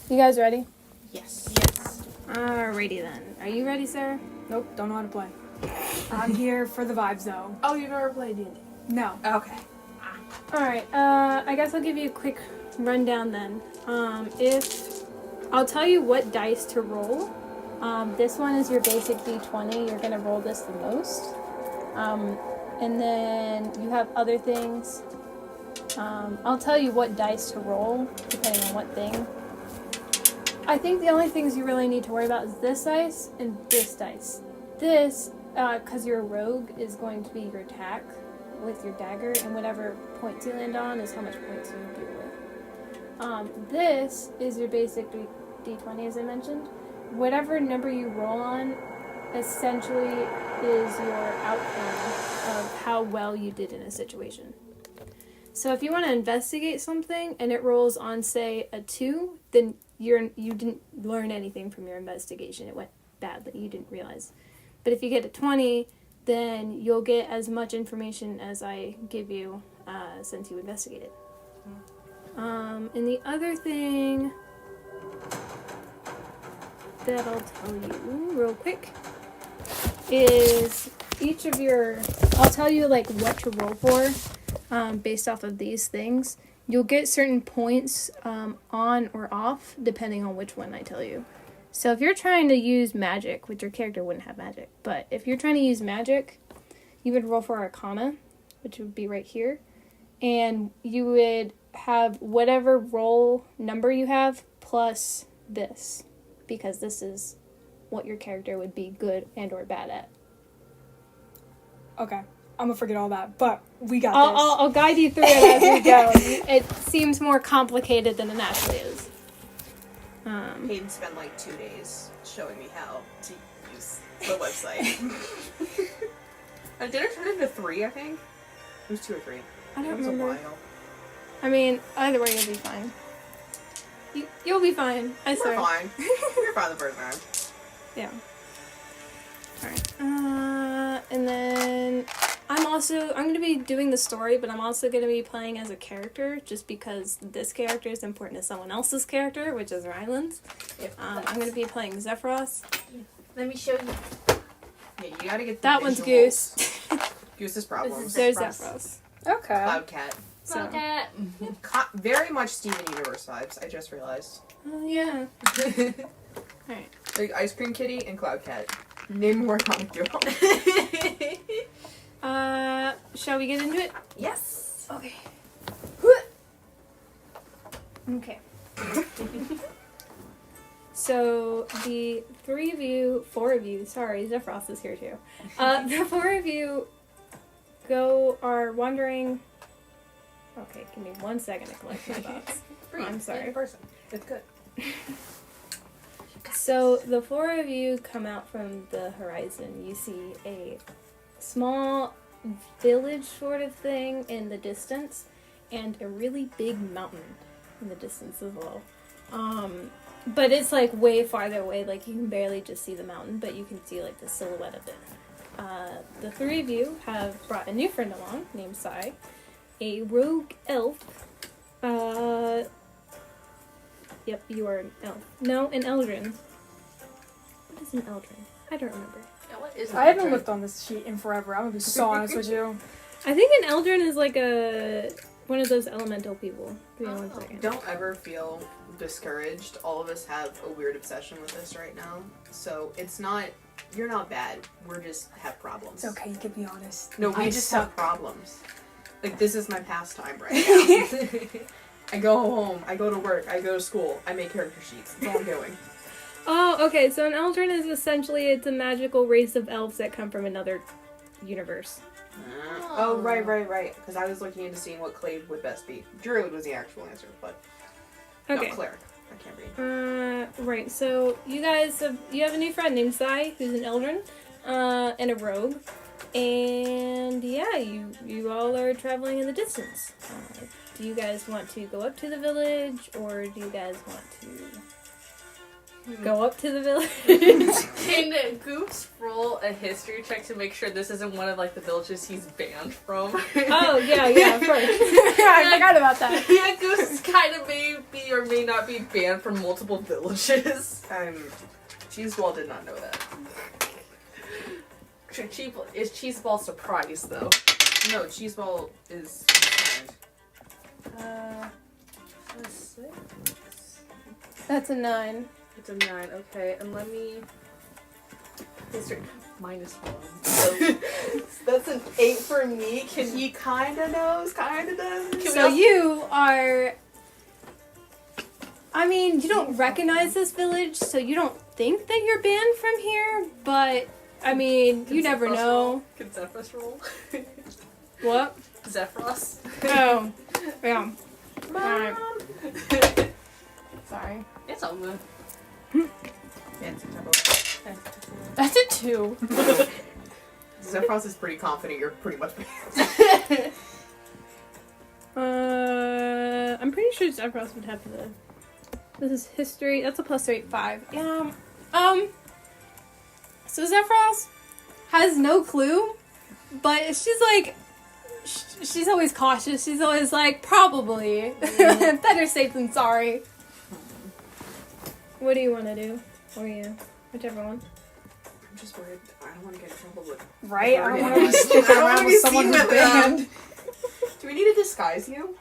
You guys ready? Yes. Yes. Alrighty then. Are you ready, Sarah? Nope, don't know how to play. I'm here for the vibes, though. Oh, you've never played D&D? No. Okay. Alright, I guess I'll give you a quick rundown then. If I'll tell you what dice to roll. This one is your basic d20. You're gonna roll this the most. And then you have other things. I'll tell you what dice to roll, depending on what thing. I think the only things you really need to worry about is this dice and this dice. This, because you're a rogue, is going to be your attack with your dagger, and whatever points you land on is how much points you deal with. This is your basic d20, as I mentioned. Whatever number you roll on, essentially is your outcome of how well you did in a situation. So if you want to investigate something and it rolls on, say, a 2, then you didn't learn anything from your investigation. It went badly. You didn't realize. But if you get a 20, then you'll get as much information as I give you since you investigated. And the other thing that I'll tell you real quick is each of your... I'll tell you, like, what to roll for based off of these things. You'll get certain points on or off depending on which one I tell you. So if you're trying to use magic, which your character wouldn't have magic, but if you're trying to use magic, you would roll for Arcana, which would be right here, and you would have whatever roll number you have plus this, because this is what your character would be good and or bad at. Okay. I'm gonna forget all that, but we got this. I'll guide you through it as we go. It seems more complicated than it actually is. Hayden spent like 2 days showing me how to use the website. Did it turn into 3, I think? It was 2 or 3. I don't It was remember. a while. I mean, either way, you'll be fine. You'll be fine. I We're swear. fine. We're fine the first time. Yeah. Alright. And then I'm going to be doing the story, but I'm also going to be playing as a character, just because this character is important to someone else's character, which is Ryland's. I'm going to be playing Zephyros. Let me show you. Yeah, you gotta get the That one's visuals. Goose. Goose's problems. There's Zephyros. Okay. Cloud Cat. So, Cat. Very much Steven Universe vibes, I just realized. yeah. Alright. Like Ice Cream Kitty and Cloud Cat. Name more comic duo. Shall we get into it? Yes. Okay. Okay. So, the 4 of you, sorry, Zephyros is here too. The 4 of you are wandering... Okay, give me 1 second to collect my thoughts. I'm sorry. Person. It's good. So, the 4 of you come out from the horizon. You see a small village sort of thing in the distance, and a really big mountain in the distance as well. But it's like way farther away, like you can barely just see the mountain, but you can see like the silhouette of it. The 3 of you have brought a new friend along named Sai, a rogue elf. Yep, you are an elf. No, an Eldrin. What is an Eldrin? I don't remember. Yeah, what is I haven't looked on this sheet in forever. I'm gonna be so honest with you. I think an Eldrin is like one of those elemental people. Give me 1 second. Don't ever feel discouraged. All of us have a weird obsession with this right now. So it's not, you're not bad. We're just have problems. It's okay, you can be honest. No, we I just suck. have problems. Like, this is my pastime right now. I go home, I go to work, I go to school, I make character sheets. That's all I'm doing. Oh, okay, so an Eldrin is essentially, it's a magical race of elves that come from another universe. Oh, right. Because I was looking into seeing what Clave would best be. Druid was the actual answer, but Okay. no, Claire. I can't read. Right, so you guys you have a new friend named Sai, who's an Eldrin, and a rogue. And yeah, you all are traveling in the distance. Do you guys want to go up to the village, or do you guys want to go up to the village. Can Goose roll a history check to make sure this isn't one of like the villages he's banned from? Oh yeah, of course. I forgot about that. Yeah, Goose kind of may be or may not be banned from multiple villages. Cheeseball did not know that. Is Cheeseball surprised though? No, Cheeseball is concerned. A 6. That's a 9. It's a 9. Okay, and let me. History -1. So that's an 8 for me. He kind of knows, kind of doesn't. So you are. I mean, you don't recognize this village, so you don't think that you're banned from here. But I mean, you never know. Can Zephyros roll? What? Zephyros. Oh, yeah. Mom. Sorry. It's all good. Fancy type That's a 2. Zephyros is pretty confident you're pretty much banned. I'm pretty sure Zephyros would have the. This is history. That's a +3, 5. Yeah. So Zephyros has no clue, but she's like, she's always cautious. She's always like, probably. Better safe than sorry. What do you want to do? Or you? Whichever one. I'm just worried. I don't want to get in trouble with. Right? I don't want to I be sticking don't around wanna with be someone seen who's with them. banned. Do we need to disguise you?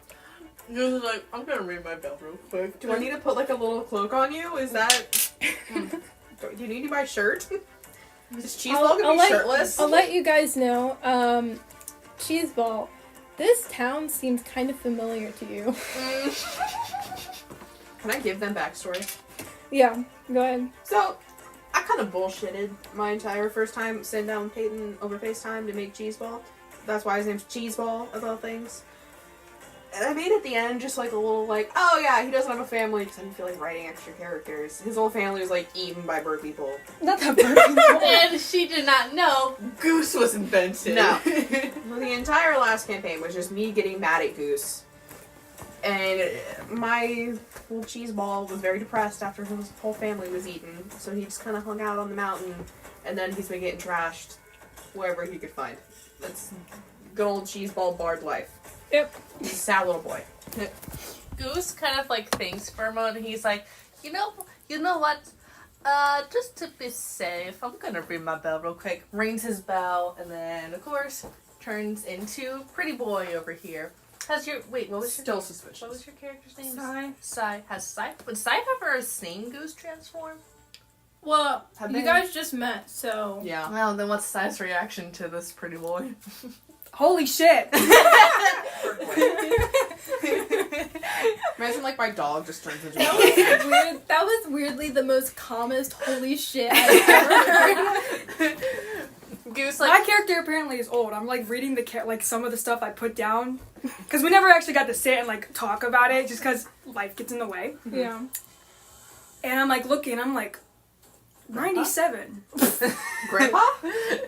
Goose is like, I'm gonna ring my bell real quick. Do I need to put like a little cloak on you? Is that? Do you need my shirt? Is Cheeseball gonna be shirtless? I'll let you guys know. Cheeseball, this town seems kind of familiar to you. Can I give them backstory? Yeah, go ahead. So, I kind of bullshitted my entire first time sitting down with Peyton over FaceTime to make Cheeseball. That's why his name's Cheeseball, of all things. And I made at the end just like a little like, oh yeah, he doesn't have a family because I didn't feel like writing extra characters. His whole family was like eaten by bird people. Not the bird. And she did not know Goose was invented. No. Well, the entire last campaign was just me getting mad at Goose. And my little Cheeseball was very depressed after his whole family was eaten. So he just kind of hung out on the mountain. And then he's been getting trashed wherever he could find. That's good old Cheeseball bard life. Yep. He's a sad little boy. Goose kind of like thinks for a moment. And he's like, you know what? Just to be safe, I'm gonna ring my bell real quick. Rings his bell, and then of course turns into Pretty Boy over here. What was Still suspicious. What was your character's name? Sai. Would Sai ever seen Goose transform? Well, Have you they- guys just met, so. Yeah. Well, then what's Sai's reaction to this Pretty Boy? Holy shit! Imagine like my dog just turns into That was weird. That was weirdly the most calmest holy shit I've ever heard. Goose My character apparently is old. I'm like reading like some of the stuff I put down because we never actually got to sit and like talk about it just because life gets in the way. Yeah. And I'm like looking. I'm like 97, Grandpa?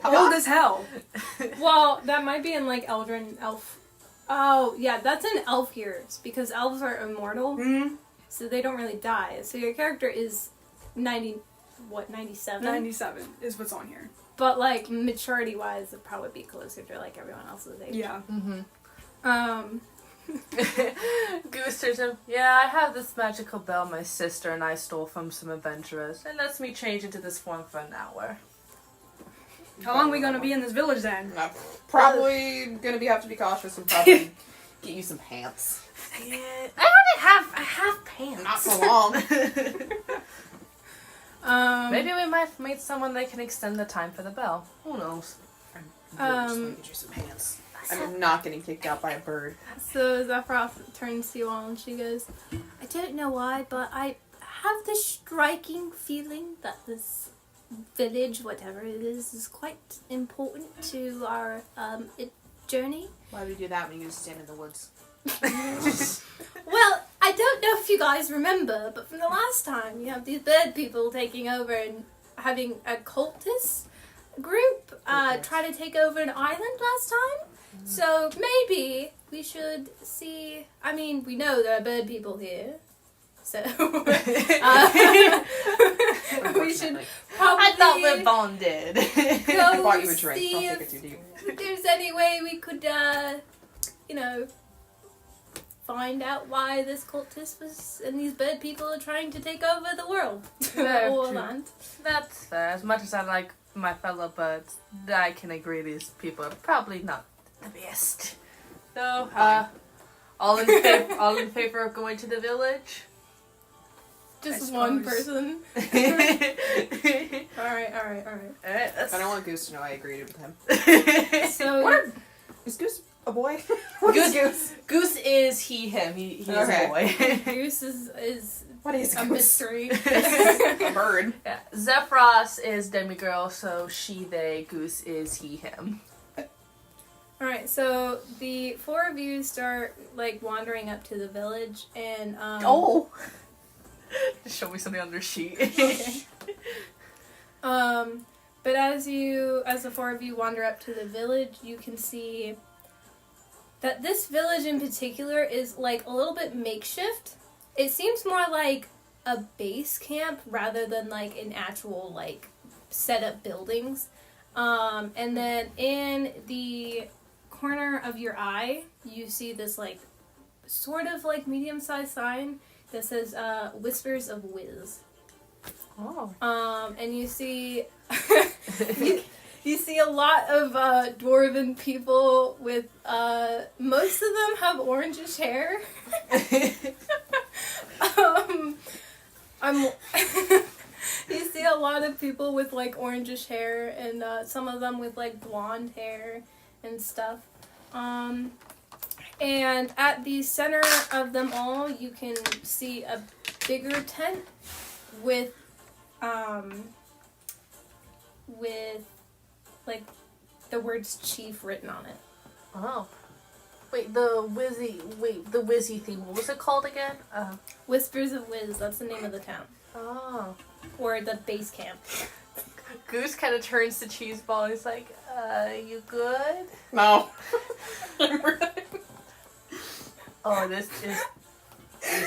old as hell. Well, that might be in like Eldrin Elf. Oh, yeah, that's in elf years because elves are immortal, Mm-hmm. so they don't really die. So your character is 97? 97 is what's on here. But like maturity wise, it'd probably be closer to like everyone else's age. Yeah. Goose turns him. Yeah, I have this magical bell my sister and I stole from some adventurers. It lets me change into this form for an hour. How long are we gonna be in this village then? Probably gonna have to be cautious and probably get you some pants. I already have pants. Not for long. Maybe we might meet someone that can extend the time for the bell. Who knows? I'm just gonna get you some pants. I'm not getting kicked out by a bird. So Zephyros turns to you all and she goes, I don't know why, but I have this striking feeling that this village, whatever it is quite important to our journey. Why would you do that when you just stand in the woods? Well, I don't know if you guys remember, but from the last time, you have these bird people taking over and having a cultist group try to take over an island last time. So maybe we should see. I mean, we know there are bird people here, so bonded. I bought you a Go drink. see Don't take if it too deep. there's any way we could, find out why this cultist was and these bad people are trying to take over the world. Very Or true. land. That's fair. As much as I like my fellow birds, I can agree these people are probably not the best. So, all in favor of going to the village? Just I one suppose. person. Alright, Alright. that's... I don't want Goose to know I agreed with him. So What are- Is Goose a boy? What is Goose? Goose is he, him. He's Okay. a boy. Goose is What is a Goose? mystery. A bird. Yeah. Zephyros is demigirl, so she, they. Goose is he, him. Alright, so the four of you start like wandering up to the village and Just show me something on their sheet. Okay. But as the four of you wander up to the village, you can see that this village in particular is like a little bit makeshift. It seems more like a base camp rather than like an actual like set up buildings. And then in the corner of your eye, you see this like sort of like medium-sized sign that says Whispers of Whizz. Oh. And you see you see a lot of dwarven people with most of them have orangish hair. I'm you see a lot of people with like orangish hair and some of them with like blonde hair and stuff. And at the center of them all, you can see a bigger tent with like the words chief written on it. Oh. Wait, the Wizzy thing. What was it called again? Whispers of Whizz, that's the name of the town. Oh. Or the base camp. Goose kind of turns to Cheeseball and he's like, you good? No. Oh, is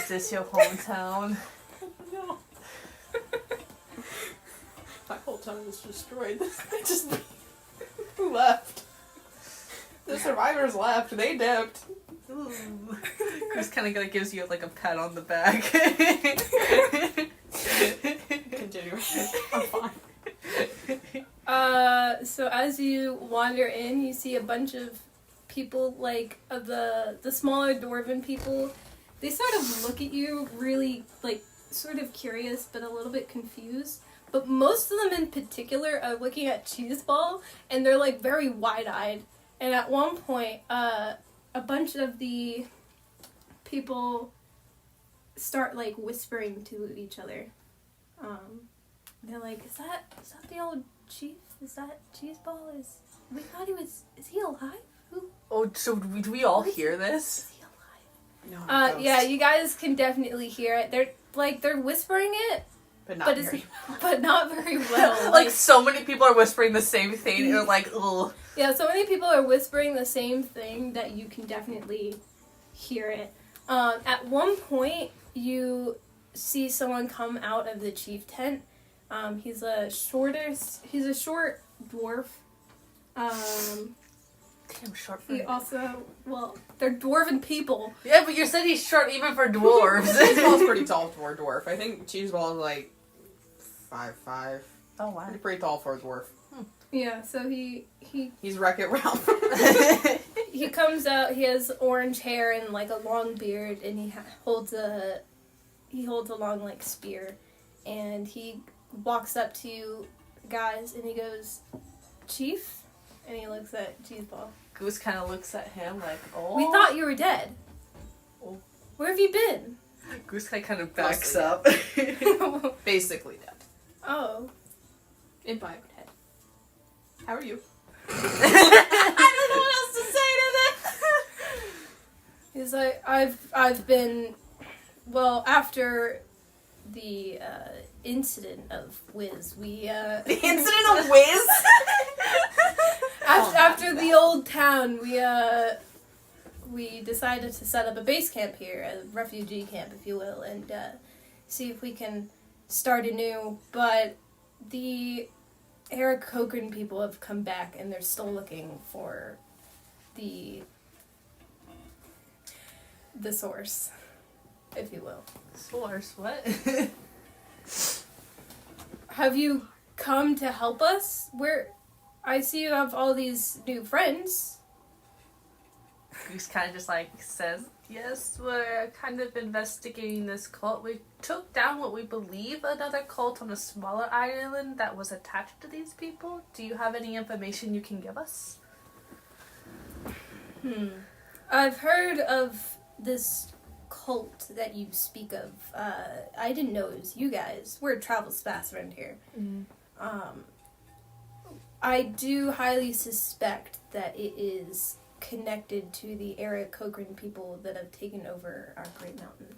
this your hometown? No. My whole town was destroyed. They just left. The survivors left. They dipped. Ooh. Goose kind of gives you like a pat on the back. Continue. I'm fine. So as you wander in, you see a bunch of people, like, of the smaller dwarven people. They sort of look at you really, like, sort of curious, but a little bit confused. But most of them in particular are looking at Cheeseball, and they're, like, very wide-eyed. And at one point, a bunch of the people start, like, whispering to each other. They're like, is that the old chief? Is that Cheeseball? We thought he was, is he alive? Oh, so do we all hear this? Is he alive? No. Yeah, you guys can definitely hear it. They're whispering it, But not but it's very but not very well. Like, so many people are whispering the same thing, and they're like, ugh. Yeah, so many people are whispering the same thing that you can definitely hear it. At one point, you see someone come out of the chief tent. He's a short dwarf. Damn short for He also, they're dwarven people. Yeah, but you said he's short even for dwarves. Cheeseball's pretty tall for a dwarf. I think Cheeseball's like 5'5". Oh, wow. Pretty tall for a dwarf. Yeah, so He's Wreck-It Ralph. he comes out. He has orange hair and like a long beard, and he holds a long like spear, and he walks up to you guys, and he goes, "Chief," and he looks at Cheeseball. Goose kind of looks at him like, oh. We thought you were dead. Oh. Where have you been? Goose kind of backs Mostly. up. Basically dead. Oh. In my head. How are you? I don't know what else to say to this. He's like, I've been, after the incident of Whizz, we The incident of Whizz? after the old town, we decided to set up a base camp here, a refugee camp, if you will, and see if we can start anew. But the Eric Cochran people have come back and they're still looking for the source, if you will. Source, what? Have you come to help us? I see you have all these new friends. Goose kind of just like says, yes, we're kind of investigating this cult. We took down what we believe another cult on a smaller island that was attached to these people. Do you have any information you can give us? I've heard of this cult that you speak of. I didn't know it was you guys. Word travels fast around here. I do highly suspect that it is connected to the Eric Cochran people that have taken over our Great Mountain.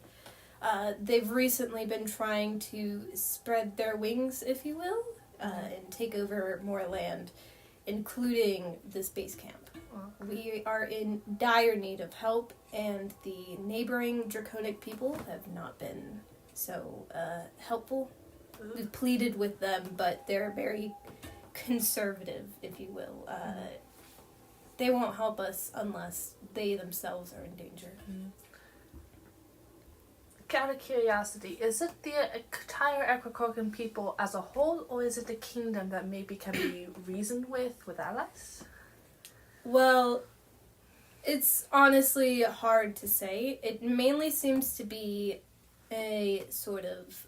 They've recently been trying to spread their wings, if you will, and take over more land, including this base camp. We are in dire need of help, and the neighboring draconic people have not been so helpful. We've pleaded with them, but they're very conservative, if you will. They won't help us unless they themselves are in danger. Out of curiosity, is it the entire Equacocan people as a whole, or is it the kingdom that maybe can be reasoned with allies? Well, it's honestly hard to say. It mainly seems to be a sort of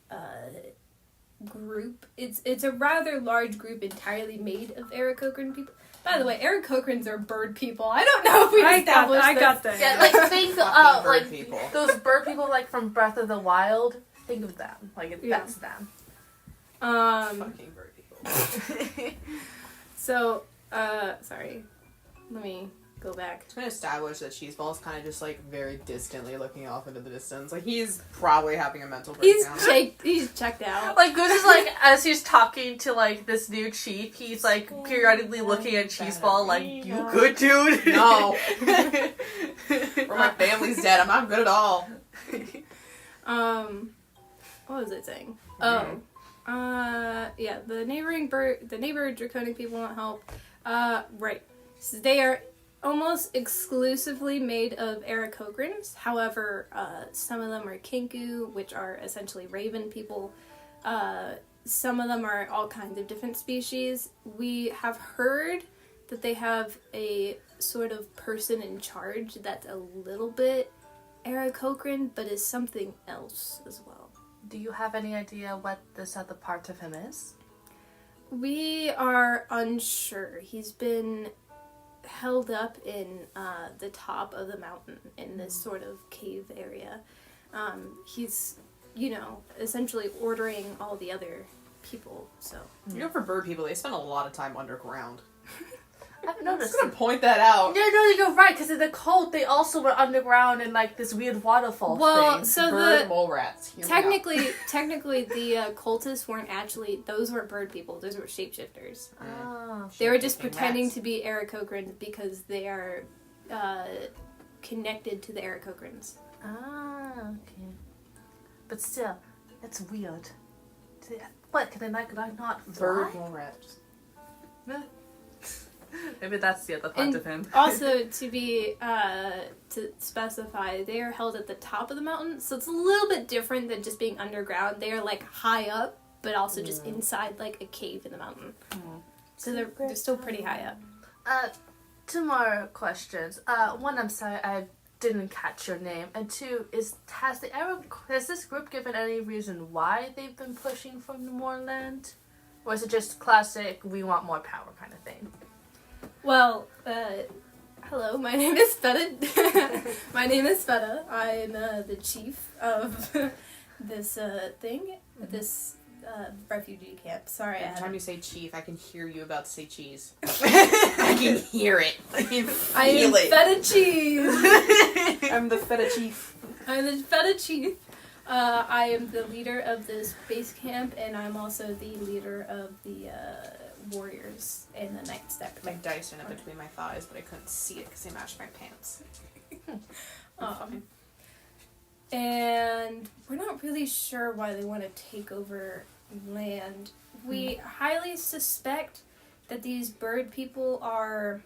group. It's a rather large group entirely made of Eric Cochran people. By the way, Eric Cochrans are bird people. I don't know if we established I got that. Yeah, like think Fucking bird like people. those bird people like from Breath of the Wild. Think of them. Like that's them. Fucking bird people. So, sorry. Let me go back. It's been established that Cheeseball's kind of just like very distantly looking off into the distance. Like he's probably having a mental breakdown. He's checked out. Like Goose is like as he's talking to like this new chief, he's like periodically looking at Cheeseball like, "You good, dude?" No. Or my family's dead. I'm not good at all. What was it saying? Oh. Yeah, the neighbor draconic people want help. Right. So they are almost exclusively made of Eric Cochrans. However, some of them are Kinku, which are essentially raven people. Some of them are all kinds of different species. We have heard that they have a sort of person in charge that's a little bit Eric Cochran, but is something else as well. Do you have any idea what this other part of him is? We are unsure. He's been held up in the top of the mountain in this sort of cave area. He's, essentially ordering all the other people, so. For bird people, they spend a lot of time underground. I've I'm noticed. just gonna point that out. Yeah, no, you're right, because in the cult, they also were underground in, like, this weird waterfall Well, thing. so Bird mole rats. Hear me out. technically, the cultists weren't actually, those weren't bird people, those were shapeshifters. Oh. They were just Shapeshifting pretending rats. to be Eric Cochrans because they are connected to the Eric Cochrans. Okay. But still, that's weird. What, can they not Bird fly? mole rats. Maybe that's the other part And of him. also, to specify, they are held at the top of the mountain, so it's a little bit different than just being underground. They are, like, high up, but also just inside, like, a cave in the mountain. So they're still pretty high up. Two more questions. One, I'm sorry, I didn't catch your name. And two, has this group given any reason why they've been pushing for more land? Or is it just classic, we want more power kind of thing? Well, hello, my name is Feta. My name is Feta. I'm the chief of this thing, this refugee camp. Sorry, Every time you say chief, I can hear you about to say cheese. I can hear it. I can I am feel it. Feta Cheese. I'm the feta chief. I'm the Feta Chief. I am the leader of this base camp, and I'm also the leader of the warriors in the Night Step. My dice went up between my thighs, but I couldn't see it because they matched my pants. And we're not really sure why they want to take over land. We highly suspect that these bird people are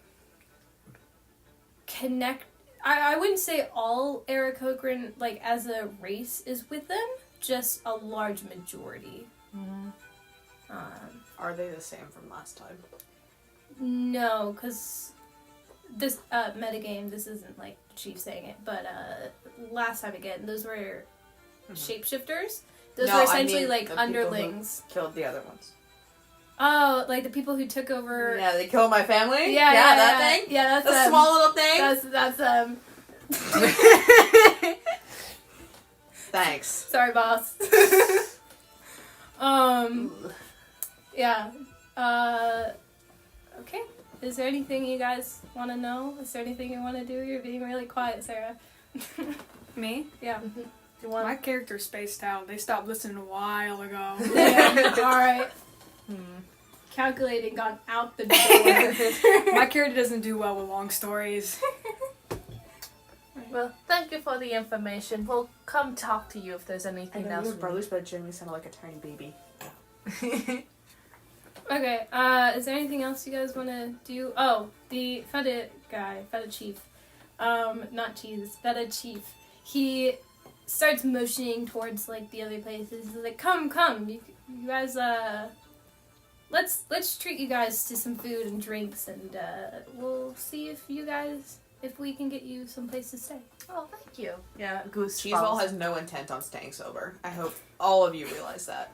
I wouldn't say all Aarakocra, like, as a race is with them, just a large majority. Are they the same from last time? No, because this metagame, this isn't like Chief saying it, but last time again, those were shapeshifters. Those No, were I essentially mean like the people who underlings. Killed the other ones. Oh, like the people who took over. Yeah, they killed my family. Yeah, that yeah. thing. Yeah, that's The small little thing. That's Thanks. Sorry, boss. Yeah. Okay. Is there anything you guys want to know? Is there anything you want to do? You're being really quiet, Sarah. Me? Yeah. Do you want? My character's spaced out. They stopped listening a while ago. Yeah. All right. Calculating gone out the door. My character doesn't do well with long stories. Well, thank you for the information. We'll come talk to you if there's anything And then else. we were brothers, but Jimmy sounded like a tiny baby. Okay. Is there anything else you guys want to do? Oh, the Feta guy, Feta Chief. Not cheese, Feta Chief. He starts motioning towards like the other places. He's like, "Come, you guys. Let's treat you guys to some food and drinks, and we'll see if we can get you some place to stay." Oh, thank you. Yeah, Goose. Cheeseball follows. has no intent on staying sober. I hope all of you realize that.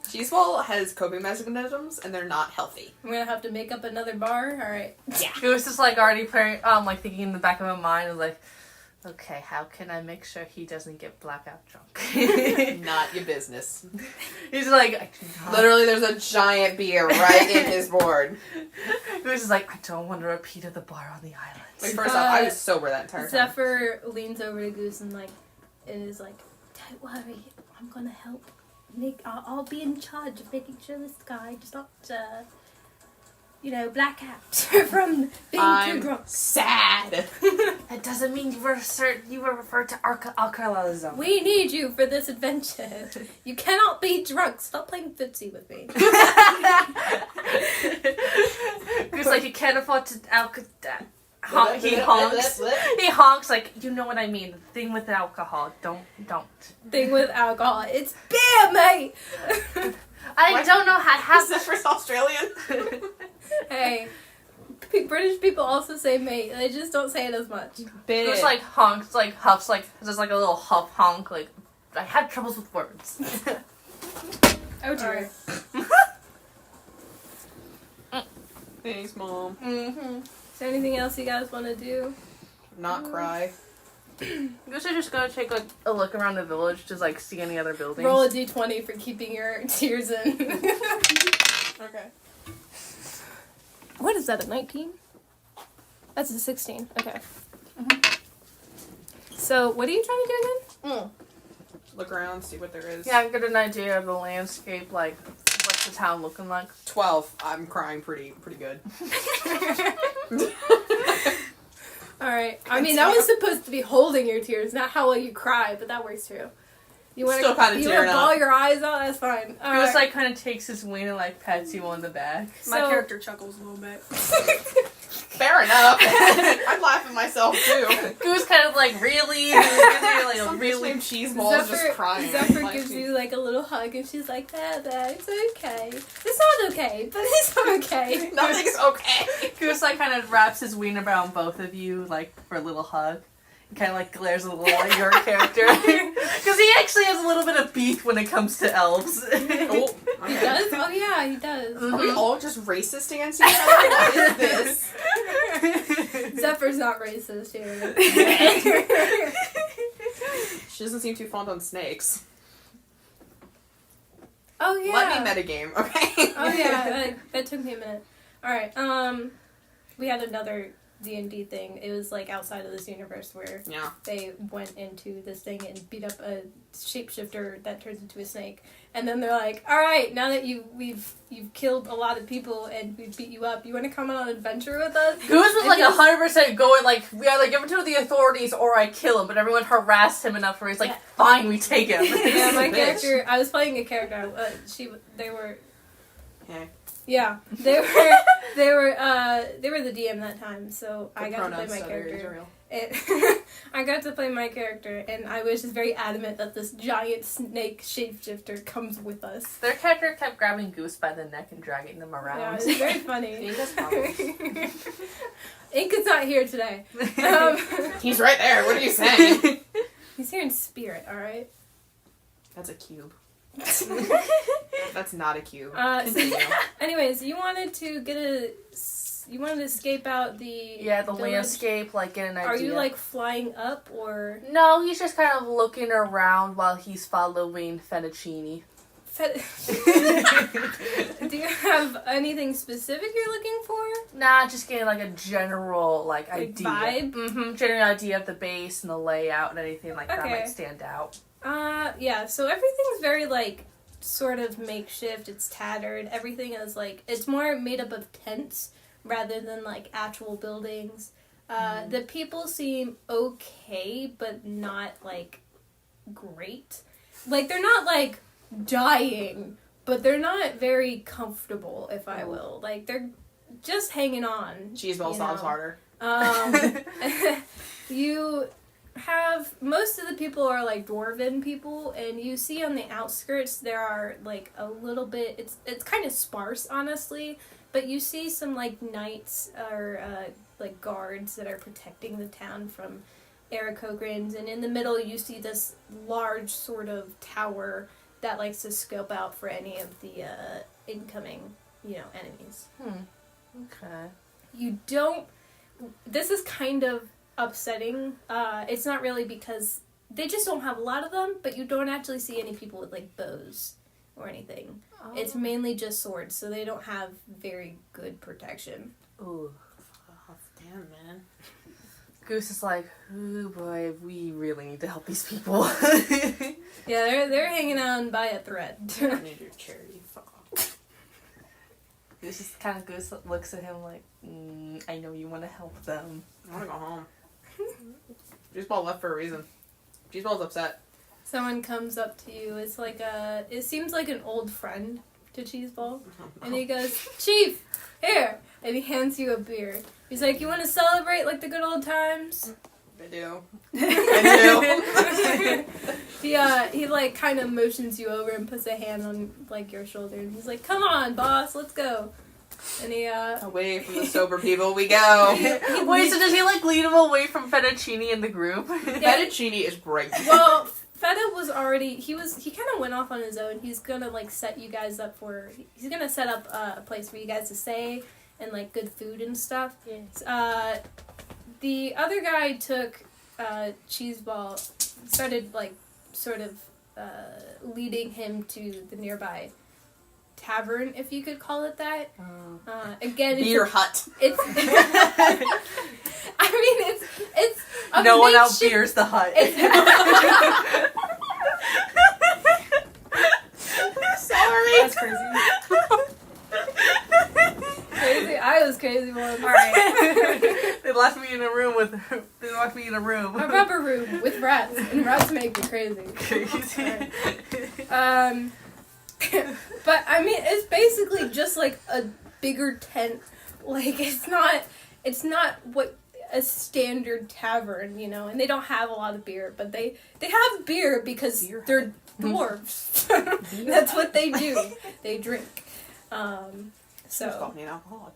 Cheeseball has coping mechanisms, and they're not healthy. I'm gonna have to make up another bar. All right. Yeah. Goose is like already like thinking in the back of my mind, is like, okay, how can I make sure he doesn't get blackout drunk? Not your business. He's like, I do not. Literally, there's a giant beer right in his board. Goose is like, I don't want to repeat at the bar on the island. Wait, first off, I was sober that entire time. Zephyr leans over to Goose and is like, "Don't worry, I'm gonna help. I'll be in charge of making sure this guy does not, black out from being too drunk." Sad. That doesn't mean you were referred to alcoholism. We need you for this adventure. You cannot be drunk. Stop playing footsie with me. Goose like, you can't afford to he honks. He honks like, you know what I mean. The thing with alcohol. Don't. Thing with alcohol. It's beer, mate. I don't know how to have Is this for Australian? Hey, British people also say mate. They just don't say it as much. Goose like honks, like huffs, like just like a little huff honk. Like, I have troubles with words. Oh dear. Thanks, Mom. Mm-hmm. Is there anything else you guys want to do? Not cry. Goose are just gonna take like a look around the village to like see any other buildings. Roll a d20 for keeping your tears in. Okay. What is that, a 19? That's a 16. Okay. So, what are you trying to do again? Look around, see what there is. Yeah, get an idea of the landscape, like what's the town looking like. 12. I'm crying pretty good. Alright. I mean, that was supposed to be holding your tears, not how well you cry, but that works too. You want Still kinda to tearing bawl up. your eyes out? That's fine. Goose Alright. like kind of takes his wing and like pats you on the back. My So- character chuckles a little bit. Fair enough. I'm laughing myself too. Goose kind of like really, Some bitch really. named Cheeseball is just crying. Zephyr Like, gives you like a little hug and she's like, Dada, it's okay. It's not okay, but it's okay. Nothing's okay. Goose like kind of wraps his wiener around both of you like for a little hug. And kind of like glares a little at your character because he actually has a little bit of beef when it comes to elves. Oh, He does? Oh yeah, he does. Are we all just racist against each other? What is this? Zephyr's not racist here. She doesn't seem too fond on snakes. Oh yeah. Let me metagame, okay? Oh yeah, that took me a minute. Alright, we had another D&D thing. It was like outside of this universe where Yeah. they went into this thing and beat up a shapeshifter that turns into a snake. And then they're like, all right, now that you've killed a lot of people and we've beat you up, you want to come on an adventure with us? Goose was like 100% going like, we either give him to the authorities or I kill him, but everyone harassed him enough where he's like, Yeah. fine, we take him. Yeah, my Bitch. character, I was playing a character, they were, Hey. yeah, they were the DM that time, so I got to play my character. I got to play my character, and I was just very adamant that this giant snake shapeshifter comes with us. Their character kept grabbing Goose by the neck and dragging them around. Yeah, it was very funny. Inca's problems. Inca's not here today. He's right there. What are you saying? He's here in spirit, alright? That's a cube. That's not a cube. So, anyways, you wanted to escape out the Yeah, the village? landscape, like, get an idea. Are you, like, flying up, or... No, he's just kind of looking around while he's following Fettuccine. Do you have anything specific you're looking for? Nah, just getting, like, a general, like idea. Vibe? Mm-hmm, general idea of the base and the layout and anything like that Okay. might stand out. Yeah, so everything's very, like, sort of makeshift. It's tattered. Everything is, like, it's more made up of tents rather than, like, actual buildings. The people seem okay, but not, like, great. Like, they're not, like, dying, but they're not very comfortable, if I will. Like, they're just hanging on. Cheeseball sobs harder. You have, most of the people are like dwarven people, and you see on the outskirts there are like a little bit, it's kind of sparse, honestly, but you see some like knights or like guards that are protecting the town from Aarakocrans, and in the middle you see this large sort of tower that likes to scope out for any of the incoming, enemies. Okay. You don't... This is kind of upsetting. It's not really because they just don't have a lot of them, but you don't actually see any people with, like, bows or anything. Oh. It's mainly just swords, so they don't have very good protection. Ooh. Oh, damn, man. Goose is like, ooh boy, we really need to help these people. Yeah, they're hanging on by a thread. I need your charity. Fuck off. Goose is kind of, Goose looks at him like, I know you want to help them. I want to go home. Cheeseball left for a reason. Cheeseball's upset. Someone comes up to you. It's like it seems like an old friend to Cheeseball. And he goes, Chief, here! And he hands you a beer. He's like, you want to celebrate like the good old times? I do. I do. He like kind of motions you over and puts a hand on like your shoulder. And he's like, come on, boss, let's go. And he, Away from the sober people we go. Wait, so does he like lead him away from Fettuccine in the group? Fettuccine is great. well, Feta was already, he kind of went off on his own. He's gonna like set you guys up he's gonna set up a place for you guys to stay and like good food and stuff. Yeah. The other guy took Cheeseball, started like sort of leading him to the nearby tavern, if you could call it that. Again, it's Beer hut. It's. I mean, it's. A No one makeshift- outbeers the hut. Sorry. That's crazy. Crazy. I was crazy once. Alright. They left me in a room A rubber room with rats, and rats make me crazy. Crazy. But I mean, it's basically just like a bigger tent. Like it's not what a standard tavern, and they don't have a lot of beer, but they have beer because they're dwarves. That's what they do. They drink. Just call So me an alcoholic.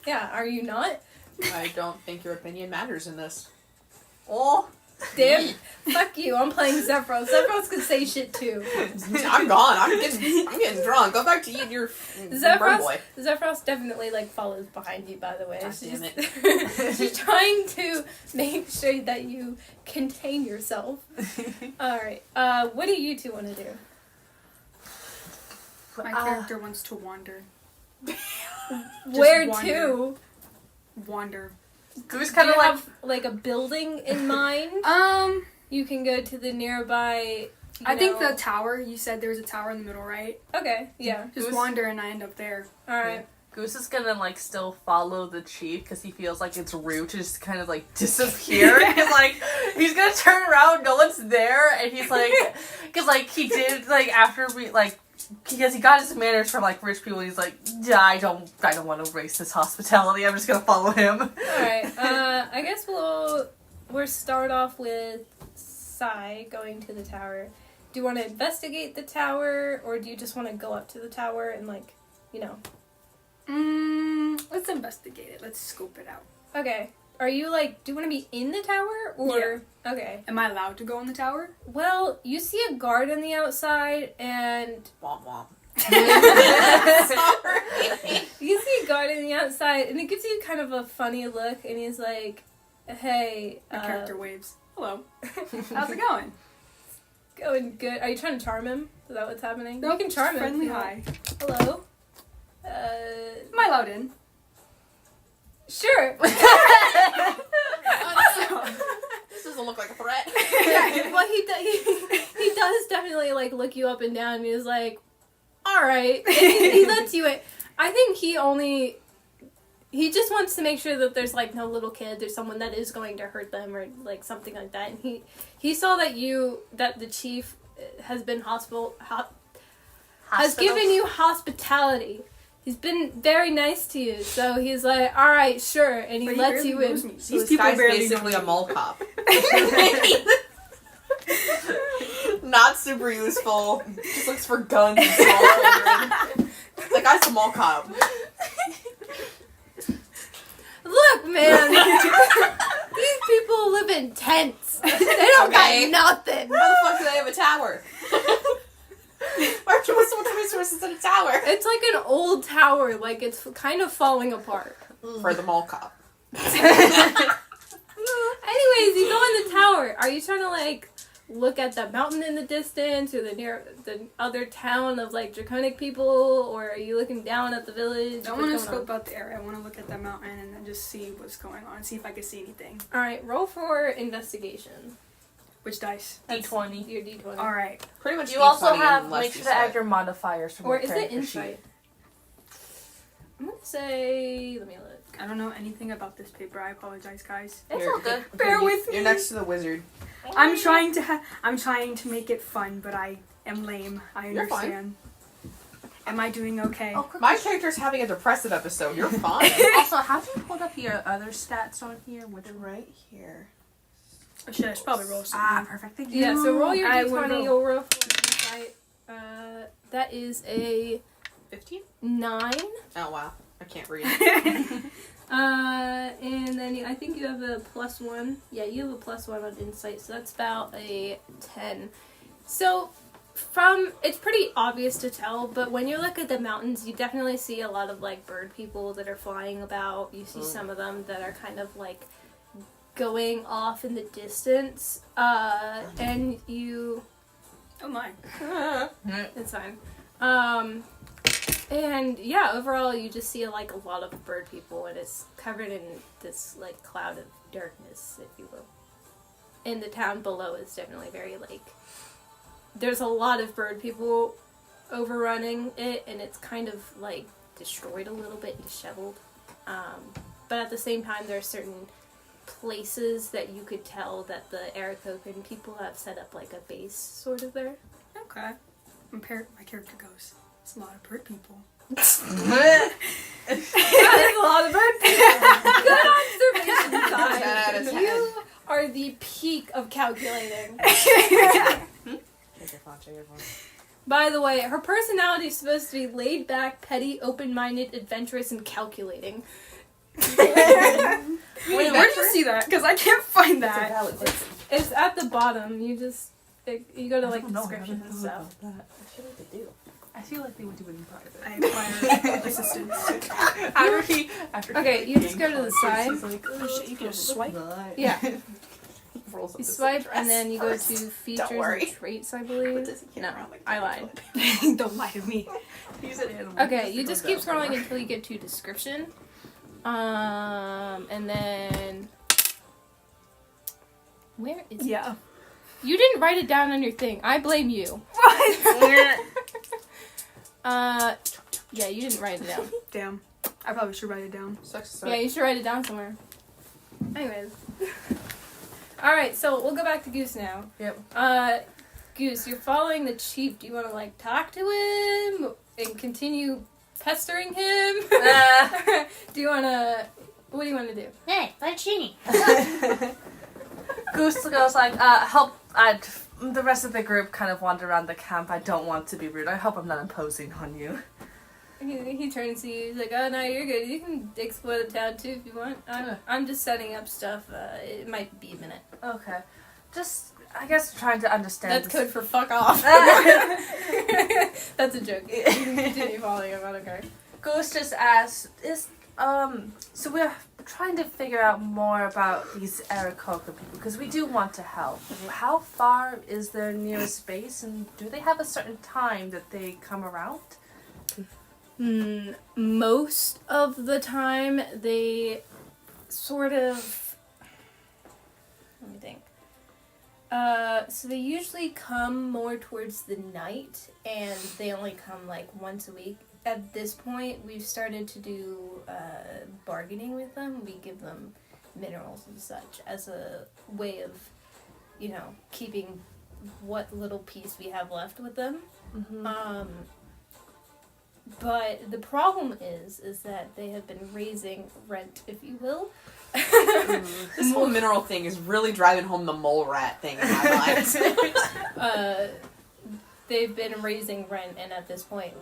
yeah, are you not? I don't think your opinion matters in this. Oh. Damn, fuck you. I'm playing Zephyros. Zephyros can say shit too. I'm gone. I'm getting drunk. Go back to eat your burn boy. Zephyros definitely like follows behind you. By the way, God she's, damn she's trying to make sure that you contain yourself. All right. What do you two want to do? My character wants to wander. Where wander. to? wander. Goose Do kind you of like. have like a building in mind? You can go to the nearby. I think the tower. You said there was a tower in the middle, right? Okay, yeah. Just Goose- wander and I end up there. All right. Goose is gonna like still follow the chief because he feels like it's rude to just kind of like disappear. He's like, he's gonna turn around, no one's there, and he's like, because like he did like after we like because he got his manners from like rich people. He's like, yeah, I don't want to waste his hospitality. I'm just gonna follow him. All right. I guess we'll start off with Sai going to the tower. Do you want to investigate the tower, or do you just want to go up to the tower and like, you know? Let's investigate it. Let's scope it out. Okay. Are you like? Do you want to be in the tower, or okay? Am I allowed to go in the tower? Well, you see a guard on the outside, and Womp womp. you see a guard on the outside, and it gives you kind of a funny look, and he's like, "Hey, My character waves. Hello. How's it going? going good. Are you trying to charm him? Is that what's happening? Nope, You can charm him. friendly if you want. hi. Hello. Am I allowed in? Sure. This doesn't look like a threat. Well, he does definitely like look you up and down, and he's like, "All right," and he lets you in. I think he just wants to make sure that there's like no little kids or someone that is going to hurt them or like something like that. And he saw that the chief has been has given you hospitality. He's been very nice to you, so he's like, "All right, sure," and he But lets barely you knows in. me. So These this people guy's barely basically know a me. mall cop. Not super useful. Just looks for guns and small children. The guy's a mall cop. Look, man, these people live in tents. They don't Okay. got nothing. How the fuck do they have a tower? What's the resources in a tower? It's like an old tower, like it's kind of falling apart. For the mall cop. Anyways, you go in the tower. Are you trying to like look at the mountain in the distance, or the other town of like draconic people, or are you looking down at the village? I What's want to going scope on? out the area. I want to look at that mountain and then just see what's going on. See if I can see anything. All right, roll for investigation. Which dice? D20. Your D20. All right. Pretty much You also D20 have unless make you sure to add said- your modifiers from Or your is it character insight? sheet. I'm gonna say. Let me look. I don't know anything about this paper. I apologize, guys. It's You're- all good. Bear with You're me. next to the wizard. I'm trying to make it fun, but I am lame. I You're fine. understand. Am I doing okay? Oh, quick My question. character's having a depressive episode. You're fine. Also, how do you pull up your other stats on here? Which Right here. Oh, shit, I should probably roll something. perfect. Thank you. Yeah, so roll your I will D20. roll. You'll roll for insight. That is a 15? 9. Oh wow. I can't read. And then I think you have a +1. Yeah, you have a +1 on insight, so that's about a 10. So, it's pretty obvious to tell, but when you look at the mountains, you definitely see a lot of like bird people that are flying about. You see some of them that are kind of like going off in the distance, and you. Oh my. It's fine. And yeah, overall you just see like a lot of bird people, and it's covered in this like cloud of darkness, if you will. And the town below is definitely very like, there's a lot of bird people overrunning it, and it's kind of like destroyed a little bit and disheveled. But at the same time, there are certain places that you could tell that the Aarakocra people have set up like a base sort of there. Okay. My character goes, it's a lot of bird people. That is a lot of bird people. Good observation, 10 out of Ty. 10. You are the peak of calculating. Check your phone. By the way, her personality is supposed to be laid back, petty, open-minded, adventurous, and calculating. Wait, where did you see that? Because I can't find that. It's at the bottom. You go to like I don't know. descriptions and stuff. I feel like they do. I feel like they would do it in private. I acquire assistance. After Okay, you just go to the side. He's like, Oh shit, you can just swipe? Yeah. Rolls up You this swipe, address and then you go to first. features worry. and traits, I believe. No, I lied. Don't lie to me. He's an animal. Okay, you just keep scrolling until you get to description. And then where is it? Yeah. You didn't write it down on your thing. I blame you. Yeah, you didn't write it down. Damn. I probably should write it down. Sucks. Yeah, you should write it down somewhere. Anyways. Alright, so we'll go back to Goose now. Yep. Goose, you're following the chief. Do you want to, like, talk to him and continue pestering him? Do you want to... What do you want to do? Hey, Fettuccine. Goose goes like, help. The rest of the group kind of wander around the camp. I don't want to be rude. I hope I'm not imposing on you. He turns to you. He's like, "Oh no, you're good. You can explore the town too if you want. I'm just setting up stuff. It might be a minute." Okay. Just, I guess, trying to understand. That's this. code for fuck off. That's a joke. Continue following him. I don't care. Goose just asks, so we're trying to figure out more about these Aarakocra people because we do want to help. How far is their nearest base, and do they have a certain time that they come around? Most of the time, they sort of... Let me think. So they usually come more towards the night, and they only come like once a week. At this point, we've started to do bargaining with them. We give them minerals and such as a way of, keeping what little piece we have left with them. Mm-hmm. But the problem is that they have been raising rent, if you will. This whole mineral thing is really driving home the mole rat thing in my mind. They've been raising rent, and at this point,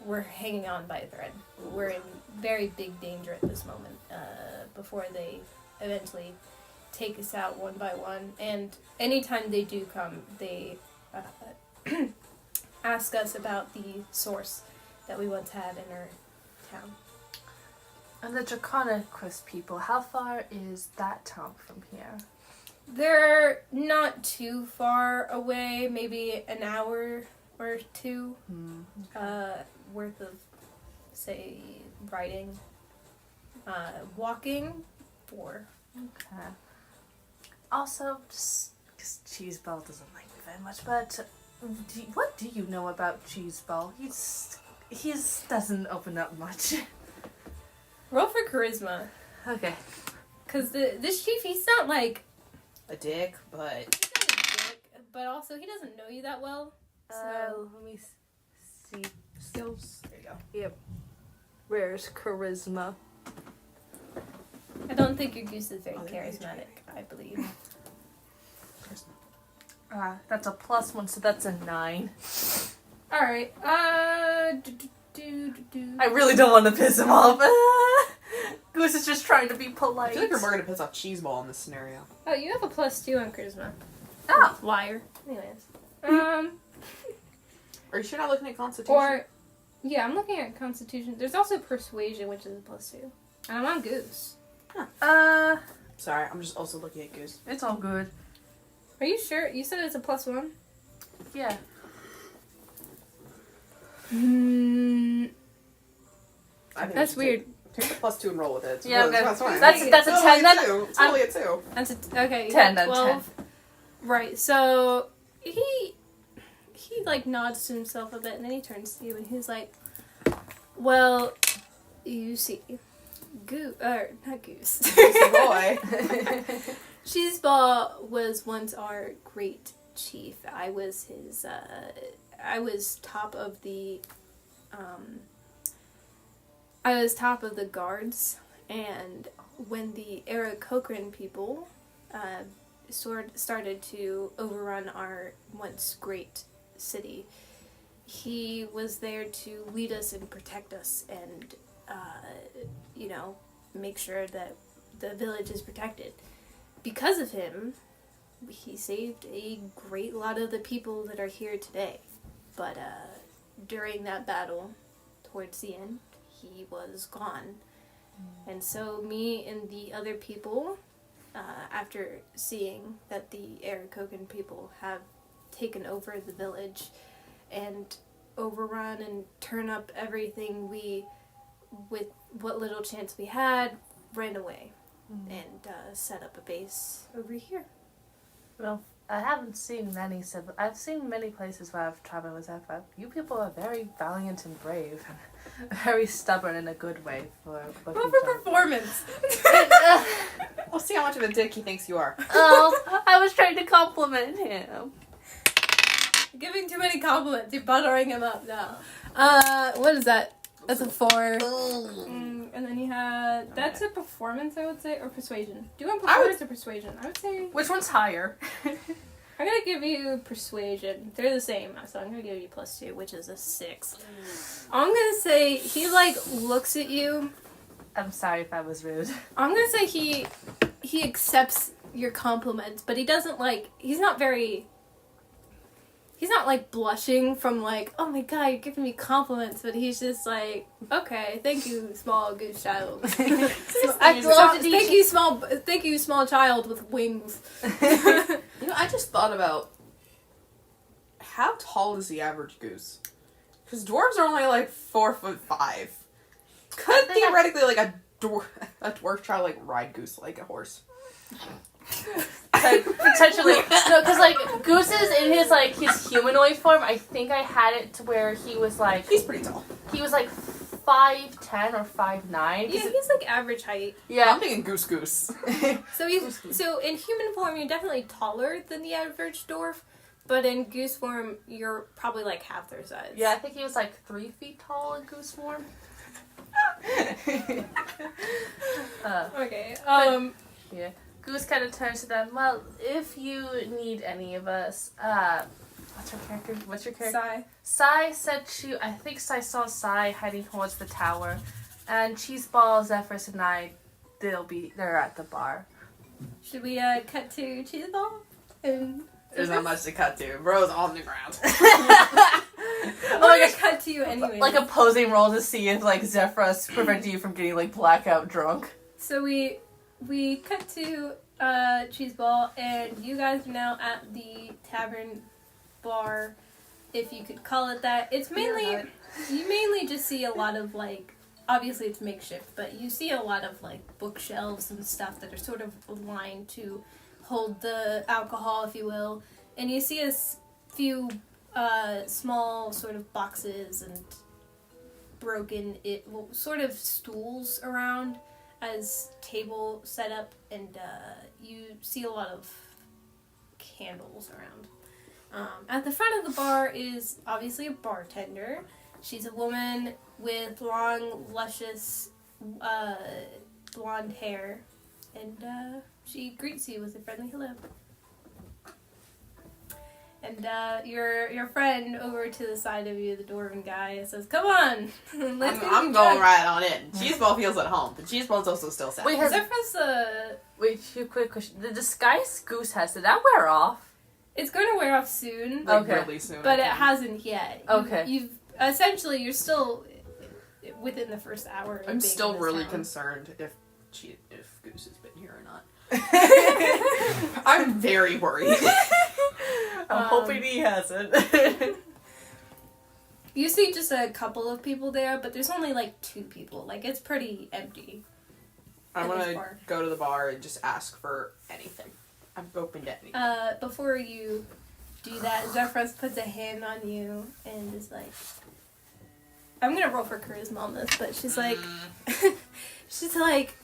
we're hanging on by a thread. We're in very big danger at this moment. Before they eventually take us out one by one, and anytime they do come, they ask us about the source that we once had in our town. And the Draconicus people, how far is that town from here? They're not too far away, maybe an hour or two worth of, say, riding. Walking, 4. Okay. Also, just because Cheeseball doesn't like me very much, but what do you know about Cheeseball? He doesn't open up much. Roll for charisma. Okay. Because this chief, he's not like... A dick, but... He's not a dick, but also he doesn't know you that well. So... Let me see. Skills. There you go. Yep. Where's charisma? I don't think your goose is very Oh, charismatic, I believe. That's a +1, so that's a 9. Alright, I really don't want to piss him off. Goose is just trying to be polite. I feel like you're more gonna piss off Cheeseball in this scenario. Oh, you have a +2 on charisma. Oh. Liar. Anyways. Are you sure not looking at Constitution? Or... Yeah, I'm looking at Constitution. There's also Persuasion, which is a +2. And I'm on Goose. Sorry, I'm just also looking at Goose. It's all good. Are you sure? You said it's a +1? Yeah. I think That's weird. Take the +2 and roll with it. It's Yeah, really, okay. that's fine. That's a 10. It's only a 2. That's okay. 10 yeah, out of 12. Right. So he like nods to himself a bit, and then he turns to you, and he's like, "Well, you see, not Goose. Boy. Cheeseball was once our great chief. I was his. I was top of the. I was top of the guards, and when the Aarakocra people started to overrun our once great city, he was there to lead us and protect us and, make sure that the village is protected. Because of him, he saved a great lot of the people that are here today. But during that battle, towards the end, he was gone. And so me and the other people, after seeing that the Aarakocra people have taken over the village and overrun and turn up everything, we with what little chance we had, ran away and set up a base over here. Well, I haven't seen many I've seen many places where I've traveled with Zephyr. You people are very valiant and brave, and very stubborn in a good way for what What you've for done. performance? We'll see how much of a dick he thinks you are. Oh, I was trying to compliment him. Giving too many compliments. You're buttering him up now. What is that? That's a 4. And then you had that's a performance, I would say, or persuasion. Do you want I would- performance or persuasion? I would say Which one's higher? I'm gonna give you persuasion. They're the same, so I'm gonna give you +2, which is a 6. I'm gonna say he like looks at you. I'm sorry if I was rude. I'm gonna say he accepts your compliments, but he doesn't like. He's not like blushing from like, oh my god, you're giving me compliments, but he's just like, okay, thank you, small goose child. Thank you, small child with wings. You know, I just thought about how tall is the average goose? Because dwarves are only like 4'5". Could theoretically like a dwarf try to like ride goose like a horse? Potentially. No, because like Goose's in his like his humanoid form, I think I had it to where he was like He's pretty tall. he was like 5'10" or 5'9". Yeah, he's like average height. Yeah. I'm thinking goose. So in human form, you're definitely taller than the average dwarf, but in goose form, you're probably like half their size. Yeah, I think he was like 3 feet tall in goose form. Okay. Yeah. Goose kind of turns to them. Well, if you need any of us, what's her character? What's your character? Sigh. Sai said I think Sai saw Sai heading towards the tower, and Cheeseball, Zephyrus, and I, they're at the bar. Should we cut to Cheeseball? And There's not much to cut to. Bro's on the ground. I'm gonna cut to you anyway. Like a posing roll to see if like Zephyrus prevented you from getting like blackout drunk. So we cut to Cheeseball, and you guys are now at the tavern bar, if you could call it that. It's mainly you mainly just see a lot of like, obviously it's makeshift, but you see a lot of like bookshelves and stuff that are sort of lined to hold the alcohol, if you will, and you see a few small sort of boxes and broken sort of stools around as table set up, and you see a lot of candles around. At the front of the bar is obviously a bartender. She's a woman with long, luscious, blonde hair, and she greets you with a friendly hello. And your friend over to the side of you, the dwarven guy, says, "Come on, let's get I'm going right on in. Cheeseball feels at home, but Cheeseball's also still sad. Wait, has Zephyrus, wait, two quick question. The disguise Goose has, did that wear off? it's going to wear off soon, Like, Okay. really soon. but I it think. hasn't yet. Okay. You've essentially, you're still within the first hour. Of I'm being still in this really town. concerned if Goose has been here or not. I'm very worried. I'm hoping he hasn't. You see just a couple of people there, but there's only like 2 people. Like, it's pretty empty. I'm in this gonna bar. go to the bar and just ask for anything. I'm open to anything. Before you do that, Zephyrus puts a hand on you and is like, I'm gonna roll for charisma on this, but she's like, she's like,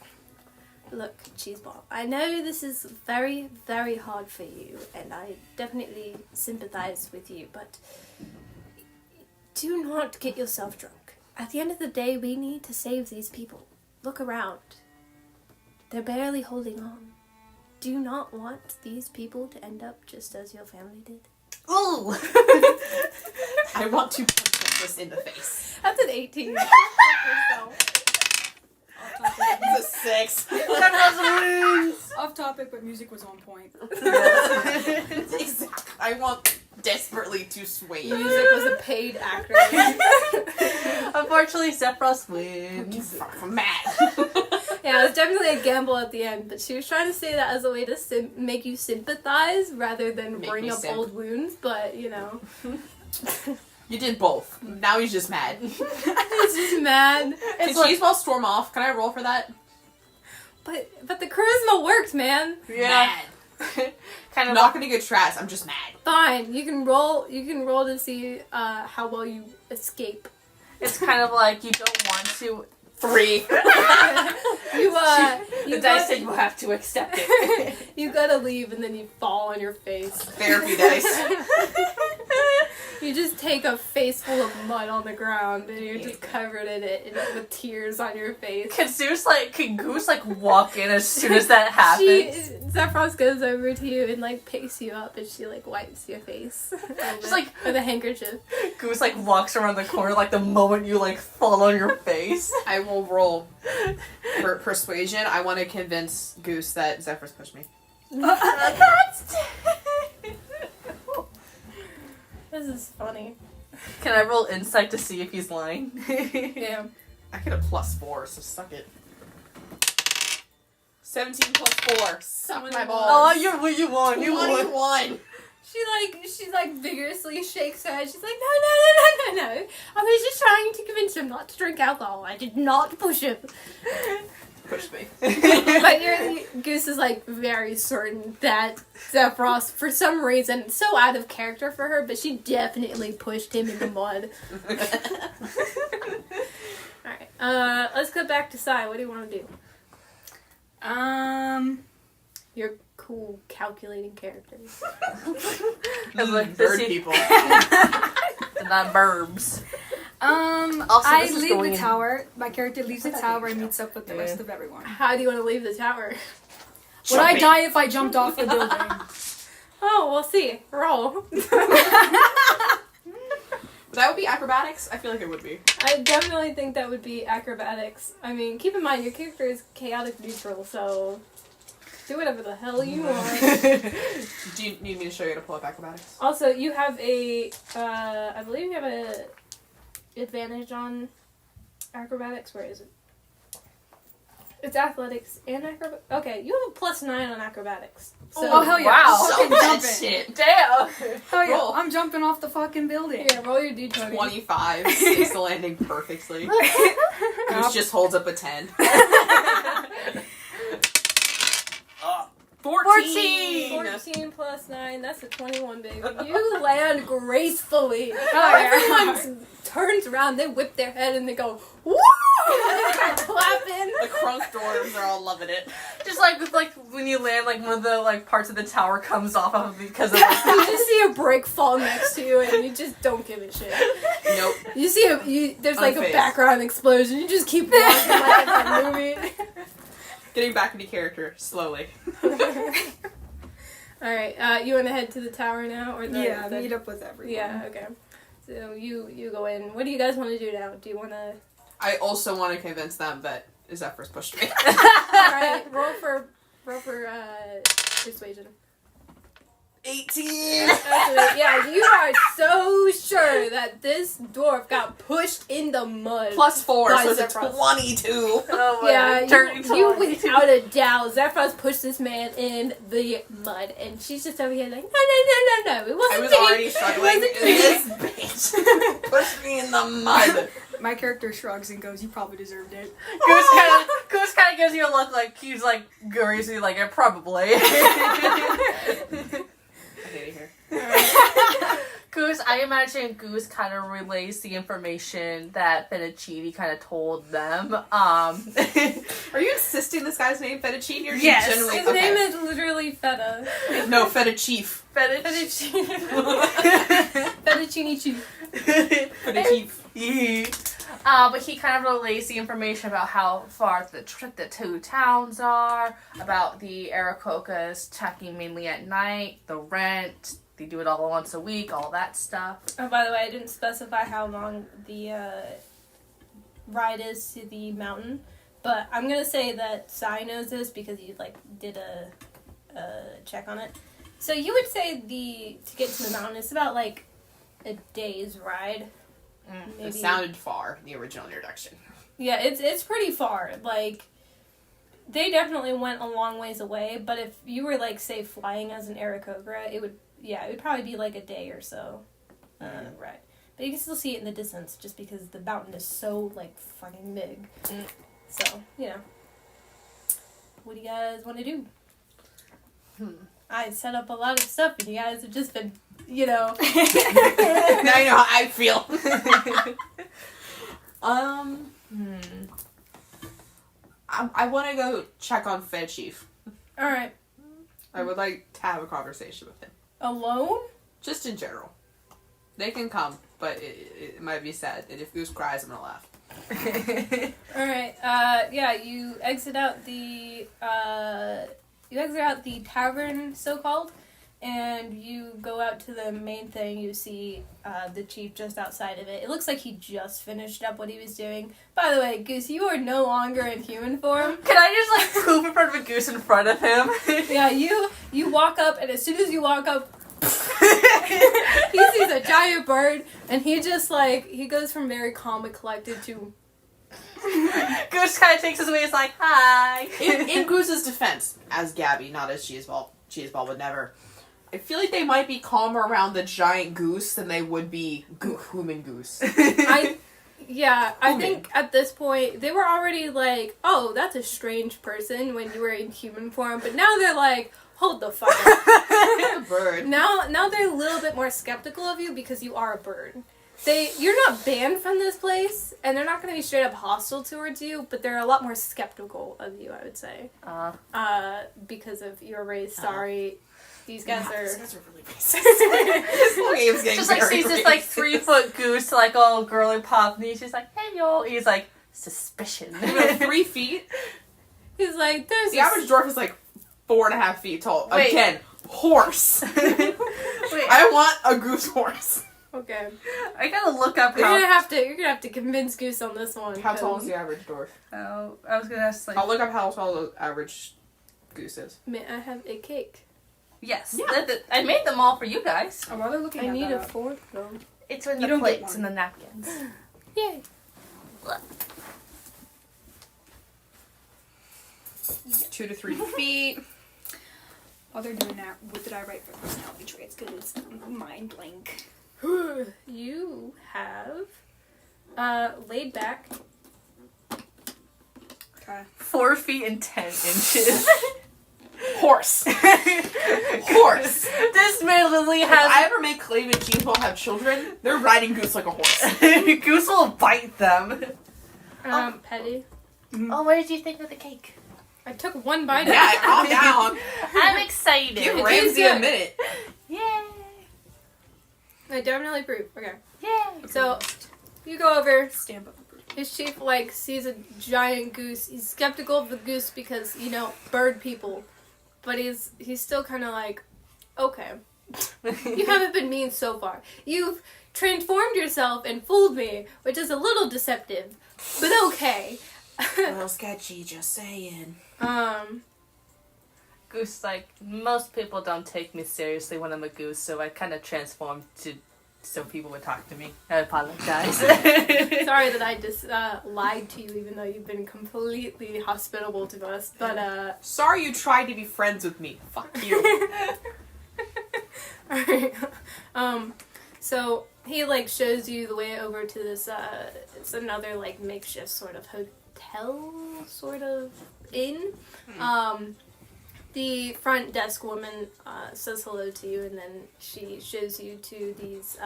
look, Cheeseball, I know this is very, very hard for you, and I definitely sympathize with you, but do not get yourself drunk. At the end of the day, we need to save these people. Look around. They're barely holding on. Do you not want these people to end up just as your family did? Ooh! I want to punch this in the face. That's an 18. It's a 6. Off topic, but music was on point. Exactly. I want desperately to sway you. Music was a paid actor. Unfortunately, Zephyrus wins. I'm mad. Yeah, it was definitely a gamble at the end, but she was trying to say that as a way to make you sympathize rather than Make bring me up simp. old wounds, but, you know. You did both. Now he's just mad. He's just mad. Can Cheeseball storm off? Can I roll for that? But the charisma worked, man. Yeah. Kind I'm of not gonna get trashed. I'm just mad. Fine. You can roll to see how well you escape. It's kind of like you don't want to. 3. You The dice said you have to accept it. you gotta leave and then you fall on your face. Therapy dice. You just take a face full of mud on the ground and you're just covered in it and with tears on your face. Can Goose walk in as soon as that happens? Zephyros goes over to you and picks you up and she wipes your face. Just with a handkerchief. Goose walks around the corner the moment you fall on your face. I will roll for persuasion. I want to convince Goose that Zephyr's pushed me. This is funny. Can I roll insight to see if he's lying? Yeah. I get a +4, so suck it. 17 + 4. Suck my balls. Oh, you won. You 21. won. She vigorously shakes her head. She's like, no. I was just trying to convince him not to drink alcohol. I did not push him. Push me. But Goose is very certain that Zephyros, for some reason, so out of character for her, but she definitely pushed him in the mud. Alright, let's go back to Sai. What do you want to do? Your cool calculating characters. Bird people. And not burbs. Also, I this is leave going the in- tower. My character leaves the tower and meets up with the rest of everyone. How do you want to leave the tower? Would I die if I jumped off the building? Oh, we'll see. Roll. That would be acrobatics? I feel like it would be. I definitely think that would be acrobatics. I mean, keep in mind, your character is chaotic neutral, so do whatever the hell you want. Do you need me to show you how to pull up acrobatics? Also, you have I believe you have a advantage on acrobatics. Where is it? It's athletics and acrobatics. Okay, you have a +9 on acrobatics. So, Oh, hell yeah. Wow. I'm fucking So jumping. shit. Damn. Hell yeah. Roll. I'm jumping off the fucking building. yeah, roll your d20. 25 is the landing perfectly. Goose just holds up a 10. 14! 14 plus 9, that's a 21, baby. You land gracefully. yeah. Everyone turns around, they whip their head, and they go, woo! Clapping. The crunk dwarves are all loving it. Just when you land, one of the parts of the tower comes off of it because of You just see a brick fall next to you, and you just don't give a shit. Nope. You see there's a Unfazed. background explosion. You just keep walking like it's a movie. Getting back into character, slowly. Alright, you want to head to the tower now? Or Yeah, meet up with everyone. Yeah, okay. So you go in. What do you guys want to do now? Do you want to... I also want to convince them that Zephyr's pushed me. Alright, roll for persuasion. 18! Yeah, you are so sure that this dwarf got pushed in the mud. +4, By so it's a Zephyros. 22. Oh my Yeah, God. Turning you 22. without a doubt, Zephyros pushed this man in the mud, and she's just over here like, no, it wasn't I was me. already struggling. It wasn't me. This bitch pushed me in the mud. My character shrugs and goes, "You probably deserved it." Goose kind of gives you a look he's greasy, probably. I hate it here. Goose, I imagine Goose kind of relays the information that Fettuccine kind of told them. Are you insisting this guy's name Fettuccine, or Yes. you generally... His name is literally Feta. No, Fettuchief. Fettuccine. Fettuccine chief. Fettuchief. But he kind of relays the information about how far the two towns are, about the Aarakocras checking mainly at night, the rent, they do it all once a week, all that stuff. Oh, by the way, I didn't specify how long the ride is to the mountain, but I'm gonna say that Sai knows this because he did a check on it. So you would say to get to the mountain, it's about a day's ride. It sounded far in the original introduction. Yeah, it's pretty far. They definitely went a long ways away, but if you were say flying as an Aarakocra, it would probably be a day or so. Right. but you can still see it in the distance just because the mountain is so like fucking big. So what do you guys want to do? I set up a lot of stuff, and you guys have just been, Now you know how I feel. I want to go check on Fed Chief. All right, I would like to have a conversation with him. alone. Just in general. They can come, but it might be sad. And if Goose cries, I'm gonna laugh. All right. You exit out the tavern, so called, and you go out to the main thing. You see the chief just outside of it. It looks like he just finished up what he was doing. By the way, Goose, you are no longer in human form. Can I just like poop in front of a goose in front of him? Yeah, you walk up, and as soon as you walk up, he sees a giant bird, and he just like he goes from very calm and collected to. Goose kind of takes his way. He's like, "Hi." In Goose's defense, as Gabby, not as Cheeseball would never. I feel like they might be calmer around the giant goose than they would be human goose. I think at this point they were already like, oh, that's a strange person when you were in human form, but now they're like, hold the fuck up. Bird. Now they're a little bit more skeptical of you because you are a bird. You're not banned from this place, and they're not going to be straight up hostile towards you, but they're a lot more skeptical of you, I would say. Because of your race. Sorry. These guys are... These guys are really racist. This whole game's getting Just like very sees this like racist. 3-foot goose like all girly pop, and he's just like, "Hey yo," he's like, "Suspicion." 3 feet? He's like, there's The average dwarf is like 4.5 feet tall. Wait. Again, horse. Wait, I want a goose horse. Okay. I gotta look up You're how. gonna have to convince Goose on this one. How tall is the average dwarf? I was gonna ask like. I'll look up how tall the average goose is. May I have a cake? Yes, Yeah. I made them all for you guys. I'm rather looking I at need that. a fork though. It's in You the don't get plates one. and the napkins. Yay. 2 to 3 feet. While they're doing that, what did I write for personality traits? Because mind blank. You have laid back. Okay. 4 feet and 10 inches. Horse. Horse. This man literally If I has. ever make Clay and Cheeseball have children, they're riding Goose like a horse. Goose will bite them. Petty. Oh, what did you think of the cake? I took one bite. Yeah, calm down. I'm excited. Give It Ramsey tastes a good. minute. Yay! I definitely approve. Okay. Yay! So you go over. Stamp of approval. His chief like sees a giant goose. He's skeptical of the goose because bird people, but he's still kind of like, okay, you haven't been mean so far. You've transformed yourself and fooled me, which is a little deceptive, but okay. A little sketchy, just saying. Goose, like, most people don't take me seriously when I'm a goose, so I kind of transformed so people would talk to me. I apologize. Sorry that I just lied to you, even though you've been completely hospitable to us. But Sorry you tried to be friends with me. Fuck you. alright. So he like shows you the way over to this. It's another like makeshift sort of hotel, sort of inn. The front desk woman says hello to you, and then she shows you to these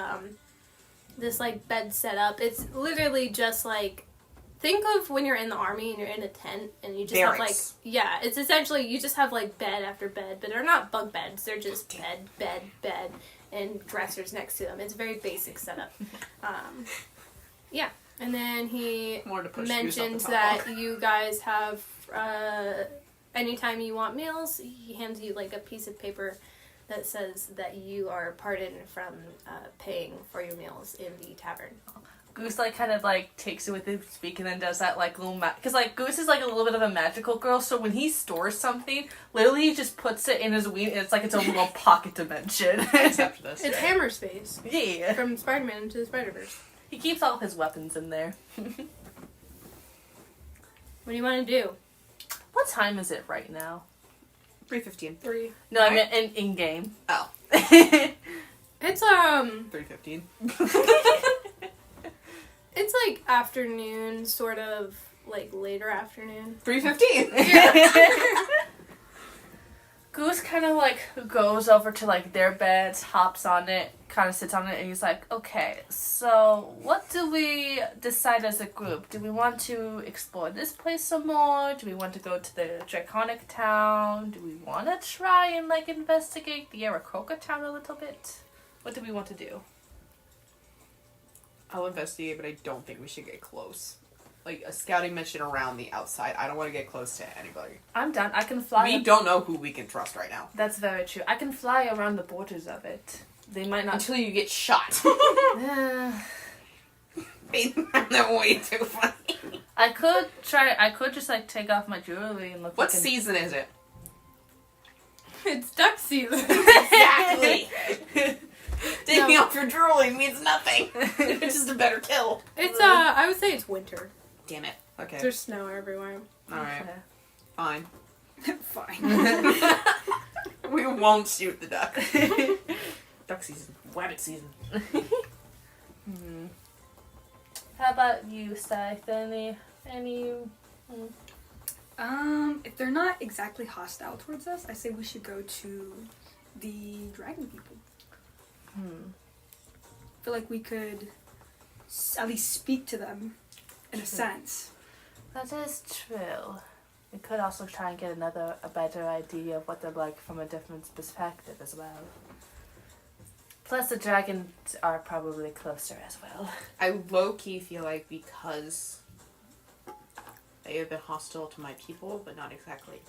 this like bed set up. It's literally just like, think of when you're in the army and you're in a tent and you just have like, Barracks. yeah, it's essentially you just have like bed after bed, but they're not bunk beds. They're just bed, and dressers next to them. It's a very basic setup. Yeah, and then he More to push mentions that you guys have anytime you want meals, he hands you like a piece of paper that says that you are pardoned from paying for your meals in the tavern. Goose, like, kind of, like, takes it with his beak and then does that, like, little because, like, Goose is, like, a little bit of a magical girl, so when he stores something, literally he just puts it in his wing, and it's like its own little pocket dimension. Except this. It's Hammer Space Yeah. from Spider-Man into the Spider-Verse. He keeps all of his weapons in there. What do you want to do? What time is it right now? 3:15. 3. No, I meant in game. Oh. It's 3:15. afternoon, sort of like later afternoon. 3:15. Goose kind of like goes over to like their beds, hops on it, kind of sits on it, and he's like, okay, so what do we decide as a group? Do we want to explore this place some more? Do we want to go to the Draconic town? Do we want to try and like investigate the Aarakocra town a little bit? What do we want to do? I'll investigate, but I don't think we should get close. Like, a scouting mission around the outside. I don't want to get close to anybody. I'm done. I can fly. We don't know who we can trust right now. That's very true. I can fly around the borders of it. They might not. Until you get shot. They're way too funny. I could try. I could just like take off my jewelry and look. What like season is it? It's duck season. Exactly. Taking off your jewelry means nothing. It's just a better kill. It's I would say it's winter. Damn it. Okay. There's snow everywhere. Alright. Okay. Fine. Fine. We won't shoot the duck. Duck season. Wabbit season. How about you, Scythe? Any? If they're not exactly hostile towards us, I say we should go to the dragon people. I feel like we could at least speak to them in a sense. That is true. We could also try and get a better idea of what they're like from a different perspective as well. Plus, the dragons are probably closer as well. I low-key feel like because they have been hostile to my people, but not exactly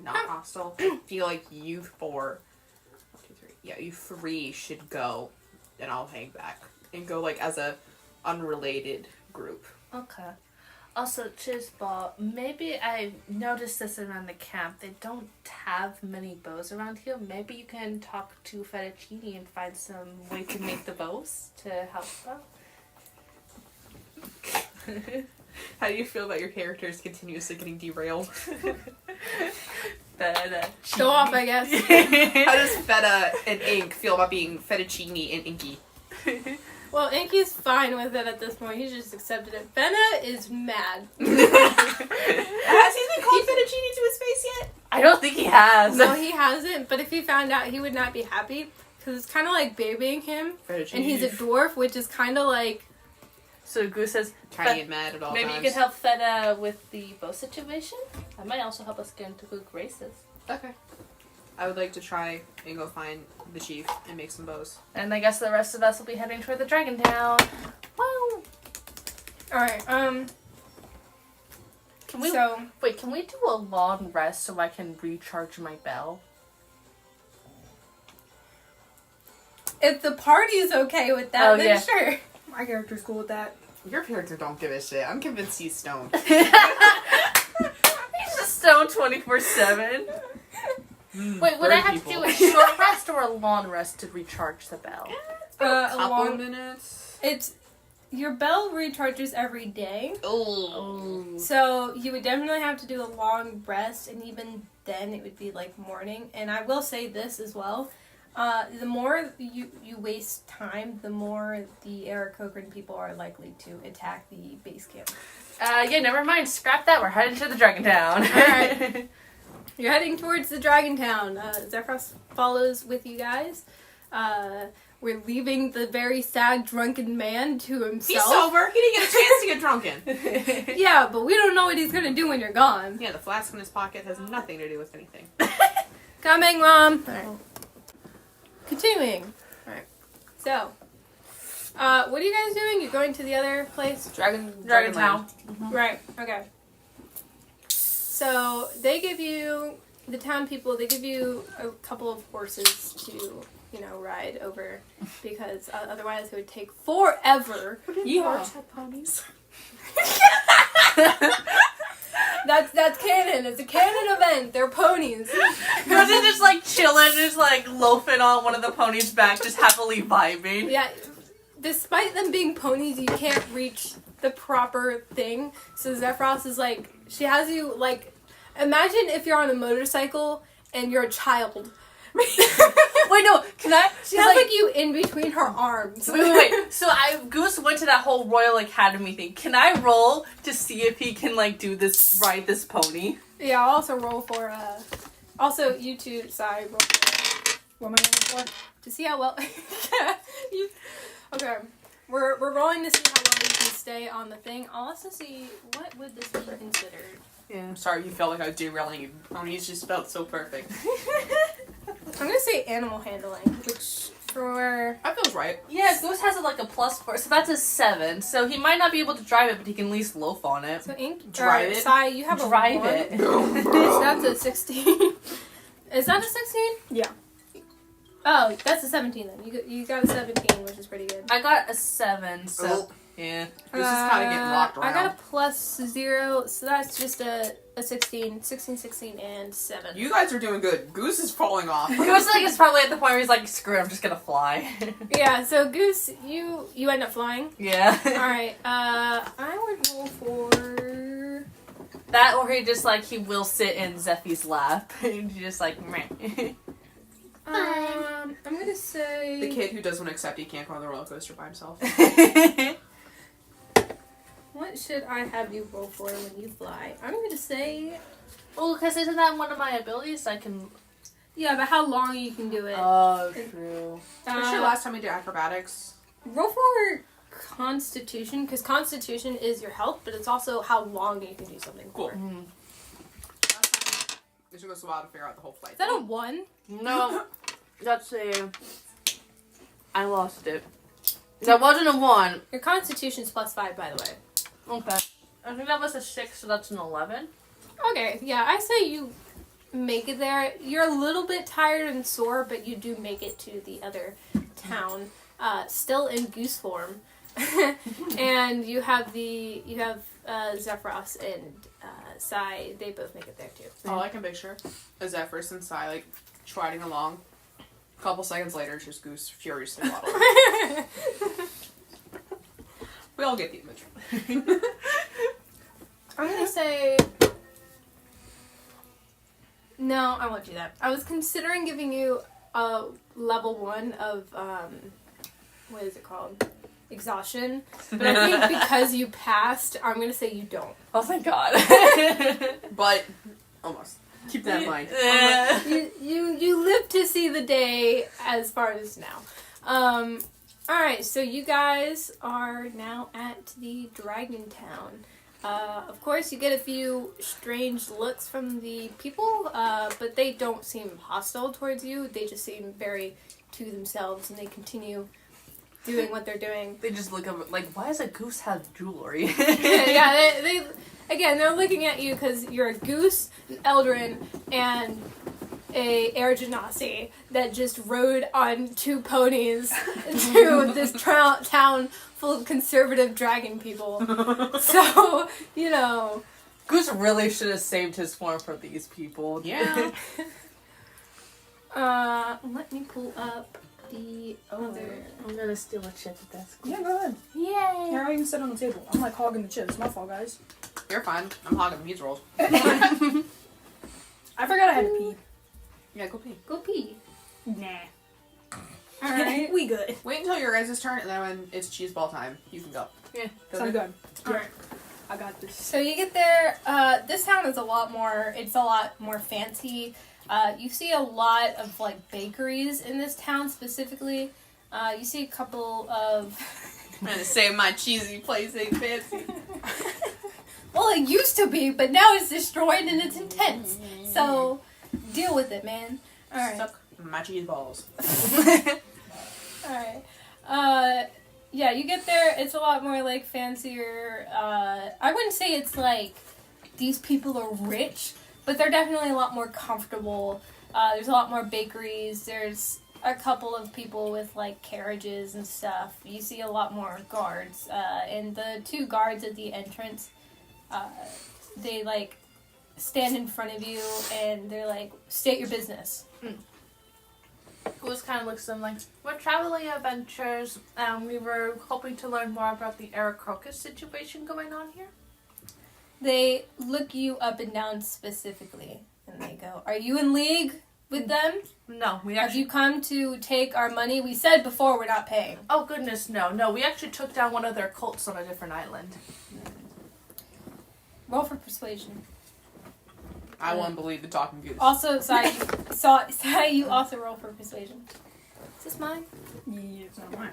not hostile, I feel like you four, 1, 2, 3, yeah, you three should go, and I'll hang back. And go, like, as a unrelated group. Okay. Also, Chisball, maybe I noticed this around the camp. They don't have many bows around here. Maybe you can talk to Fettuccine and find some way to make the bows to help them. How do you feel about your characters continuously getting derailed? Show off, I guess. How does Feta and Ink feel about being Fettuccine and Inky? Well, Inky's fine with it at this point. He's just accepted it. Benna is mad. Has he been called Fettuccine to his face yet? I don't think he has. No, he hasn't. But if he found out, he would not be happy. Because it's kind of like babying him. Fettuccine. And he's a dwarf, which is kind of like... So Goose says, tiny and mad at all maybe times. you can help Feta with the bow situation? That might also help us get into good graces. Okay. I would like to try and go find the chief and make some bows. And I guess the rest of us will be heading toward the Dragon Town. Woo! Alright, Can we so... wait, can we do a long rest so I can recharge my bell? If the party's okay with that, then yeah. sure. My character's cool with that. Your character don't give a shit. I'm convinced he's stoned. He's just stoned 24/7. Wait, would I have to do a short rest or a long rest to recharge the bell? A couple along- minutes. It's... Your bell recharges every day. Oh. So you would definitely have to do a long rest, and even then it would be like morning. And I will say this as well. The more you waste time, the more the Aarakocra people are likely to attack the base camp. Yeah, never mind. Scrap that. We're heading to the Dragon Town. Alright. You're heading towards the Dragon Town. Zephyros follows with you guys. We're leaving the very sad drunken man to himself. He's sober. He didn't get a chance to get drunken. Yeah, but we don't know what he's gonna do when you're gone. Yeah, the flask in his pocket has nothing to do with anything. Coming, Mom. Alright. Continuing. Alright. So, what are you guys doing? You're going to the other place? Dragon Dragonland. Town. Right. Okay. So, they give you, the town people, they give you a couple of horses to, ride over, because otherwise it would take forever. Yeehaw. Have ponies. That's canon. It's a canon event. They're ponies. They're just like chilling, just like loafing on one of the ponies' back, just happily vibing. Yeah. Despite them being ponies, you can't reach the proper thing. So Zephyros is like, she has you like, imagine if you're on a motorcycle and you're a child. Wait, no, can I? She has like you in between her arms. Wait. So Goose went to that whole Royal Academy thing. Can I roll to see if he can like do this, ride this pony? Yeah, I'll also roll for, also you two, Sai, roll for, what am I rolling for? To see how well, okay, we're rolling to see how well you can stay on the thing. I'll also see, what would this be considered? Yeah. I'm sorry you felt like I was derailing you. Ponies just felt so perfect. I'm gonna say animal handling, which for... That feels right. Yeah, Goose has like a +4, so that's a 7. So he might not be able to drive it, but he can at least loaf on it. So Ink, Drive it? Sai, you have Drive a 1. it. So that's a 16. Is that a 16? Yeah. Oh, that's a 17 then. You got a 17, which is pretty good. I got a 7, so Oh. yeah. This is kind of getting locked around. I got a +0, so that's just a 16, 16, and 7. You guys are doing good. Goose is falling off. Goose like is probably at the point where he's like, screw it, I'm just gonna fly. Yeah, so Goose, you end up flying. Yeah. Alright, I would roll for... That or he just like, he will sit in Zeffy's lap. And just like, meh. I'm gonna say... The kid who doesn't accept he can't go on the roller coaster by himself. What should I have you roll for when you fly? I'm gonna say... Well, because isn't that one of my abilities? I can... Yeah, but how long you can do it. Oh, true. Pretty sure last time we did acrobatics. Roll for Constitution, because Constitution is your health, but it's also how long you can do something Cool. for. Mm. It took us a while to figure out the whole flight. Is that a 1? No, that's a... I lost it. That wasn't a 1. Your Constitution's +5, by the way. Okay. I think that was a 6, so that's an 11. Okay, yeah, I say you make it there. You're a little bit tired and sore, but you do make it to the other town, still in goose form. And you have Zephyros and Sai. They both make it there too. All I can picture is Zephyrus and Sai like striding along. A couple seconds later, it's just Goose furiously waddling. We all get the image. I'm gonna say... No, I won't do that. I was considering giving you a level 1 of, what is it called? Exhaustion. But I think because you passed, I'm gonna say you don't. Oh, thank God. But almost. Keep that in mind. You live to see the day as far as now. Alright, so you guys are now at the Dragon Town. Of course, you get a few strange looks from the people, but they don't seem hostile towards you. They just seem very to themselves, and they continue doing what they're doing. They just look up like, why does a goose have jewelry? Yeah, they're looking at you because you're a goose, an Eldrin, and a Air Genasi that just rode on 2 ponies through this town full of conservative dragon people. So, you know. Goose really should have saved his form for these people. Yeah. Let me pull up the other. I'm gonna steal a chip at that school. Yeah, go ahead. Yay! Here, I can sit on the table. I'm like hogging the chips. My fault, guys. You're fine. I'm hogging these rolls. I forgot I had to pee. Yeah, go pee. Go pee. Nah. Alright. We good. Wait until your guys' turn, and then when it's cheese ball time, you can go. Yeah. Sounds good. Alright. I got this. So you get there, this town is a lot more fancy. You see a lot of, like, bakeries in this town specifically. You see a couple of... I'm gonna say my cheesy place ain't fancy. Well, it used to be, but now it's destroyed and it's intense. So, deal with it, man. Alright. Suck my cheese balls. Alright. Yeah, you get there, it's a lot more, like, fancier. I wouldn't say it's, like, these people are rich, but they're definitely a lot more comfortable. There's a lot more bakeries. There's a couple of people with, like, carriages and stuff. You see a lot more guards. And the 2 guards at the entrance, they, like, stand in front of you, and they're like, state your business. Goose kind of looks at them like, we're traveling adventures, and we were hoping to learn more about the Eric Crocus situation going on here. They look you up and down specifically, and they go, are you in league with them? No, we Have actually. you come to take our money? We said before we're not paying. Oh goodness, no. We actually took down one of their cults on a different island. Roll for persuasion. I won't believe the talking goose. Also, Sai, you also roll for persuasion. Is this mine? Yeah, it's not mine.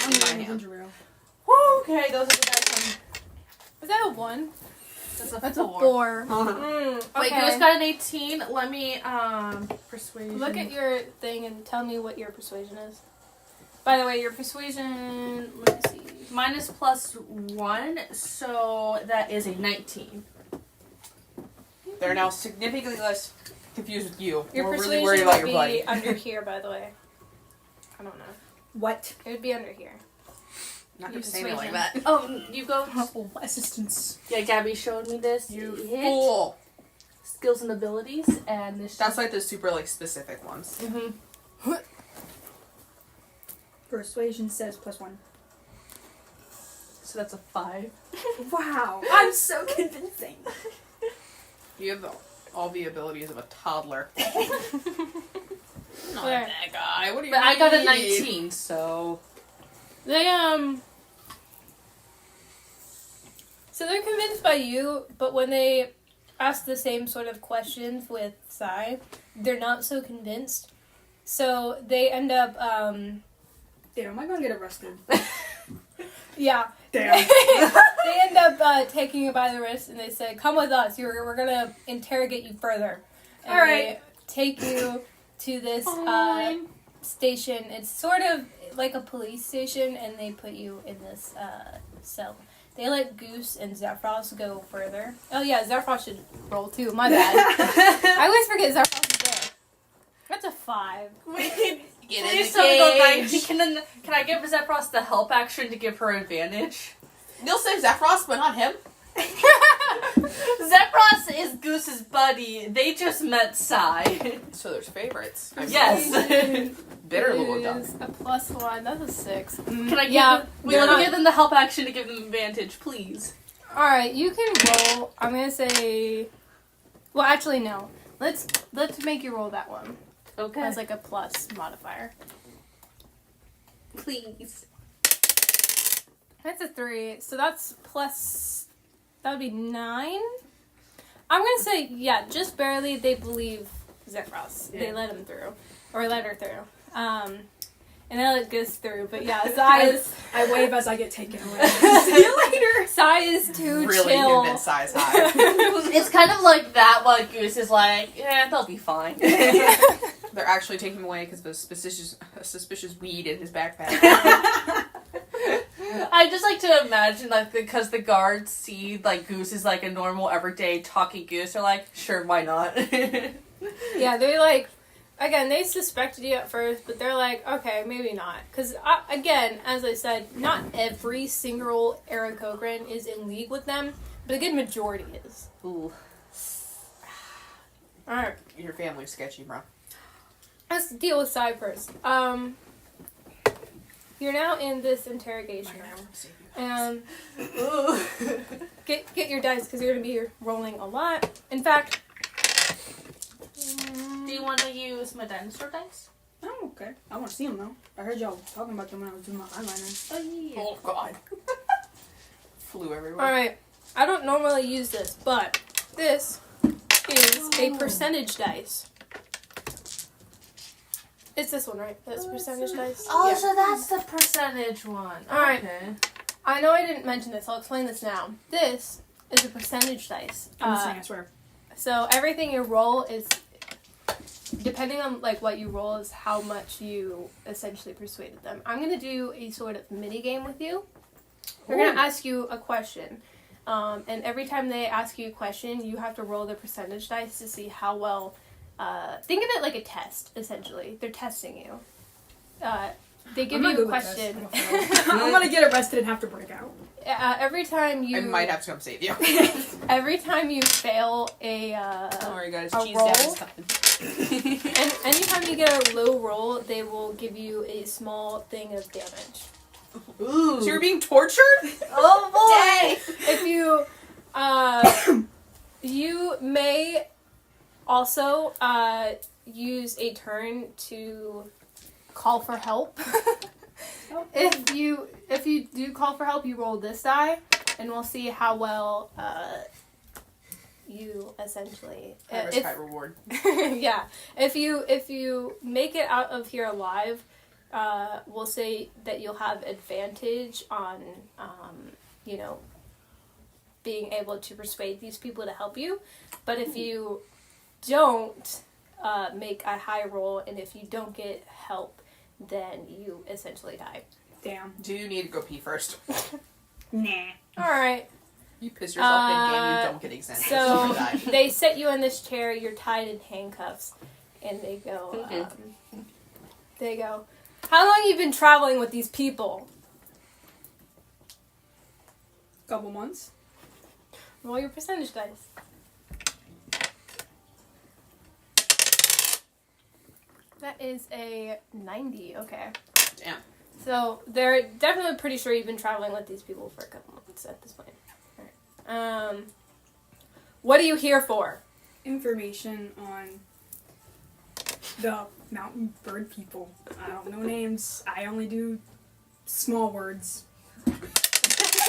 I'm I'm mine, yeah. ginger ale. Woo, okay, those are the dice. Was that a 1? That's a 4. Wait, Goose got an 18. Let me, persuasion. Look at your thing and tell me what your persuasion is. By the way, your persuasion, let me see. Mine is +1, so that is a 19. They're now significantly less confused with you. Your We're persuasion really worried about would your be buddy. under here, by the way. I don't know. What? It would be under here. Not You gonna say me like persuasion. that. Oh, you go. Oh, assistance. Yeah, Gabby showed me this. You hit fool. skills and abilities, and this. That's like the super like specific ones. Mm-hmm. Persuasion says +1. So that's a 5. Wow, I'm so convincing. You have all the abilities of a toddler. Not Where? that guy. What do you But mean? I got a 19, so. They, So they're convinced by you, but when they ask the same sort of questions with Sai, they're not so convinced. So they end up, Damn, am I gonna get arrested? yeah. Damn. They end up taking you by the wrist and they say, "Come with us. We're gonna interrogate you further." And All right. They take you to this Fine. station. It's sort of like a police station, and they put you in this cell. They let Goose and Zephyros go further. Oh yeah, Zephyros should roll too. My bad. I always forget Zephyros is there. That's a 5. Please tell me go back. Can I give Zephyros the help action to give her advantage? They'll say Zephyros, but not him. Zephyros is Goose's buddy. They just met Sai. So there's favorites. I mean, Yes. Bitter little duck. Is a +1. That's a 6. Can I give Yeah, them, we're let me not- give them the help action to give them advantage, please? Alright, you can roll. I'm gonna say. Well, actually, no. Let's make you roll that one Okay. as like a plus modifier. Please. That's a 3, so that's plus. That would be 9. I'm gonna say just barely. They believe Zephyros. They let him through, or let her through. And they let Gus through. But yeah, Sai is. I wave as I get taken away. See you later. Sai is too Really chill. convinced size high. It's kind of like that while Goose is like, yeah, they'll be fine. They're actually taking him away because of a suspicious weed in his backpack. I just like to imagine, like, because the guards see, like, Goose is, like, a normal, everyday, talky goose, they're like, sure, why not? Yeah, they're like, again, they suspected you at first, but they're like, okay, maybe not. Because, again, as I said, not every single Aarakocran is in league with them, but a good majority is. Ooh. Alright, Your family's sketchy, bro. let's deal with Sai first. You're now in this interrogation room. And Ooh. get your dice, because you're going to be rolling a lot. In fact... Do you want to use my dinosaur dice? Oh, okay. I want to see them though. I heard y'all talking about them when I was doing my eyeliner. Oh, yeah. Oh god. Flew everywhere. Alright, I don't normally use this, but this is a percentage dice. It's this one, right? That's percentage dice? Oh, Yeah. so that's the percentage one. Alright. Okay. I know I didn't mention this, I'll explain this now. This is a percentage dice. I'm just saying, I swear. So everything you roll is, depending on like what you roll, is how much you essentially persuaded them. I'm going to do a sort of mini game with you. They're going to ask you a question. And every time they ask you a question, you have to roll the percentage dice to see how well... think of it like a test, essentially. They're testing you. They give I'm not you a good with this. question. I'm gonna get arrested and have to break out. Every time you... I might have to come save you. Every time you fail a Don't worry, guys. a Cheese roll? dad is coming. and anytime you get a low roll, they will give you a small thing of damage. Ooh. So you're being tortured? Oh, boy! If you, you may also, use a turn to call for help. If you do call for help, you roll this die, and we'll see how well you essentially. High risk, high reward. Yeah, if you make it out of here alive, we'll say that you'll have advantage on being able to persuade these people to help you. But if you don't make a high roll, and if you don't get help, then you essentially die. Damn. Do you need to go pee first? Nah. All right. You piss yourself in game, you don't get exempt. So You die. they set you in this chair. You're tied in handcuffs, and they go. They go. How long you been traveling with these people? Couple months. Roll your percentage dice. That is a 90. Okay. Damn. So they're definitely pretty sure you've been traveling with these people for a couple months at this point. All right. What are you here for? Information on the mountain bird people. I don't know names. I only do small words.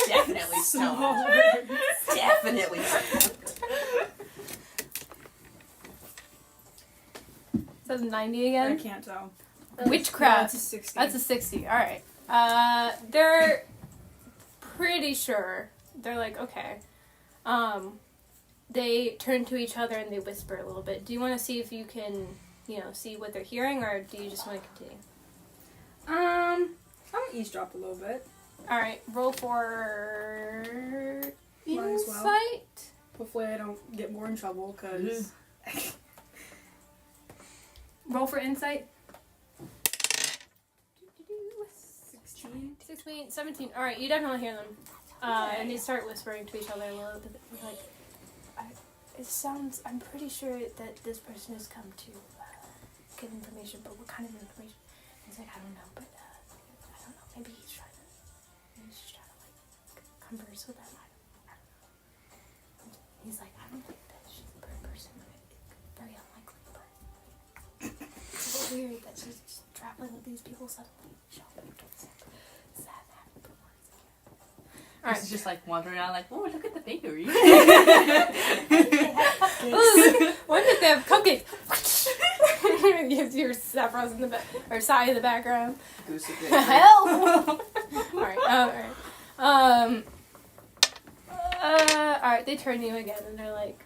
Definitely Small stoned. words. Definitely stoned. Is that a 90 I again? can't tell. Witchcraft. That's a 60. That's a 60. All right. They're pretty sure. They're like, okay. They turn to each other and they whisper a little bit. Do you want to see if you can, see what they're hearing, or do you just want to continue? I'm gonna eavesdrop a little bit. All right. Roll for Might as well. insight. Hopefully I don't get more in trouble, because... Roll for insight. 16? 16, 17. All right, you definitely hear them. And they start whispering to each other a little bit. Like, it sounds, I'm pretty sure that this person has come to get information, but what kind of information? He's like, I don't know, but I don't know. Maybe he's trying to converse with them. I don't know. He's like, I don't think that she's a bird person. Very unlikely, but it's a little weird that she's just traveling with these people suddenly. He's just like wandering around like, oh, look at the bakery. When did they have cupcakes? Gives your Sephiroth in the back, or Sai in the background. Goose of Hell! Alright. Alright, they turn to you again and they're like,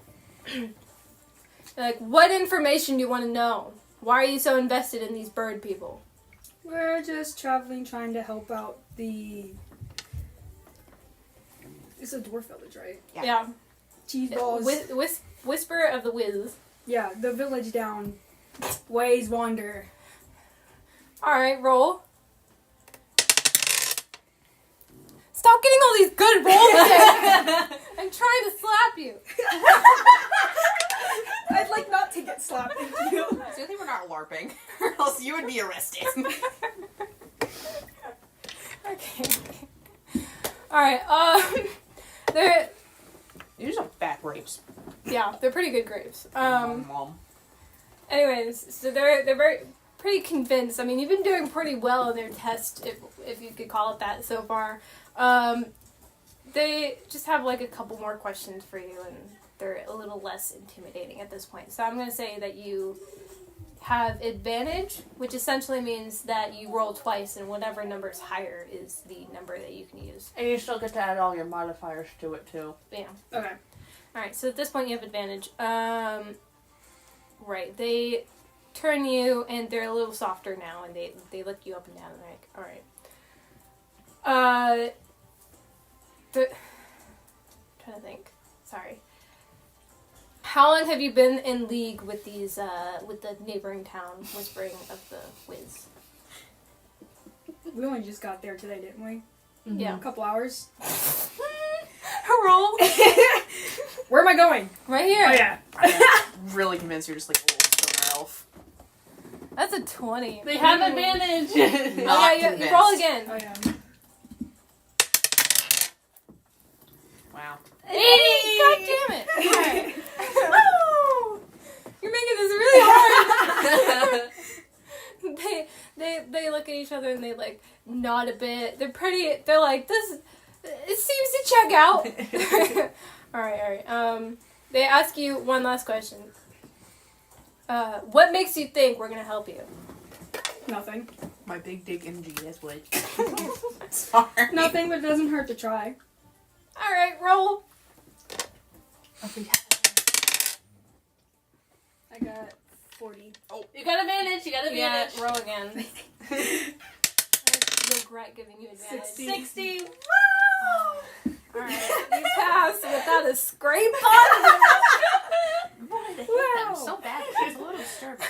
what information do you want to know? Why are you so invested in these bird people? We're just traveling, trying to help out the... It's a dwarf village, right? Yeah. Cheese balls. Whisper of the whizz. Yeah, the village down. Ways wander. Alright, roll. Stop getting all these good rolls today! I'm trying to slap you. I'd like not to get slapped, thank you. So I think we're not LARPing, or else you would be arrested. Okay. Alright, These are fat grapes. they're pretty good grapes. Mom. Anyways, so they're pretty convinced. I mean, you've been doing pretty well in their test, if you could call it that, so far. They just have like a couple more questions for you, and they're a little less intimidating at this point. So I'm going to say that you have advantage, which essentially means that you roll twice, and whatever number is higher is the number that you can use. And you still get to add all your modifiers to it too. Yeah. Okay. Alright, so at this point you have advantage. Right, they turn you, and they're a little softer now, and they look you up and down, and they're like, alright. I'm trying to think. Sorry. How long have you been in league with these, with the neighboring town whispering of the whiz? We only just got there today, didn't we? Yeah. A couple hours. Roll. Where am I going? Right here. Oh, yeah. I'm really convinced you're just like a little stoner elf. That's a 20. They have advantage. Oh, yeah, you convinced. roll again. Oh, yeah. Wow. 80! God damn it! Alright. Woo! You're making this really hard. other and they like nod a bit. They're like, this, it seems to check out. Alright. They ask you one last question. What makes you think we're gonna help you? Nothing. My big dick MG, that's what. Sorry. Nothing, but it doesn't hurt to try. Alright, roll. I got 40. You gotta manage. Yeah, roll again. I regret giving you advantage. 60. Alright, you pass without a scrape on. I wanted to hit them so bad. It's a little disturbing.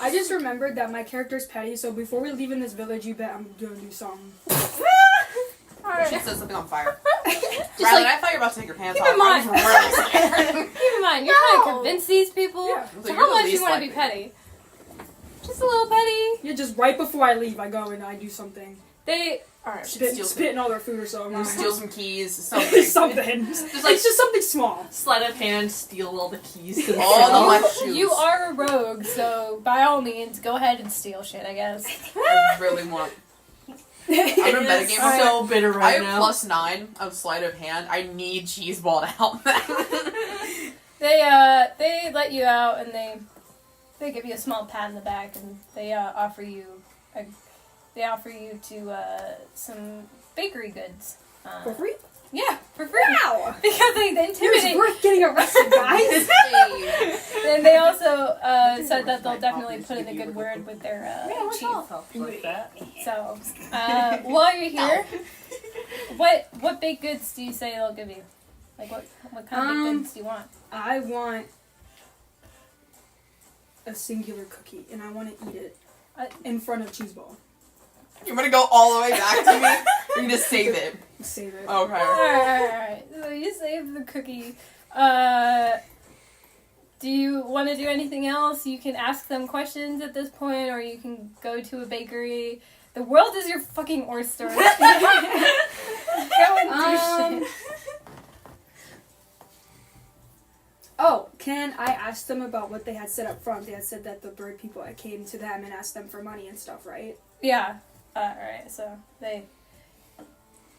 I just remembered that my character's petty, so before we leave in this village, you bet I'm gonna do something. Alright. Shit set something on fire. Just Riley, like, I thought you were about to take your pants keep off. in mind. I was really scared. keep in mind, you're trying to convince these people. Yeah. So So you're how the much you least want to be likely. petty? Just a little petty. Yeah, just right before I leave, I go and I do something. Alright. Spit in all their food or something. You steal some keys, something. something. Just It's like just something small. sleight of hand, steal all the keys to the All the cell. left shoes. You are a rogue, so by all means, go ahead and steal shit, I guess. I really want. I'm in a metagame. I'm so bitter I right have now. +9 of sleight of hand. I need Cheeseball to help them. They let you out and they give you a small pat in the back and they offer you to some bakery goods. For free? Yeah, for free. Wow! Because they It's intimidate. worth getting arrested, guys! And they also said that they'll definitely put in a good word with their chief. Like that. So while you're here, what baked goods do you say they'll give you? Like what kind of baked goods do you want? I want a singular cookie, and I want to eat it in front of Cheeseball. You're gonna go all the way back to me? Or you just save it? Save it. Okay. Alright. So you save the cookie. Do you want to do anything else? You can ask them questions at this point, or you can go to a bakery. The world is your fucking oyster. Go and do shit. Oh, can I ask them about what they had said up front? They had said that the bird people came to them and asked them for money and stuff, right? Yeah. Alright, so they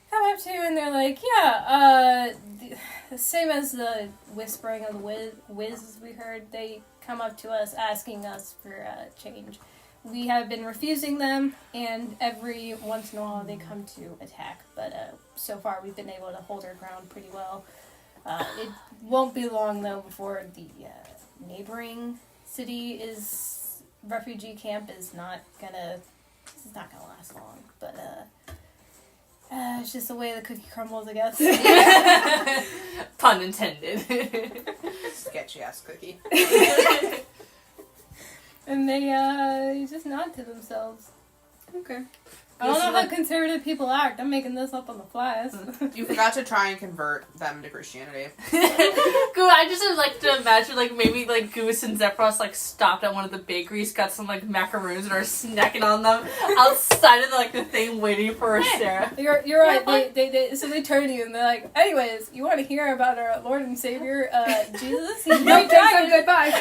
come up to you and they're like, yeah, the same as the whispering of the whizz we heard, they come up to us asking us for change. We have been refusing them, and every once in a while they come to attack, but so far we've been able to hold our ground pretty well. It won't be long, though, before the neighboring refugee camp is not gonna last long, but it's just the way the cookie crumbles, I guess. Pun intended. Sketchy ass cookie. And they just nod to themselves. Okay. I don't know how conservative people act. I'm making this up on the fly. You forgot to try and convert them to Christianity. I just would like to imagine, like, maybe, like, Goose and Zephyros, like, stopped at one of the bakeries, got some, like, macaroons and are snacking on them outside of, like, the thing waiting for Sarah. You're right. So they turn to you and they're like, anyways, you want to hear about our Lord and Savior, Jesus? He's No, thanks, I'm good, bye.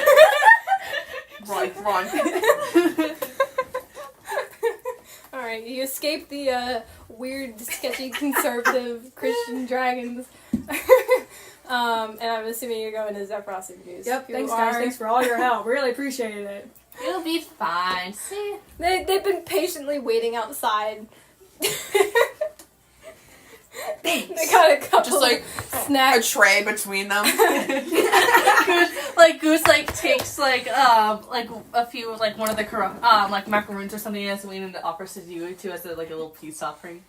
Run. Alright, you escape the weird, sketchy, conservative Christian dragons. And I'm assuming you're going to Zephyros and Goose. Yep, who thanks guys, thanks for all your help. Really appreciated it. It'll be fine. See? They've been patiently waiting outside. They got a couple Just like of a snacks. tray between them. Goose takes a few, like, one of the like macaroons or something else and offers to you to as a little peace offering.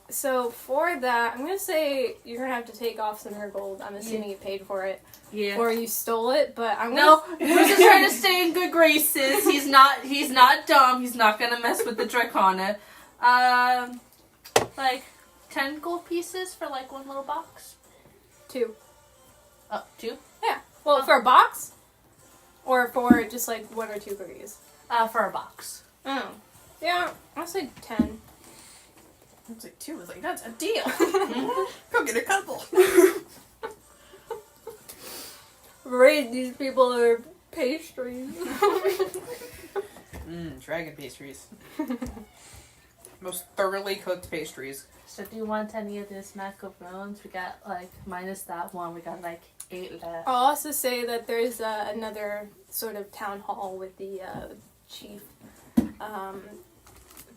So for that, I'm gonna say you're gonna have to take off some of your gold. I'm assuming you paid for it. Yeah. Or you stole it, but I'm No, gonna... Goose is trying to stay in good graces. He's not dumb. He's not gonna mess with the Dracona. Like 10 gold pieces for like one little box. 2. Oh, 2? Yeah. Well, for a box? Or for just like 1 or 2 cookies? For a box. Oh. Yeah, I'll say 10. It's like 2. It's like, that's a deal. Go get a couple. Raid these people are pastries. Dragon pastries. Most thoroughly cooked pastries. So do you want any of this macarons? We got like minus that one. We got like 8 left. I'll also say that there's another sort of town hall with the chief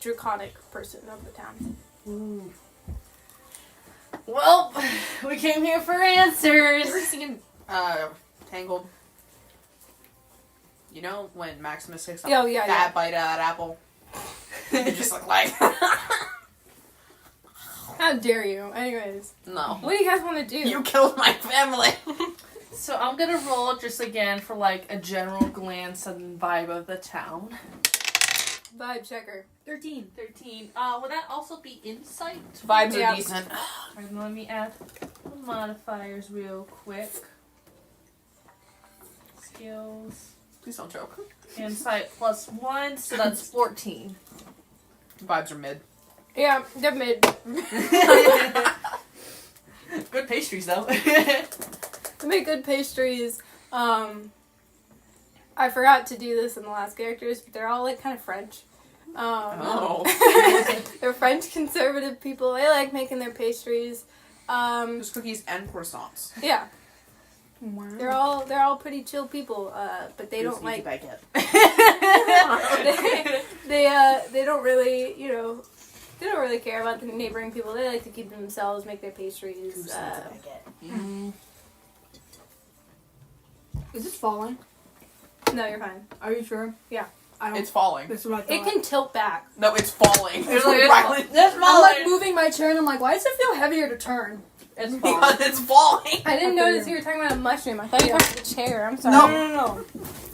draconic person of the town. Ooh. Well, we came here for answers. You ever seen Tangled? You know when Maximus takes a Oh, yeah, fat bite out of that apple? You just look like How dare you? Anyways, no. what do you guys want to do? You killed my family. So I'm gonna roll just again for like a general glance and vibe of the town. Vibe checker. 13. 13. Would that also be insight? Vibes Yeah. are decent. Alright, let me add the modifiers real quick. Skills. Please don't choke. Insight +1, so that's 14. Vibes are mid. Yeah, they're mid. Good pastries though. They make good pastries. I forgot to do this in the last characters, but they're all like kind of French. Oh. They're French conservative people. They like making their pastries. There's cookies and croissants. Yeah, Wow. they're all pretty chill people. But they don't like baguette. they don't really, you know, they don't really care about the neighboring people. They like to keep to themselves, make their pastries. Is it falling? No, you're fine. Are you sure? Yeah. I don't. It's falling. That's what I thought. It can tilt back. No, it's falling. There's I'm like moving my chair and I'm like, why does it feel heavier to turn? It's Because it's falling. I didn't notice you were talking about a mushroom. I thought you were talking about the chair. I'm sorry. No.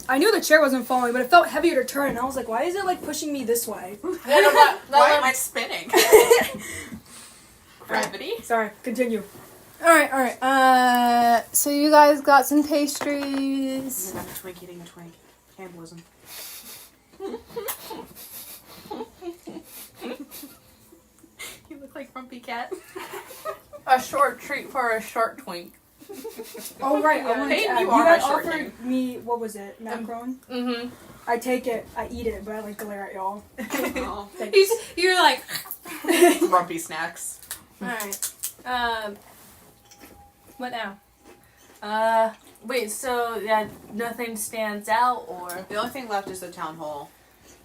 I knew the chair wasn't falling, but it felt heavier to turn. And I was like, why is it like pushing me this way? Why am I spinning? Gravity? Sorry, continue. Alright. So you guys got some pastries. I'm a twink eating a twink. Cannibalism. You look like Grumpy Cat. a short treat for a short twink. Oh, right. I wanted Hey, to add. you You are guys my short offered me, what was it? Macaron? Mm-hmm. I take it, I eat it, but I like glare at y'all. Oh. Thanks. You're like, Grumpy snacks. alright. What now? Wait, so yeah, nothing stands out, or? The only thing left is the town hall.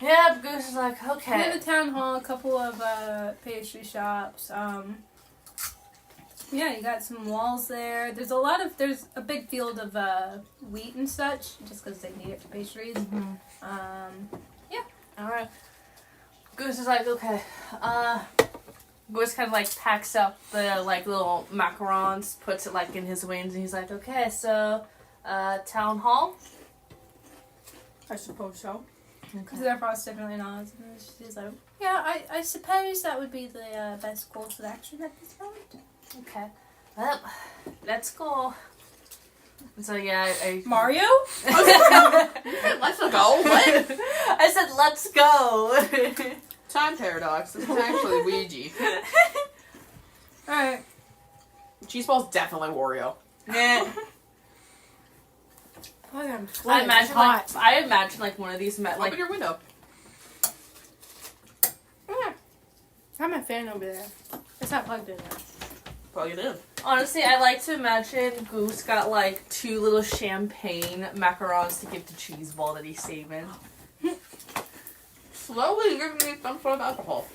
Yeah, Goose is like, We have okay. a town hall, a couple of pastry shops. Yeah, you got some walls there. There's a big field of wheat and such, just because they need it for pastries. Alright. Goose is like, okay. Goose kind of like packs up the like little macarons, puts it like in his wings, and he's like, okay, so, town hall? I suppose so. Because their frost definitely nods. And she's like, yeah, I suppose that would be the best course of action at this moment. Okay. Well, let's go. And so yeah, I Mario? Let's go. What? I said, let's go. Time paradox. This is actually Ouija. Alright. Cheese ball's definitely Wario. Yeah. Oh, I'm I imagine like one of these Open like your window. I have my fan over there. It's not plugged in there. Plug it in. honestly, I like to imagine Goose got like 2 little champagne macarons to give to Cheese Ball that he's saving. Slowly giving me some sort of alcohol.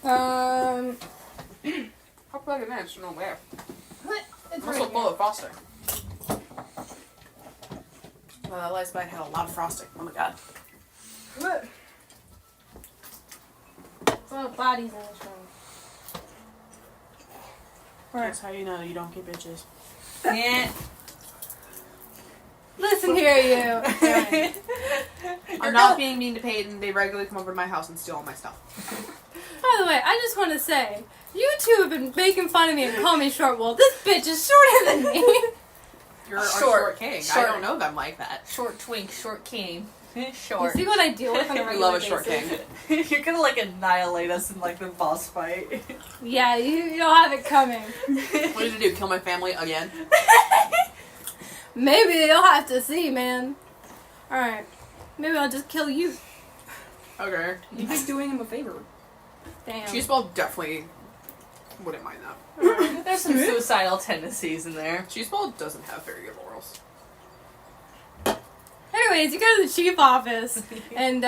Um, How plug it in? It's no where. it's I'm so full of frosting. Well, that last bite had a lot of frosting. Oh my god. Look. Oh, bodies in this room. That's how you know you don't get bitches. Yeah. Listen here, you. Alright. I'm not being mean to Peyton. They regularly come over to my house and steal all my stuff. By the way, I just want to say, you two have been making fun of me and calling me short. Well, this bitch is shorter than me. You're a Short. short king. Short. I don't know them like that. Short twink, short king. You Short. see what I deal with on a We regular love a short basis? king. You're gonna like annihilate us in like the boss fight. Yeah, you don't have it coming. What did you do? Kill my family again? Maybe you'll have to see, man. Alright. Maybe I'll just kill you. Okay. You're just doing him a favor. Damn. Cheeseball definitely wouldn't mind that. There's some suicidal tendencies in there. Cheeseball doesn't have very good morals. Anyways, you go to the chief office, and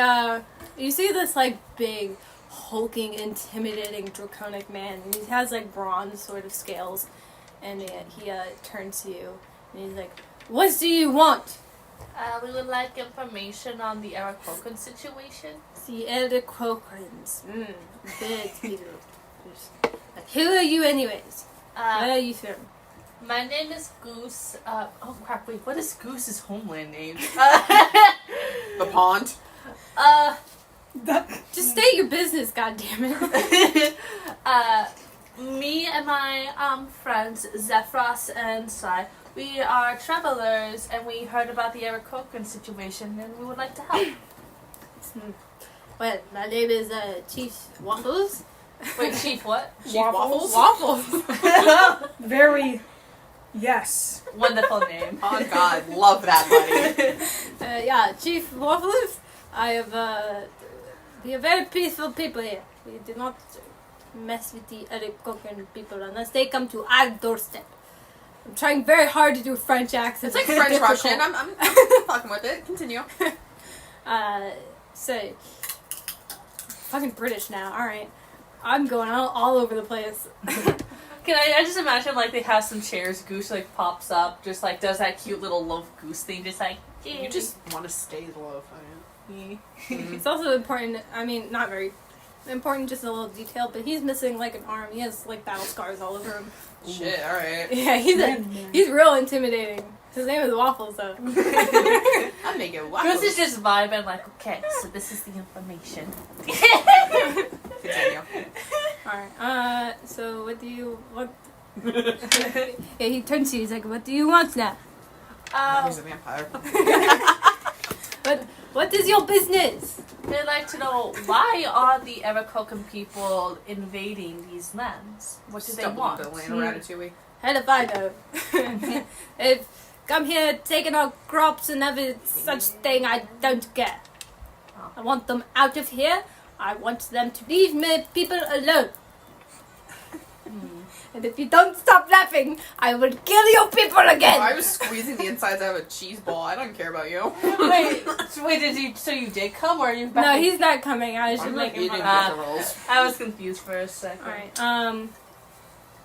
you see this, like, big, hulking, intimidating, draconic man. And he has, like, bronze sort of scales. And he turns to you, and he's like, "What do you want?" We would like information on the Eric Hogan situation. The Elder Crocans. Good people. Like, who are you anyways? Where are you from? My name is Goose. Oh crap! Wait, what is Goose's homeland name? The pond. Just state your business, goddammit. Me and my friends Zephros and Sai, we are travelers, and we heard about the Eric Hogan situation, and we would like to help. Well, my name is Chief Waffles. Wait, Chief what? Waffles? Waffles. Very. Yes. Wonderful name. Oh God, love that, buddy. Yeah, Chief Waffles. I have, we are very peaceful people here. We do not mess with the other Cochran people unless they come to our doorstep. I'm trying very hard to do a French accent. It's like French Russian. I'm fucking with it. Continue. So, fucking British now. Alright. I'm going all over the place. Can I just imagine like they have some chairs, Goose like pops up, just like does that cute little loaf goose thing, just like You just want to stay low. It's also important, I mean, not very important, just a little detail, but he's missing like an arm. He has like battle scars all over him. Shit, alright. Yeah, he's real intimidating. His name is Waffles though. I'm making waffles. Goose is just vibing like, okay, so this is the information. Continue. Alright, so what do you want? Yeah, he turns to you, he's like, what do you want now? He's a vampire. What is your business? They'd like to know why are the Arakokan people invading these lands? What do they want? Ratatouille. Hell if I know. They've come here taking our crops and every such thing, I don't care. I want them out of here. I want them to leave my people alone. And if you don't stop laughing, I will kill your people again. I was squeezing the insides out of a cheese ball. I don't care about you. Wait, did you? So you did come, or are you back? No, he's not coming. I was just I'm making eating fun of him. the rolls. I was confused for a second. Alright,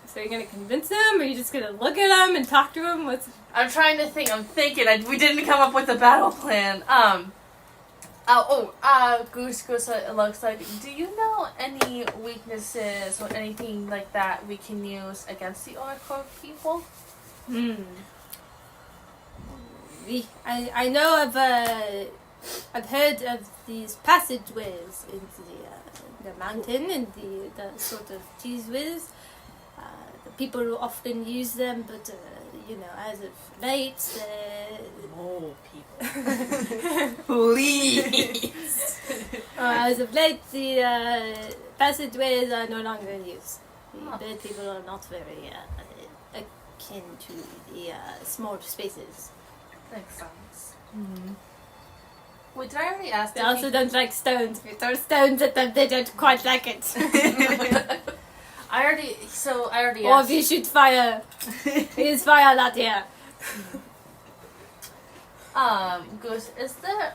so you're gonna convince him, or are you just gonna look at him and talk to him? I'm trying to think. I'm thinking. We didn't come up with a battle plan. Goose, it looks like. Do you know any weaknesses or anything like that we can use against the Oracle people? I know I've heard of these passageways into the mountain and the sort of cheese whiz. The people often use them, but as of late, Oh, people. Please. as of late, the passageways are no longer in use. The bird people are not very akin to the small spaces. Makes sense. Wait, did I already ask? They also don't like stones. If you throw stones at them, they don't quite like it. I already Or asked. if you shoot fire, it is fire not here. Goose, is there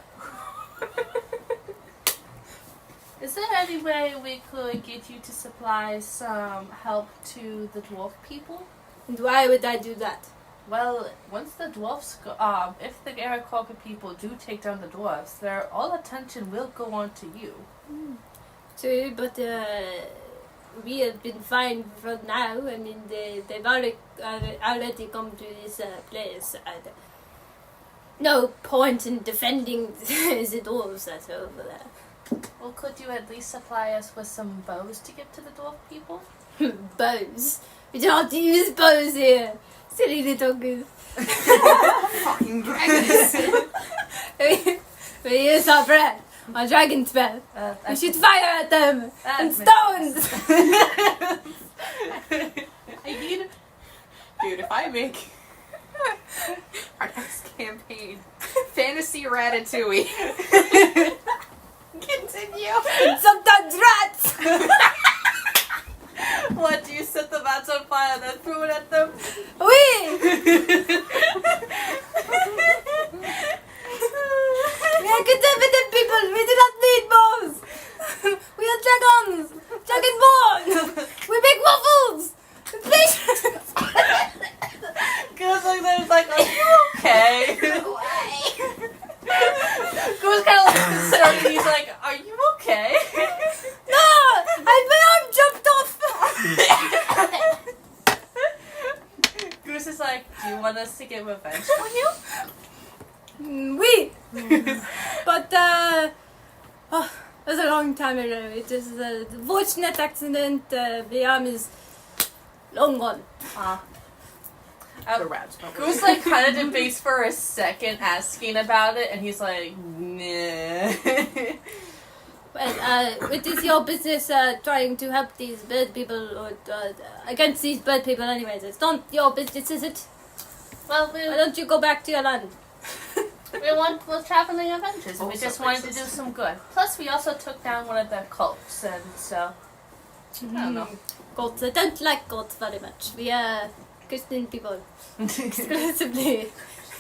any way we could get you to supply some help to the dwarf people? And why would I do that? Well, once the dwarfs go, if the Arakoka people do take down the dwarfs, their all attention will go on to you. True, but we have been fine for now. I mean, they've already come to this place. No point in defending the dwarves that are over there. Well, could you at least supply us with some bows to give to the dwarf people? Bows. We don't use bows here. Silly little goose. Fucking dragons. We use our breath. Our dragon's breath. We shoot fire at them. And stones. I mean, Dude, if I make our next campaign fantasy ratatouille. Continue. Sometimes rats. What, do you set the mats on fire and then throw it at them? We. We are conservative people. We do not need bows. We are dragons. Dragonborn. We make waffles. Goose like that, like, are you okay? Goose kind of like concerned. He's like, are you okay? No, my arm jumped off. Goose is like, do you want us to get revenge on you? We. But oh, it was a long time ago. It is a fortunate accident. The arm is long gone. The rats. Goose like kind of debates for a second, asking about it, and he's like, nah. Well, it is your business trying to help these bird people or against these bird people anyways. It's not your business, is it? Well, Why don't you go back to your land? we're traveling adventures, and we Also just wanted to do racist. some good. Plus, we also took down one of their cults, and so I don't know. Goats. I don't like goats very much. We are Christian people. Exclusively.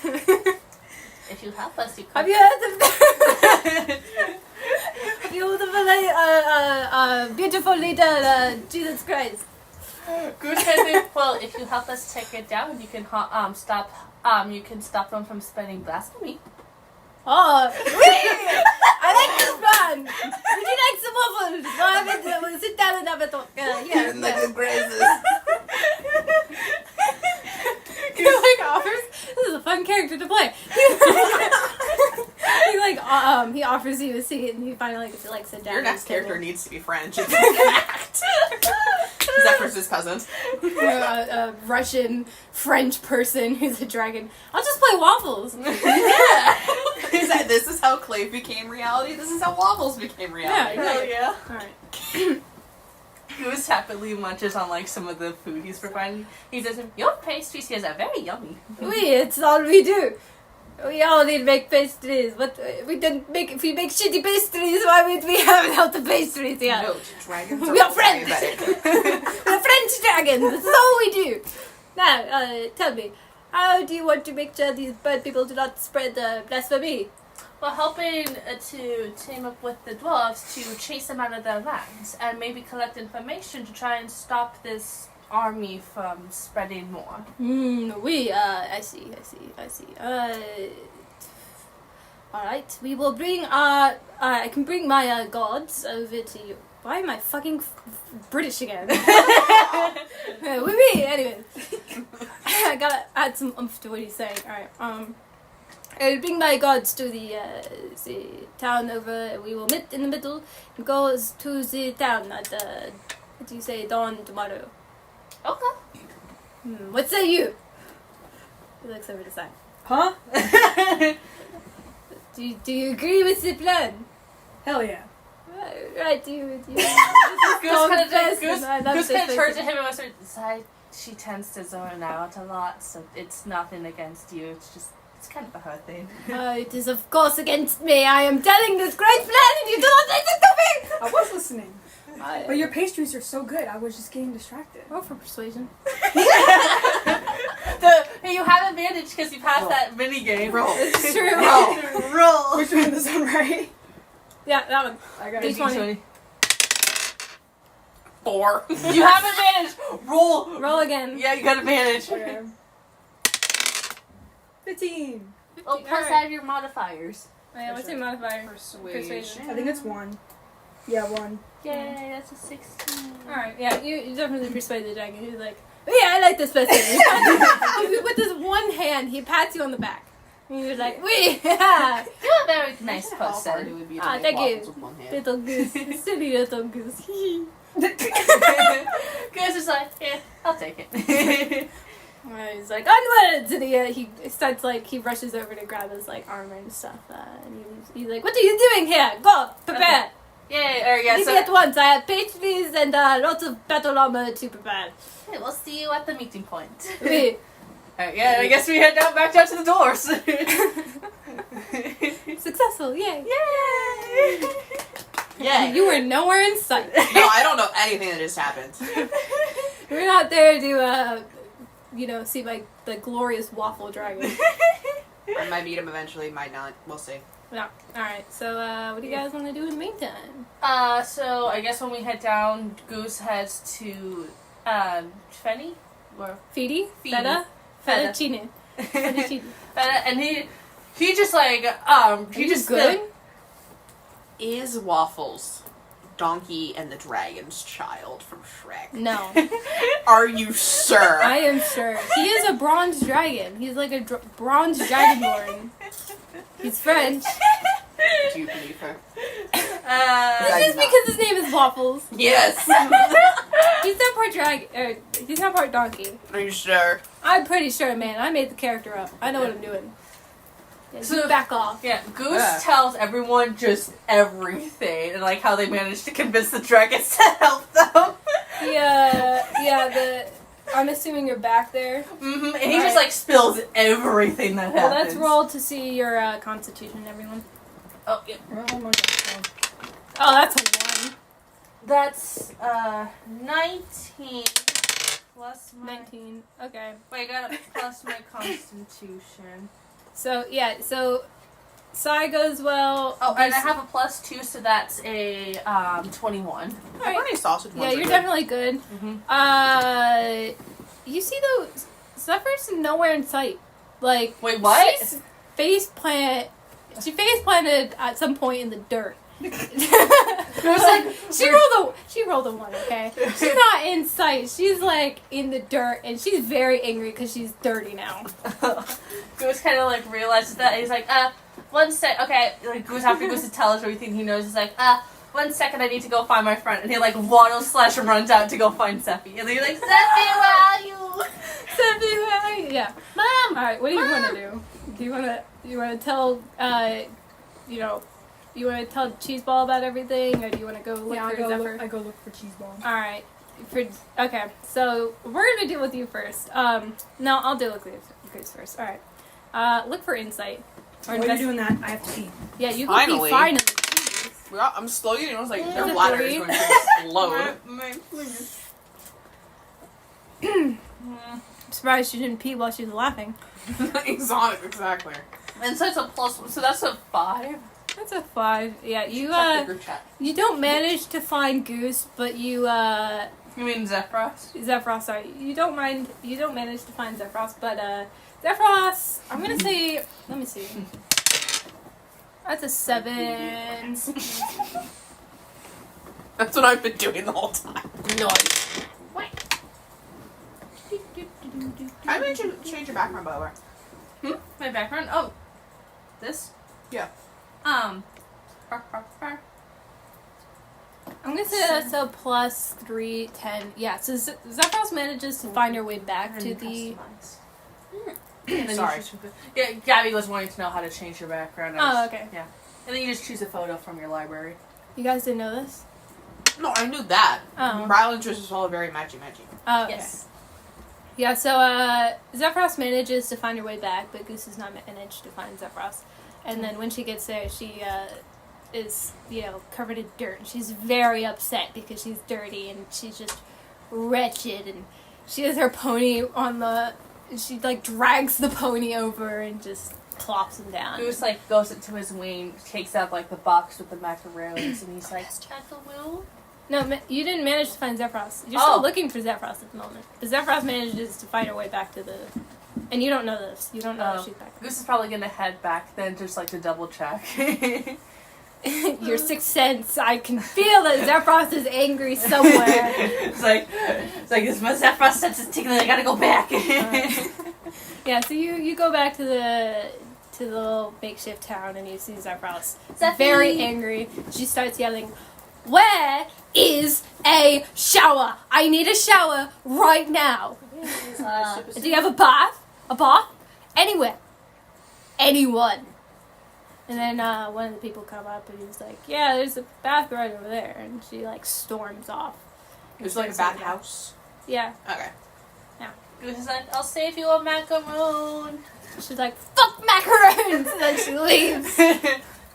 If you help us, you Have can. you heard of Have you heard of the beautiful leader, Jesus Christ? Goose said, well, if you help us take it down, you can you can stop them from spreading blasphemy. Oh, really? I like this plan. Would you like some waffles? We'll sit down and have a talk. Yes. He like offers. This is a fun character to play. He offers you a seat, and you finally get to like sit down. Your at next his table. character needs to be French. Zephyr's his cousin. A Russian French person who's a dragon. I'll just play waffles. This is how clay became reality. This is how waffles became reality. Yeah. Hell yeah. All right. Goose happily munches on like some of the food he's providing. He says, your pastries here are very yummy. It's all we do. We all need to make pastries, but we don't make. If we make shitty pastries, why would we have healthy pastries here? No, dragons We are friends. diabetic. We're French dragons. This is all we do. Now, tell me, how do you want to make sure these bird people do not spread blasphemy? We're hoping to team up with the dwarves to chase them out of their lands and maybe collect information to try and stop this army from spreading more. I see. Alright, we will bring I can bring my gods over to you. Why am I fucking British again? Anyway. I gotta add some oomph to what he's saying. Alright, I'll bring my gods to the town over. We will meet in the middle and go to the town at, what do you say, dawn tomorrow. Okay. What say you? He looks over the side. Huh? Do you agree with the plan? Hell yeah. Right, you Goose kind of turns to turns him and whispers, she tends to zone out a lot, so it's nothing against you. It's kind of a her thing. It is of course against me. I am telling this great plan and you do not listen to me! I was listening. But your pastries are so good, I was just getting distracted. Roll for persuasion. You have advantage because you passed that mini game. Roll. It's true. Roll. Which one? This one, right? Yeah, that one. I got D20. 4. You have advantage. Roll. Roll again. Yeah, you got advantage. Okay. 15. Oh, plus Alright. add your modifiers. Oh, yeah, what's your modifier? Persuasion. I think it's 1. Yeah, 1. Yay, that's a 16. Alright, yeah, you definitely persuade the dragon. He's like, oh, yeah, I like this person. With his one hand, he pats you on the back. And you're like, yeah. You're a very nice How hard it person. would be to Ah, make thank you. waffles with one hand. Little goose. Silly little goose. Goose is like, yeah, I'll take it. He's like, onwards! And he starts like, he rushes over to grab his like armor and stuff. And he's like, what are you doing here? Go, prepare. Yay, or yeah, Leave me so at once. I have pastries and lots of battle armor to prepare. hey, we'll see you at the meeting point. Oui. Alright, yeah, I guess we head back down to the doors. Successful, yay! Yay! Yay. You were nowhere in sight. No, I don't know anything that just happened. We're not there to, see like the glorious waffle dragon. I might meet him eventually, might not. We'll see. No. Alright, so what do you guys want to do in the meantime? So I guess when we head down, Goose heads to Fenny? Or Feedy? Feedy. Feta? Feta. Fettuccine. Fettuccine. And he just like he you just good? Is Waffles Donkey and the Dragon's child from Shrek? No. Are you sure? I am sure. He is a bronze dragon. He's like a bronze dragonborn. He's French. Do you believe her? It's just because his name is Waffles. Yes. He's not part dragon. He's not part donkey. Are you sure? I'm pretty sure, man. I made the character up. I know what I'm doing. Yeah, So- so back off. Yeah, Goose Yeah. tells everyone just everything and like how they managed to convince the dragons to help them. I'm assuming you're back there. And he Right. just like spills everything that Well, happens. let's roll to see your constitution, everyone. Oh, yeah. Oh, that's a 1. That's 19 plus my 19. Okay. Wait, I got plus my constitution. So, Sai goes well. Oh, and I have a +2, so that's a 21. How many sausage ones Yeah, are you're good? definitely good. Mm-hmm. You see though, Zephyr's nowhere in sight. Like, Wait, what? She's She face planted at some point in the dirt. She rolled a 1. Okay, she's not in sight. She's like in the dirt, and she's very angry because she's dirty now. Goose kind of like realizes that. And he's like, 1 sec. Okay, like Goose after Goose tells everything he knows. He's like, 1 second, I need to go find my friend. And he like waddles / runs out to go find Seppi. And then he's like, Seppi, where are you? Seppi, where are you? Yeah, Mom. All right, what do you want to do? Do you want to tell you want to tell Cheeseball about everything, or do you want to go look for Zephyr? I go look for Cheeseball. All right. Okay, so we're gonna deal with you first. No, I'll deal with Goose first. All right. Look for insight. Or While you're doing that, I have to pee. Yeah, you can Finally. be finally. Jeez. I'm slow eating. I was like, Yeah. their bladder is going to explode. I'm surprised she didn't pee while she was laughing. Exotic, exactly. And so it's a +1, so that's a 5. That's a 5. Yeah, you Check the group chat. you don't manage to find Goose, but you You mean Zephyros? Zephyros. Sorry, you don't manage to find Zephyros, but Zephyros. I'm gonna say. Let me see. That's a 7. That's what I've been doing the whole time. Nice. I mentioned change your background, by the way. My background? Oh. This? Yeah. I'm gonna say that's a +3, 10. Yeah, so Zephyros manages to find her way back to the. Sorry. Yeah, Gabby was wanting to know how to change your background. Oh, okay. Yeah. And then you just choose a photo from your library. You guys didn't know this? No, I knew that. Oh. Ryland's is all very matchy-matchy. Oh, okay. Yes. Yeah, so Zephyros manages to find her way back, but Goose has not managed to find Zephyros. And then when she gets there, she is, covered in dirt. And she's very upset because she's dirty and she's just wretched. And she has her pony on the... She, drags the pony over and just plops him down. Goose, goes into his wing, takes out, the box with the macaroons, and he's like, Tackle-woo? No, you didn't manage to find Zephyros. You're Oh. still looking for Zephyros at the moment. But Zephyros manages to find her way back to the... And you don't know this. You don't know that she's back there. Goose is probably gonna head back then, just to double check. Your sixth sense. I can feel that Zephyros is angry somewhere. it's like this my Zephyros sense is tingling. I gotta go back. Yeah, so you go back to the little makeshift town and you see Zephyros. Zephy! Very angry. She starts yelling, "Where is a shower? I need a shower right now. Do you have a bath? A bath? Anywhere. Anyone." And then one of the people come up and he's like, "Yeah, there's a bath right over there." And she storms off. It's like a bathhouse. Yeah. Okay. Goose is like, I'll save you a macaroon. She's like, fuck macaroons! And then she leaves.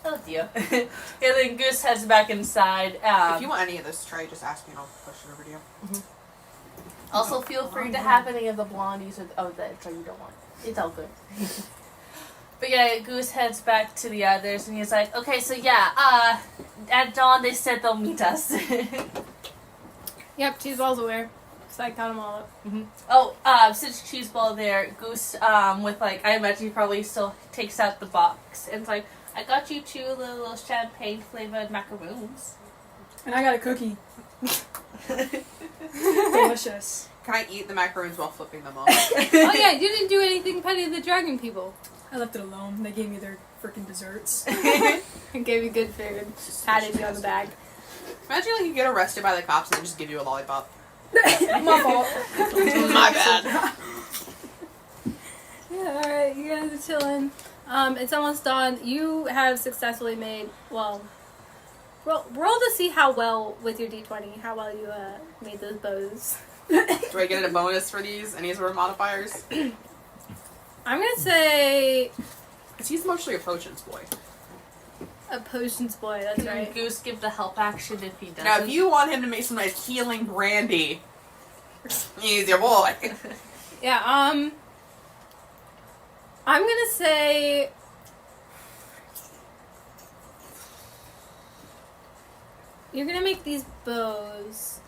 Oh dear. And then Goose heads back inside. If you want any of this, try just ask me and I'll push it over to you. Also, feel free to have any of the blondies or that you don't want. It's all good. But yeah, Goose heads back to the others and he's like, okay, so yeah, at dawn they said they'll meet us. Yep, Cheeseball's aware. So I count them all up. Oh, since Cheeseball there, Goose, with like, I imagine he probably still takes out the box and it's like, I got you 2 little champagne flavored macaroons. And I got a cookie. Delicious. Can I eat the macaroons while flipping them off? Oh yeah, you didn't do anything petty to the dragon people. I left it alone. They gave me their freaking desserts. I gave you good food. Patted you on the back. Imagine like you get arrested by the cops and they just give you a lollipop. My fault. My bad. Yeah, alright, you guys are chilling. It's almost dawn. You have successfully made, well, roll to see how well, with your d20, how well you made those bows. Do I get a bonus for these? Any sort of modifiers? I'm gonna say Because he's mostly a potions boy. a potions boy, that's Can right. Goose give the help action if he does? Now, if you want him to make some nice healing brandy, he's your boy. Yeah, I'm gonna say you're gonna make these bows.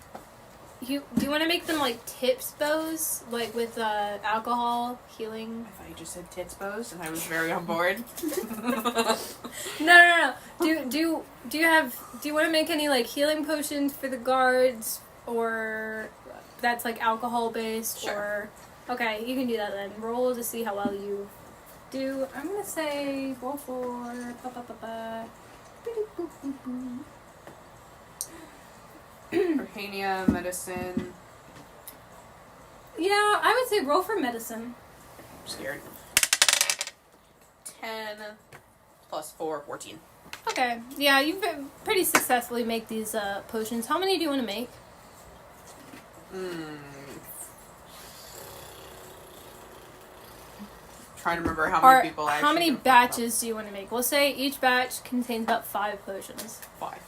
Do you want to make them like tips bows, like with alcohol healing? I thought you just said tits bows, and I was very on board. No. Do you want to make any like healing potions for the guards, or that's like alcohol based? Sure. Or okay, you can do that then. Roll to see how well you do. I'm gonna say roll for Arcania, medicine. Yeah, I would say roll for medicine. I'm scared. 10 plus 4, 14. Okay. Yeah, you've pretty successfully make these potions. How many do you want to make? Trying to remember how many people actually. How many have batches do you want to make? We'll say each batch contains about 5 potions. 5.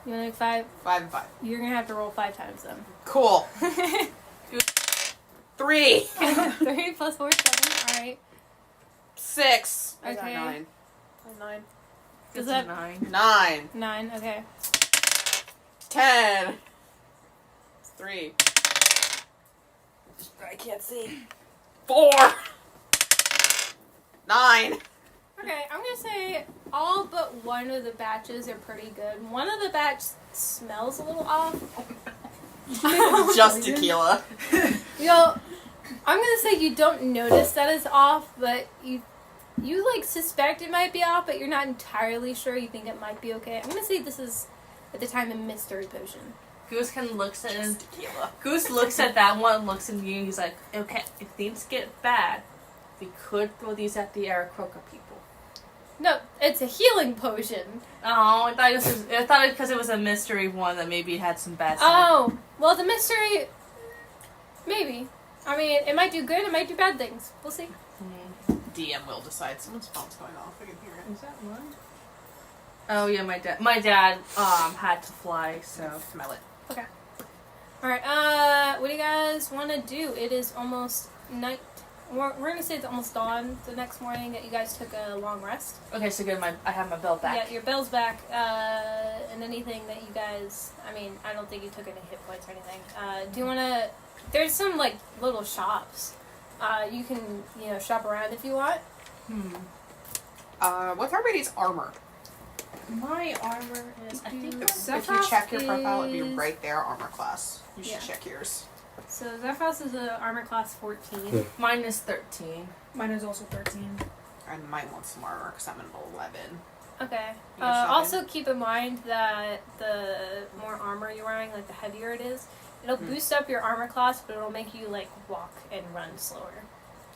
You want to make 5? 5 and 5. You're gonna have to roll 5 times then. Cool. 3. 3 plus 4 is 7. Alright. 6. I got Okay. 9. 9. Is It's that- a 9. 9. 9, okay. 10. 3. I can't see. 4. 9. Okay, I'm gonna say all but one of the batches are pretty good. One of the batches smells a little off. Just tequila. I'm gonna say you don't notice that it's off, but you like suspect it might be off, but you're not entirely sure. You think it might be okay. I'm gonna say this is at the time a mystery potion. Goose kind of looks at his Tequila. Goose looks at that one, looks at you, and he's like, okay, if things get bad, we could throw these at the Aarakocra people. No, it's a healing potion. Oh, I thought because it was a mystery one that maybe it had some bad stuff. Oh, well, the mystery, maybe. I mean, it might do good, it might do bad things. We'll see. DM will decide. Someone's phone's going off. I can hear it. Is that mine? Oh yeah, my dad had to fly, so Smell it. Alright, what do you guys want to do? It is almost night. We're going to say it's almost dawn the next morning that you guys took a long rest. okay, so good. I have my belt back. Yeah, your bell's back, and anything that you guys, I mean, I don't think you took any hit points or anything. Do you want to, there's some, like, little shops. You can, shop around if you want. What's everybody's armor? My armor is. I think If you check your profile, it'd be right there, armor class. You should Yeah. check yours. So Zephos is a armor class 14. mine is 13. Mine is also 13. I might want some armor because I'm an 11. Okay. You go shopping. Also keep in mind that the more armor you're wearing, like the heavier it is, it'll boost up your armor class, but it'll make you like walk and run slower.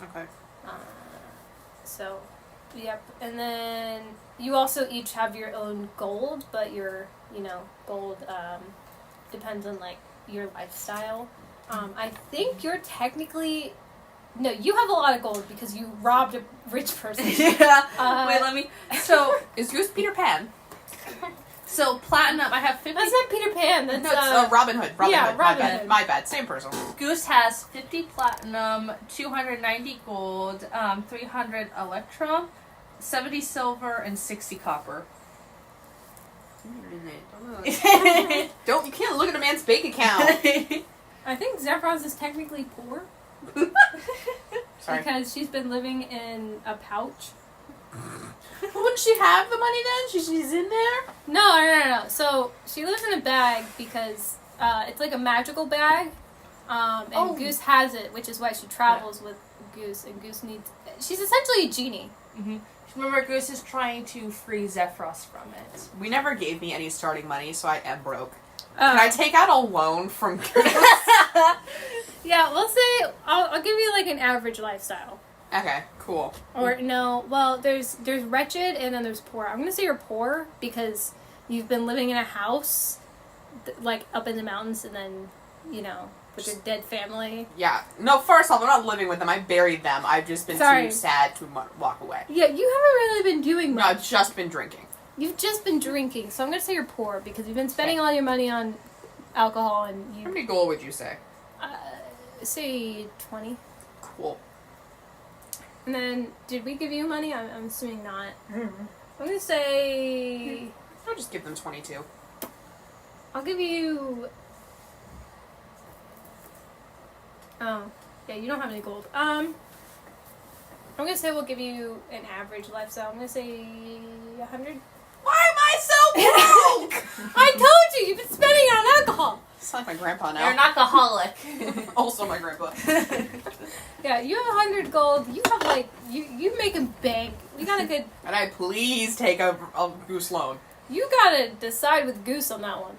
Okay. So, yep. And then you also each have your own gold, but your gold depends on like your lifestyle. I think you're technically No, you have a lot of gold because you robbed a rich person. Yeah. Wait, let me. So Is Goose Peter Pan? Platinum. I have 50. That's not Peter Pan. That's No, it's Robin Hood. Robin yeah, Hood. Robin My bad. Hood. My bad. Same person. Goose has 50 platinum, 290 gold, 300 electrum, 70 silver, and 60 copper. Don't you can't look at a man's bank account. I think Zephyr's is technically poor Sorry. because she's been living in a pouch. Wouldn't she have the money then? She's in there. No. So she lives in a bag because it's like a magical bag, and Goose has it, which is why she travels with Goose. And Goose needs. She's essentially a genie. Mm-hmm. Remember, Goose is trying to free Zephyros from it. We never gave me any starting money, so I am broke. Can I take out a loan from Goose? Yeah, we'll say I'll give you like an average lifestyle. Okay, cool. Or no, well, there's wretched and then there's poor. I'm gonna say you're poor because you've been living in a house, like up in the mountains, and then with your dead family. Yeah. No, first off, I'm not living with them. I buried them. I've just been too sad to walk away. Yeah, you haven't really been doing No, much. I've just been drinking. You've just been drinking, so I'm gonna say you're poor because you've been spending all your money on alcohol and How you many gold would you say? say 20. Cool. And then did we give you money? I'm assuming not. I'm gonna say I'll just give them 22. I'll give you. Oh, yeah, you don't have any gold. I'm gonna say we'll give you an average lifestyle. I'm gonna say 100. Why am I so broke? I told you, you've been spending it on alcohol. It's like my grandpa now. You're an alcoholic. Also my grandpa. Yeah, you have 100 gold. You have like you making bank. You got a good. And I please take a goose loan. You gotta decide with Goose on that one.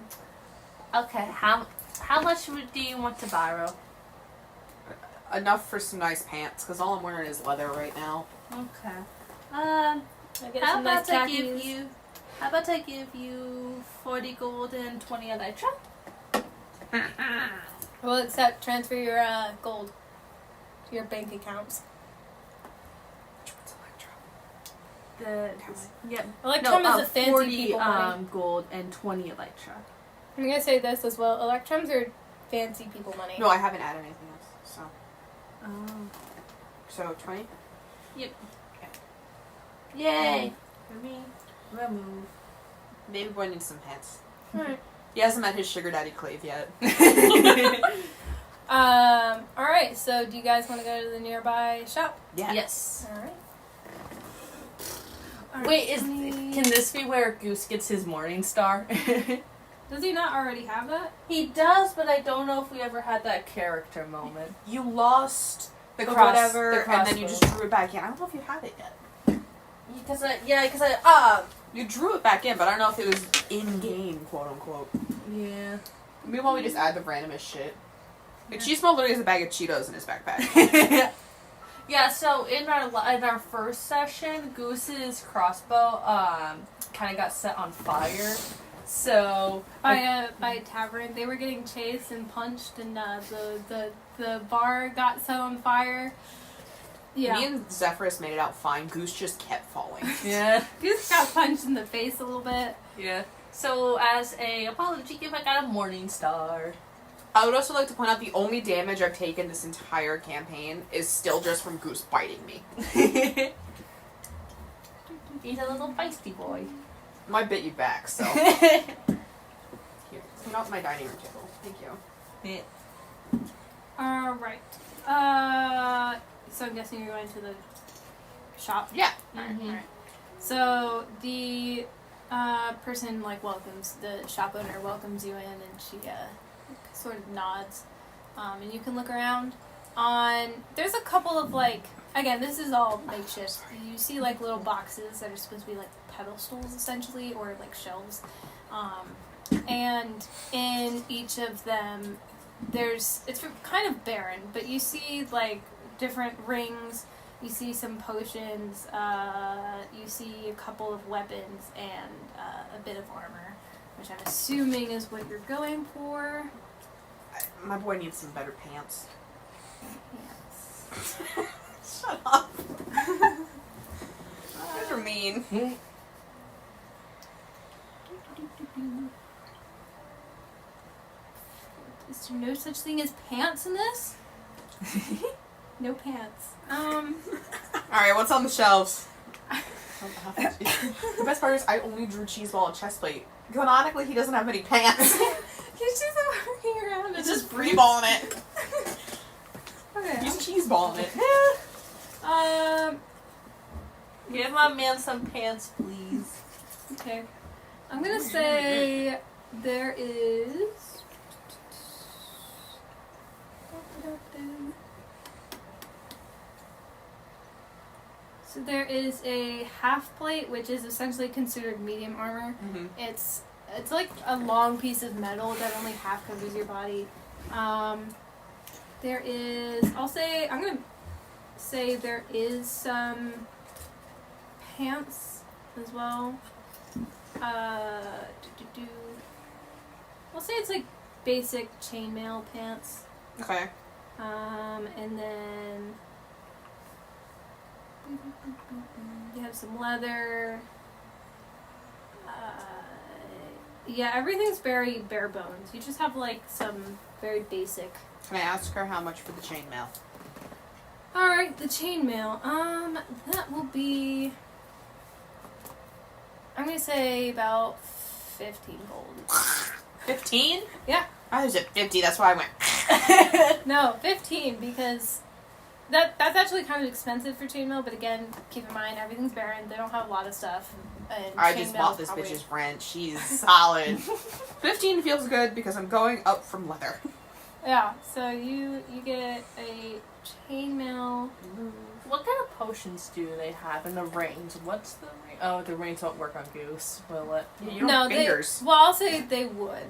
Okay, how much do you want to borrow? Enough for some nice pants, because all I'm wearing is leather right now. Okay. I get How some nice about I khakis. give you? How about I give you 40 gold and 20 elytra? We'll accept transfer your gold to your bank accounts. Electrum is a fancy 40 people money. gold and 20 elytra. I'm gonna say this as well. Electrums are fancy people money. No, I haven't added anything else. So, Oh. so 20. Yay! For me, remove. Baby boy needs some pants. Alright. He hasn't met his sugar daddy Clave yet. Alright, so do you guys want to go to the nearby shop? Yeah. Yes. Alright. Wait, can this be where Goose gets his morning star? Does he not already have that? He does, but I don't know if we ever had that character moment. You lost The the cross- whatever, the and then you just crossbow. drew it back in. I don't know if you had it yet. Because You drew it back in, but I don't know if it was in game, quote unquote. yeah. Meanwhile, we just add the randomest shit. Like, Cheeseball literally has a bag of Cheetos in his backpack. Yeah, so in our first session, Goose's crossbow kind of got set on fire. So By a tavern, they were getting chased and punched, and the bar got set on fire. Yeah, Me and Zephyrus made it out fine. Goose just kept falling. yeah, Goose got punched in the face a little bit. yeah. So as a apology, I got a morning star. I would also like to point out the only damage I've taken this entire campaign is still just from Goose biting me. He's a little feisty boy. Might bit you back, so. Here, clean out my dining room table. Thank you. Alright. So I'm guessing you're going to the shop? Yeah. Alright. So the person welcomes, the shop owner welcomes you in, and she sort of nods. And you can look around. There's a couple of again, this is all makeshift. You see little boxes that are supposed to be pedestals essentially, or shelves. And in each of them, it's kind of barren, but you see different rings. You see some potions. You see a couple of weapons and a bit of armor, which I'm assuming is what you're going for. My boy needs some better pants. Yes. Shut up. You guys are mean. Is there no such thing as pants in this? No pants. Alright, what's on the shelves? The best part is I only drew cheese ball and chest plate. Canonically, he doesn't have any pants. He's just walking around. He's just free balling it. Okay. He's cheese balling it. Give my man some pants, please. Okay. I'm gonna say there is. So there is a half plate, which is essentially considered medium armor. Mm-hmm. It's like a long piece of metal that only half covers your body. There is. I'm gonna say there is some pants as well. I'll say it's like basic chainmail pants. Okay. And then you have some leather. Yeah, everything's very bare bones. You just have like some very basic. Can I ask her how much for the chainmail? Alright, the chainmail. That will be. I'm gonna say about 15 gold. 15? Yeah. I was at 50, that's why I went. No, 15 because that's actually kind of expensive for chainmail. But again, keep in mind everything's barren. They don't have a lot of stuff. And I just bought this probably... bitch's rent. She's solid. 15 feels good because I'm going up from leather. Yeah. So you get a chainmail. What kind of potions do they have in the rings? What's the ring? Oh, the rings won't work on Goose, will it? Yeah, you don't have fingers. Well, I'll say they would.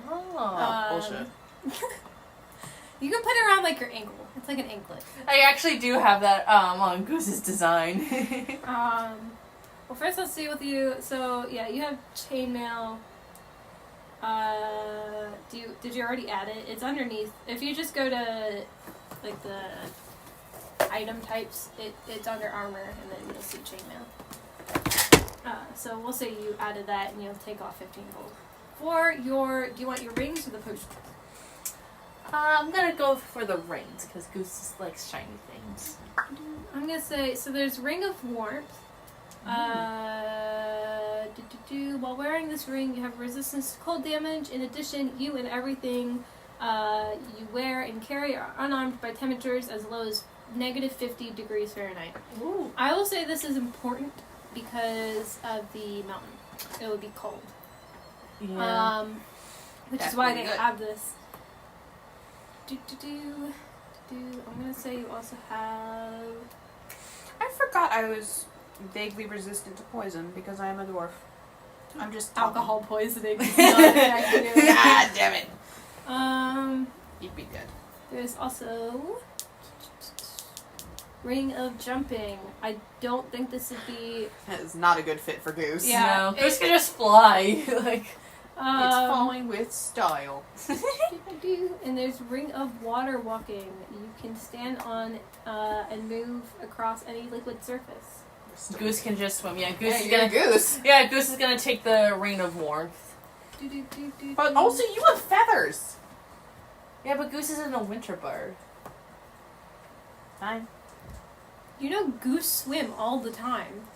Oh, bullshit. You can put it around like your ankle. It's like an anklet. I actually do have that on Goose's design. Well, first let's see with you. So yeah, you have chainmail. Did you already add it? It's underneath. If you just go to like the item types, it's under armor, and then you'll see chainmail. So we'll say you added that, and you'll take off 15 gold. Do you want your rings or the potion? I'm gonna go for the rings because Goose likes shiny things. I'm gonna say so. There's Ring of Warmth. While wearing this ring, you have resistance to cold damage. In addition, you and everything you wear and carry are unarmed by temperatures as low as -50 degrees Fahrenheit. Ooh. I will say this is important because of the mountain. It would be cold. Yeah. Which That's is why pretty they good. have this. I'm gonna say you also have. I forgot I was vaguely resistant to poison because I am a dwarf. I'm just Alcohol poisoning. Is not a thing I can do. God damn it. You'd be good. There's also Ring of Jumping. I don't think this would be. That is not a good fit for Goose. Yeah. No, Goose can just fly. Like, It's falling with style. And there's Ring of Water Walking. You can stand on and move across any liquid surface. Goose can just swim. Yeah, Goose Yeah, is you're gonna. a goose. Yeah, Goose is gonna take the Ring of Warmth. But also, you have feathers. Yeah, but Goose isn't a winter bird. Fine. You know, goose swim all the time.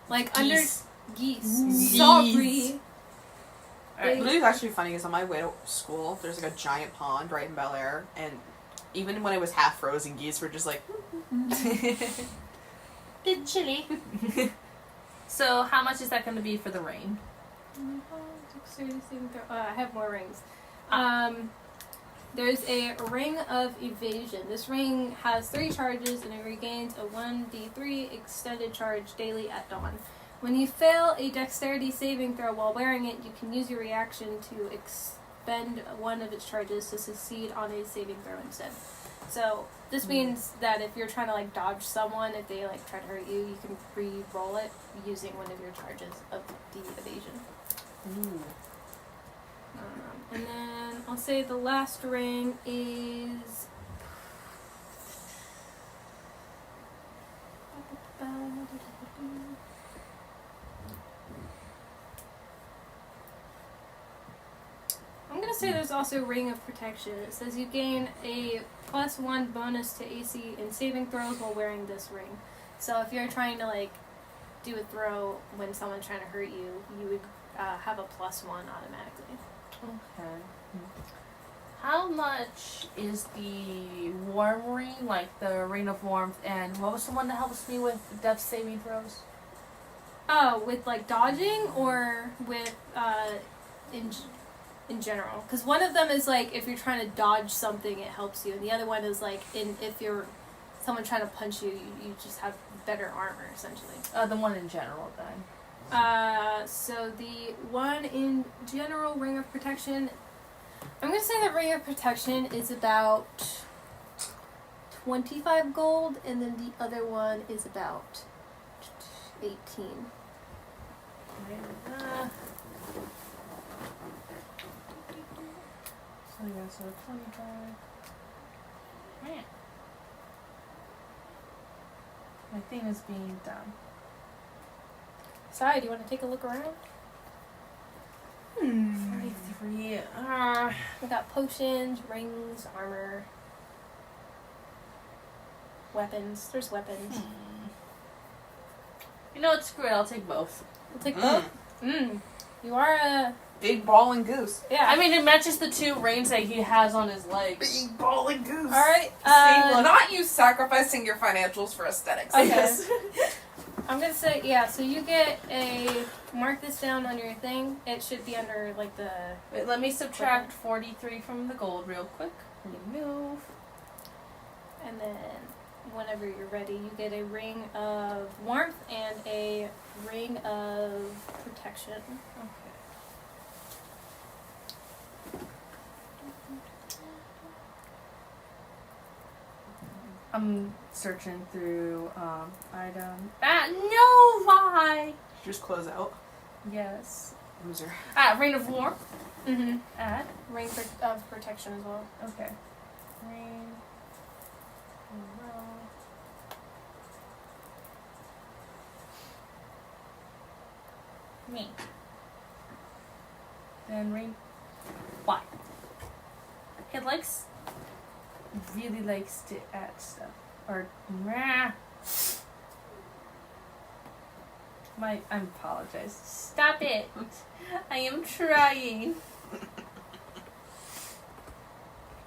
Like Geese. under geese. Geese. Sorry. Alright, what is actually funny is on my way to school, there's like a giant pond right in Bel Air, and even when it was half frozen, geese were just like, Bit chilly. So, how much is that going to be for the rain? I have more rings. There's a Ring of Evasion. This ring has 3 charges and it regains a 1d3 extended charge daily at dawn. When you fail a dexterity saving throw while wearing it, you can use your reaction to expend one of its charges to succeed on a saving throw instead. So this means that if you're trying to like dodge someone, if they like try to hurt you, you can re-roll it using one of your charges of the evasion. Ooh. And then I'll say the last ring is I'm gonna say there's also Ring of Protection. It says you gain a +1 bonus to AC and saving throws while wearing this ring. So if you're trying to like do a throw when someone's trying to hurt you, you would have a +1 automatically. Okay. How much is the warm ring, like the ring of warmth, and what was the one that helps me with death saving throws? Oh, with like dodging or with in general? Because one of them is like if you're trying to dodge something, it helps you, and the other one is like if you're someone trying to punch you, you just have better armor essentially. The one in general then. So the one in general, Ring of Protection, I'm gonna say that Ring of Protection is about 25 gold, and then the other one is about 18. So yeah, so 25. Man. My thing is being done. Sorry, do you want to take a look around? 43. We got potions, rings, armor, weapons. There's weapons. You know what? Screw it. I'll take both. We'll take both. You are a Big balling goose. yeah. I mean, it matches the 2 reins that he has on his legs. Big balling goose. all right. Not you sacrificing your financials for aesthetics. Okay. Yes. I'm gonna say yeah. So you get mark this down on your thing. It should be under like the Wait, let me subtract 43 from the gold real quick. Remove. and then whenever you're ready, you get a ring of warmth and a ring of protection. Okay. I'm searching through item. No, why? Just close out. Yes. Loser. Ring of War. Mm-hmm. Add. Ring of protection as well. Okay. Ring. Me. Then ring. Why? It really likes to add stuff. Or I apologize. Stop it. I am trying.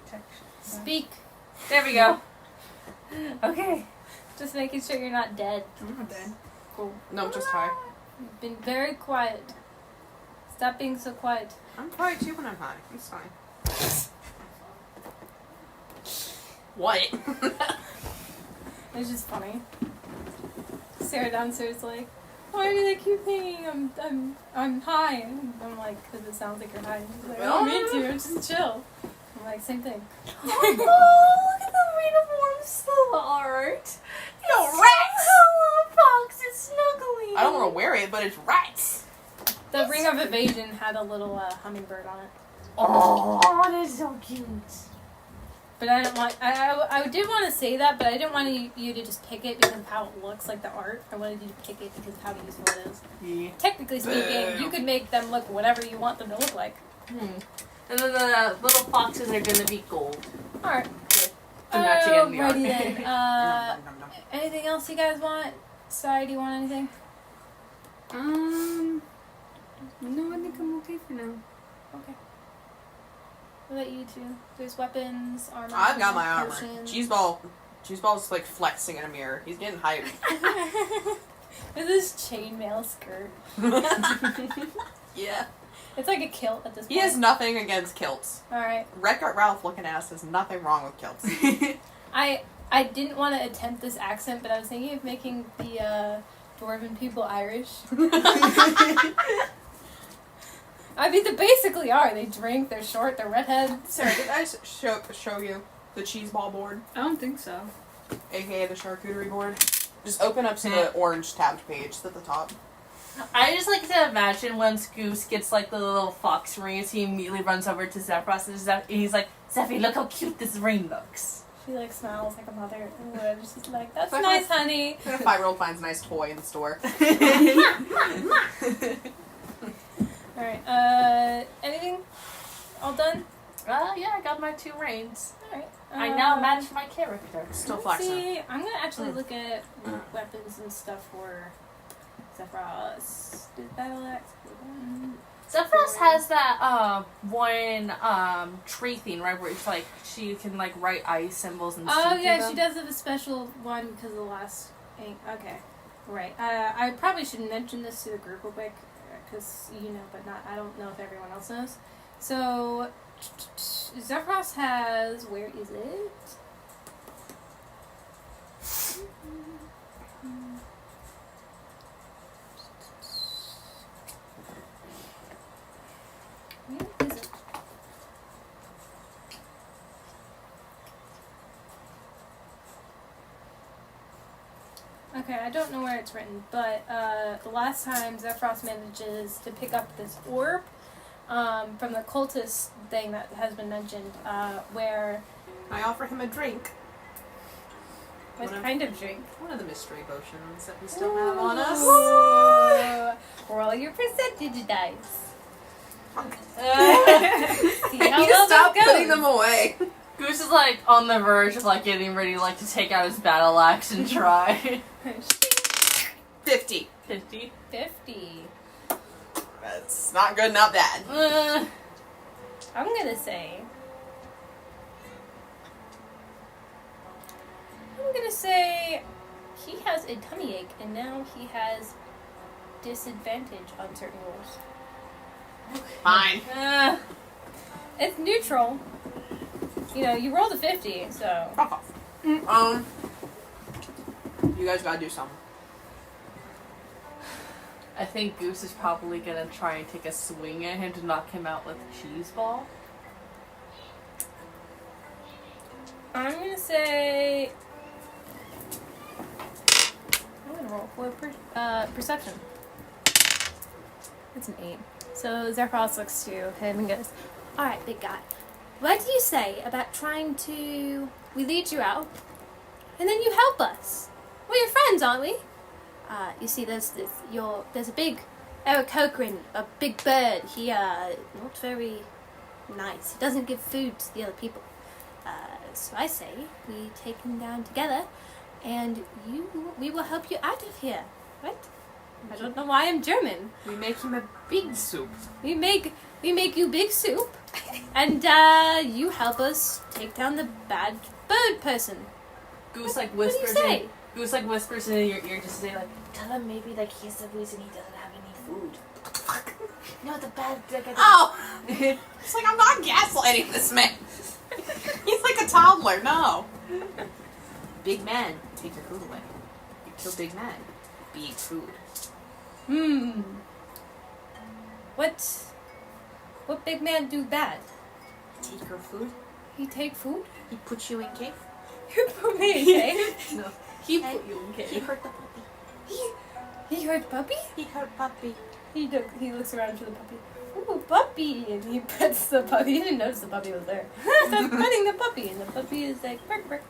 Protection. Speak. There we go. Okay. Just making sure you're not dead. I'm not dead. Cool. No, I'm just high. You've been very quiet. Stop being so quiet. I'm quiet too when I'm high. It's fine. What? It's just funny. Sarah downstairs like, why do they keep thinking I'm high? And I'm like, because it sounds like you're high. And she's like, I don't mean to. Just chill. I'm like, same thing. Oh, look at the Ring of Warm still art. No, It's rats! Hello, Fox. It's snuggly. I don't want to wear it, but it's rats. The Ring of Evasion had a little hummingbird on it. Oh, that's so cute. But I didn't want. I did want to say that, but I didn't want you to just pick it because of how it looks, like the art. I wanted you to pick it because of how useful it is. Yeah. Technically speaking, you could make them look whatever you want them to look like. And then the little foxes are gonna be gold. All right. To match again the art. Alrighty then. Nom, nom, nom. Anything else you guys want? Sai, do you want anything? No, I think I'm okay for now. Okay. What about you two? There's weapons, armor. I've got my armor. potions. Cheeseball's like flexing in a mirror. He's getting hyped. With this chainmail skirt. Yeah. It's like a kilt at this point. He has nothing against kilts. Alright. Wreck-It Ralph looking ass has nothing wrong with kilts. I didn't want to attempt this accent, but I was thinking of making the dwarven people Irish. I mean, they basically are. They drink, they're short, they're redheads. Sarah, did I show you the cheeseball board? I don't think so. AKA the charcuterie board? Just open up to the orange tabbed page at the top. I just like to imagine once Goose gets like the little fox rings, he immediately runs over to Zephyros and he's like, Zephy, look how cute this ring looks. She like smiles like a mother. And she's like, "That's Like nice, honey." Then a 5-year-old finds a nice toy in the store. All right. Anything? All done? Yeah, I got my 2 reins. All right. I now match my character. Still Let's flexing. see. I'm gonna actually look at weapons and stuff for Sephiroth. Did battle axe? Sephiroth has that one tree thing, right, where it's like she can like write ice symbols and Oh stuff. yeah, she does have a special one because of the last ink. Okay, right. I probably should mention this to the group real quick because you know, but not. I don't know if everyone else knows. So Sephiroth has. Where is it? Where is it? Okay, I don't know where it's written, but the last time Sephiroth manages to pick up this orb from the cultist thing that has been mentioned, where... I offer him a drink. What What kind of drink? One of the mystery potions that we still have on us. Ooh. Roll your percentage dice. See I how need to well stop that putting goes. them away. Goose is like on the verge of like getting ready like to take out his battle axe and try. 50. 50. 50. That's not good, not bad. I'm gonna say he has a tummy ache and now he has disadvantage on certain rolls. Fine. It's neutral. You know, you rolled a 50, so. Fuck off. You guys gotta do something. I think Goose is probably gonna try and take a swing at him to knock him out with a cheese ball. I'm gonna say. I'm gonna roll for perception. It's an 8. So Sephiroth looks to him and goes, "Alright, big guy. What do you say about trying to... We lead you out, and then you help us? We're your friends, aren't we? You see, there's a big Eric Cochran, a big bird. He, not very nice. He doesn't give food to the other people. So I say we take him down together, and we will help you out of here. Right? I don't know why I'm German. We make him a big soup. We make you big soup, and you help us take down the bad bird person." Goose like What do you whispers say? in Goose like whispers in your ear just to say like, tell him maybe like he's the reason he doesn't have any food. No, the bad Oh! It's like, I'm not gaslighting this man. He's like a toddler. No. Big man, take your food away. You kill big man. Big food. What big man do bad? Take your food. He take food? He put you in cave. You put me in cave? No. He put you in He cave. hurt the puppy. He hurt puppy? He hurt puppy. He looks around for the puppy. Ooh, puppy! And he pets the puppy. He didn't notice the puppy was there. Starts petting the puppy, and the puppy is like, bark, bark.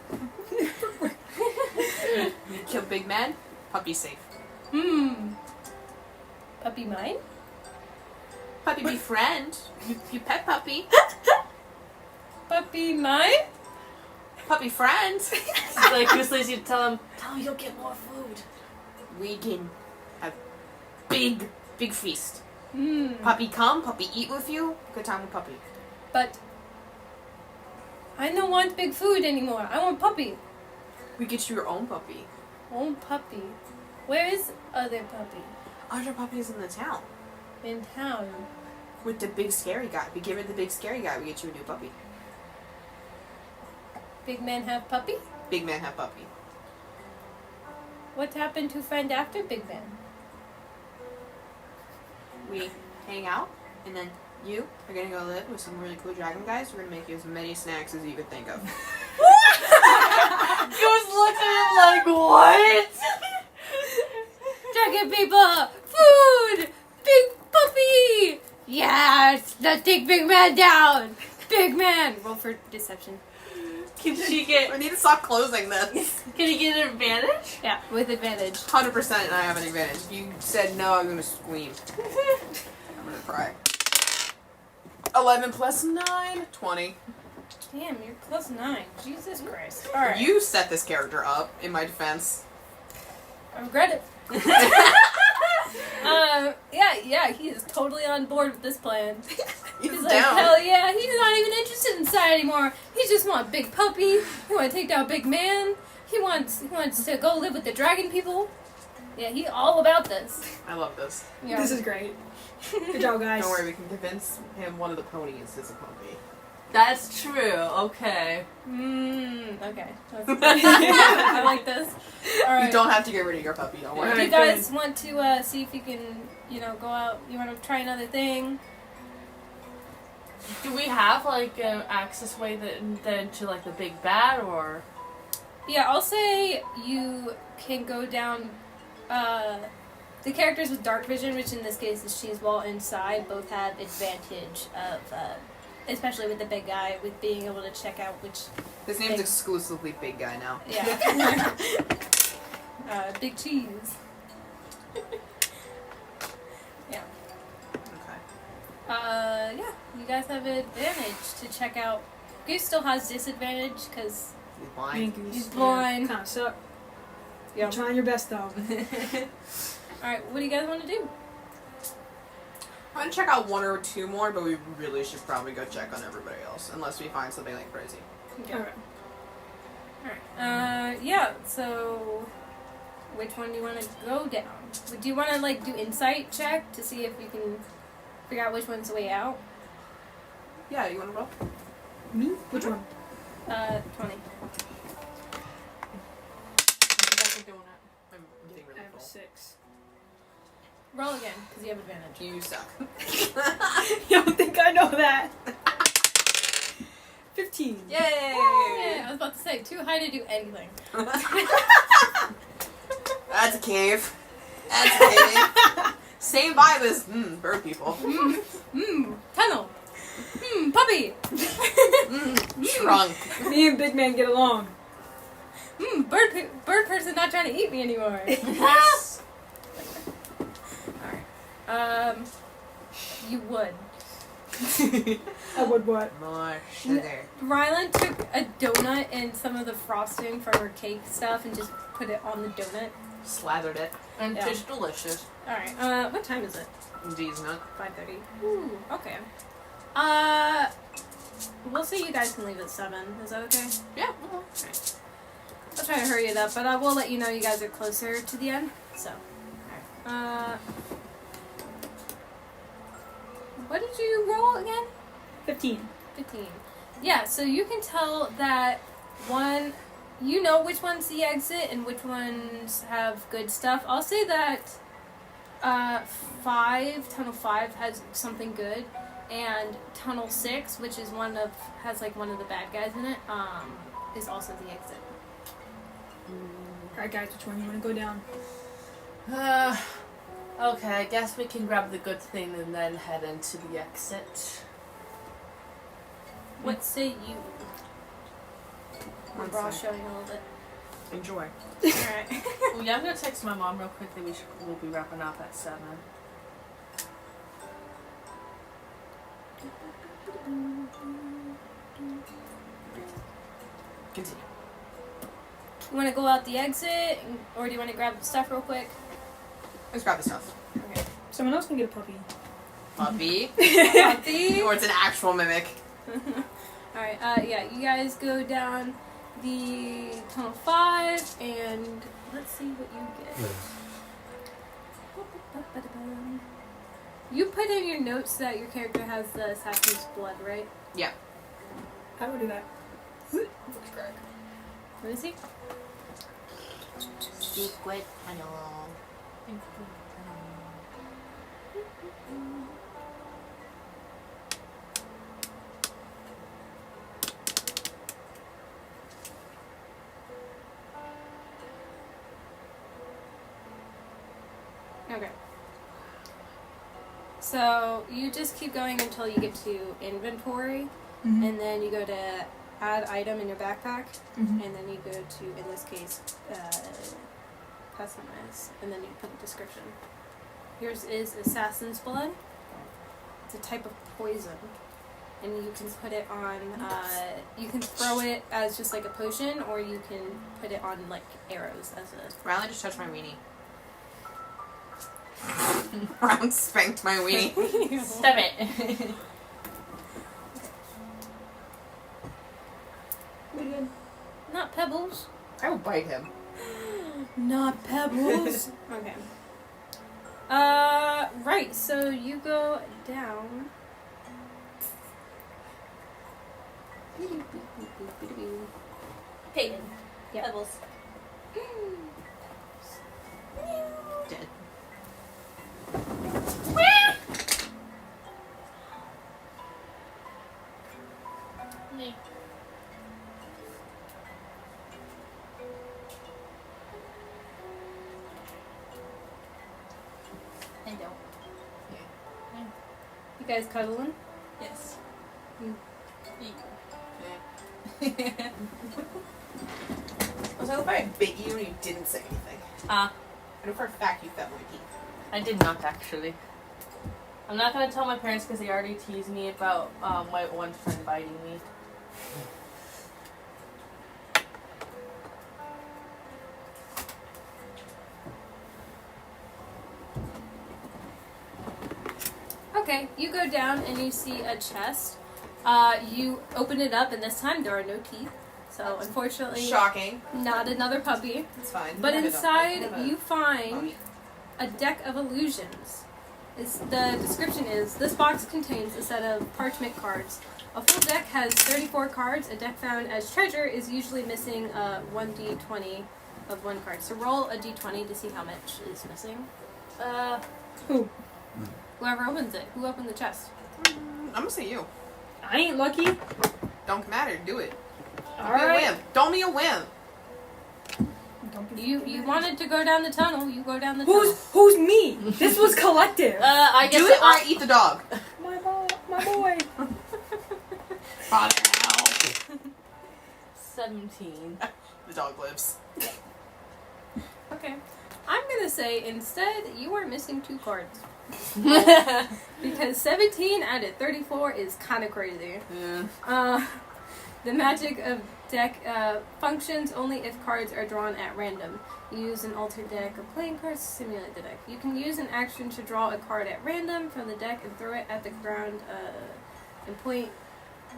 You kill big man. Puppy safe. Puppy mine? Puppy be friend. You pet puppy. Puppy mine? Puppy friend. Like Goose leads you to tell him you'll get more food. We can have big feast. Hmm. Puppy come, puppy eat with you. Good time with puppy. But I don't want big food anymore. I want puppy. We get you your own puppy. Own puppy. Where is other puppy? Other puppies in the town. In town. With the big scary guy. We give it the big scary guy, we get you a new puppy. Big man have puppy? Big man have puppy. What happened to friend after big man? We hang out, and then you are gonna go live with some really cool dragon guys. We're gonna make you as many snacks as you could think of. Goose looks at him like, what? Dragon people! Food! Big puppy! Yes! Let's take big man down! Big man! Roll for deception. Can she get? I need to stop closing this. Can he get an advantage? Yeah, with advantage. 100% and I have an advantage. If you said no, I'm gonna scream. I'm gonna cry. 11 plus 9, 20. Damn, you're plus 9. Jesus Christ. Alright. You set this character up, in my defense. I regret it. Yeah, he is totally on board with this plan. He's He's like, down. hell yeah, he's not even interested in Sai anymore. He just wants big puppy. He wants to take down big man. He wants to go live with the dragon people. Yeah, he all about this. I love this. Yeah. This is great. Good job, guys. Don't worry, we can convince him one of the ponies is a puppy. That's true. Okay. Okay. I like this. Alright. You don't have to get rid of your puppy, don't worry. Do you guys want to see if you can, go out? You want to try another thing? Do we have like an access way then to like the big bad or? Yeah, I'll say you can go down. The characters with dark vision, which in this case is Cheeseball and Sai, both have advantage of, especially with the big guy, with being able to check out which. His name's exclusively Big Guy now. Yeah. Big cheese. Yeah. Okay. Yeah, you guys have advantage to check out. Goose still has disadvantage because He's blind. he's blind. Kind of suck. Yeah. You're trying your best, though. Alright, what do you guys want to do? I'm gonna check out one or two more, but we really should probably go check on everybody else, unless we find something like crazy. Okay. Alright. Alright. Yeah, so which one do you want to go down? Do you want to do insight check to see if you can figure out which one's the way out? Yeah, you wanna roll? Me? Which one? 20. I'm getting really I have a full. 6. Roll again, because you have advantage. You suck. You don't think I know that? 15. Yay! Yeah, I was about to say, too high to do anything. That's a cave. That's a cave. Same vibe as bird people. Tunnel. Puppy. Shrunk. Me and Big Man get along. Bird person not trying to eat me anymore. Yes. Alright. You would. I would what? More sugar. Rylan took a donut and some of the frosting from her cake stuff and just put it on the donut. Slathered it. And Yeah. it's delicious. Alright, what time is it? Indeed, not. 5:30. Ooh, okay. We'll say you guys can leave at 7. Is that okay? Yeah. Alright. I'll try to hurry it up, but I will let you know you guys are closer to the end. So, alright. What did you roll again? 15. 15. Yeah, so you can tell that one, you know which one's the exit and which ones have good stuff. I'll say that Tunnel 5 has something good, and Tunnel 6, which is has one of the bad guys in it, is also the exit. Alright, guys, which one you want to go down? Okay, I guess we can grab the good thing and then head into the exit. What say you? My One bra's sec. showing a little bit. Enjoy. Alright. Well, yeah, I'm gonna text my mom real quick that we'll be wrapping up at 7. Continue. You want to go out the exit, or do you want to grab the stuff real quick? Let's grab the stuff. Okay. Someone else can get a puppy. Puppy. Puppy. Or it's an actual mimic. Alright, yeah, you guys go down the Tunnel 5, and let's see what you get. You put in your notes that your character has the assassin's blood, right? Yeah. I would do that. Let me see. Secret tunnel. Okay. So you just keep going until you get to inventory, Mhm. and then you go to add item in your backpack, Mhm. and then you go to, in this case, customize, and then you put a description. Yours is Assassin's Blood. It's a type of poison, and you can put it on. You can throw it as just like a potion, or you can put it on like arrows as a. Riley just touched my weenie. Ron spanked my weenie. Stop it. Not pebbles. I will bite him. Not pebbles. Okay. Right. So you go down. Peyton. Yep. Pebbles. Dead. Me. I don't. You guys cuddling? Yes. Mm. So if I bit you and you didn't say anything, I know for a fact you felt my teeth. I did not actually. I'm not gonna tell my parents because they already teased me about my one friend biting me. Okay, you go down and you see a chest. You open it up, and this time there are no teeth. So unfortunately, Shocking. not another puppy. It's fine. But Never inside, done- never- you find Oh, a deck of illusions. The description is, this box contains a set of parchment cards. A full deck has 34 cards. A deck found as treasure is usually missing 1d20 of one card. So roll a d20 to see how much is missing. Who? Whoever opens it. Who opened the chest? I'm gonna say you. I ain't lucky. Don't matter. Do it. Don't All be a right. wimp. Don't be a wimp. You wanted to go down the tunnel. You go down the tunnel. Who's me? This was collective. I guess Do it or I eat the dog. My boy. Father, help. 17. The dog lives. Okay. I'm gonna say instead you are missing 2 cards. Because 17 out of 34 is kind of crazy. Yeah. The magic of deck functions only if cards are drawn at random. Use an altered deck of playing cards to simulate the deck. You can use an action to draw a card at random from the deck and throw it at the ground and point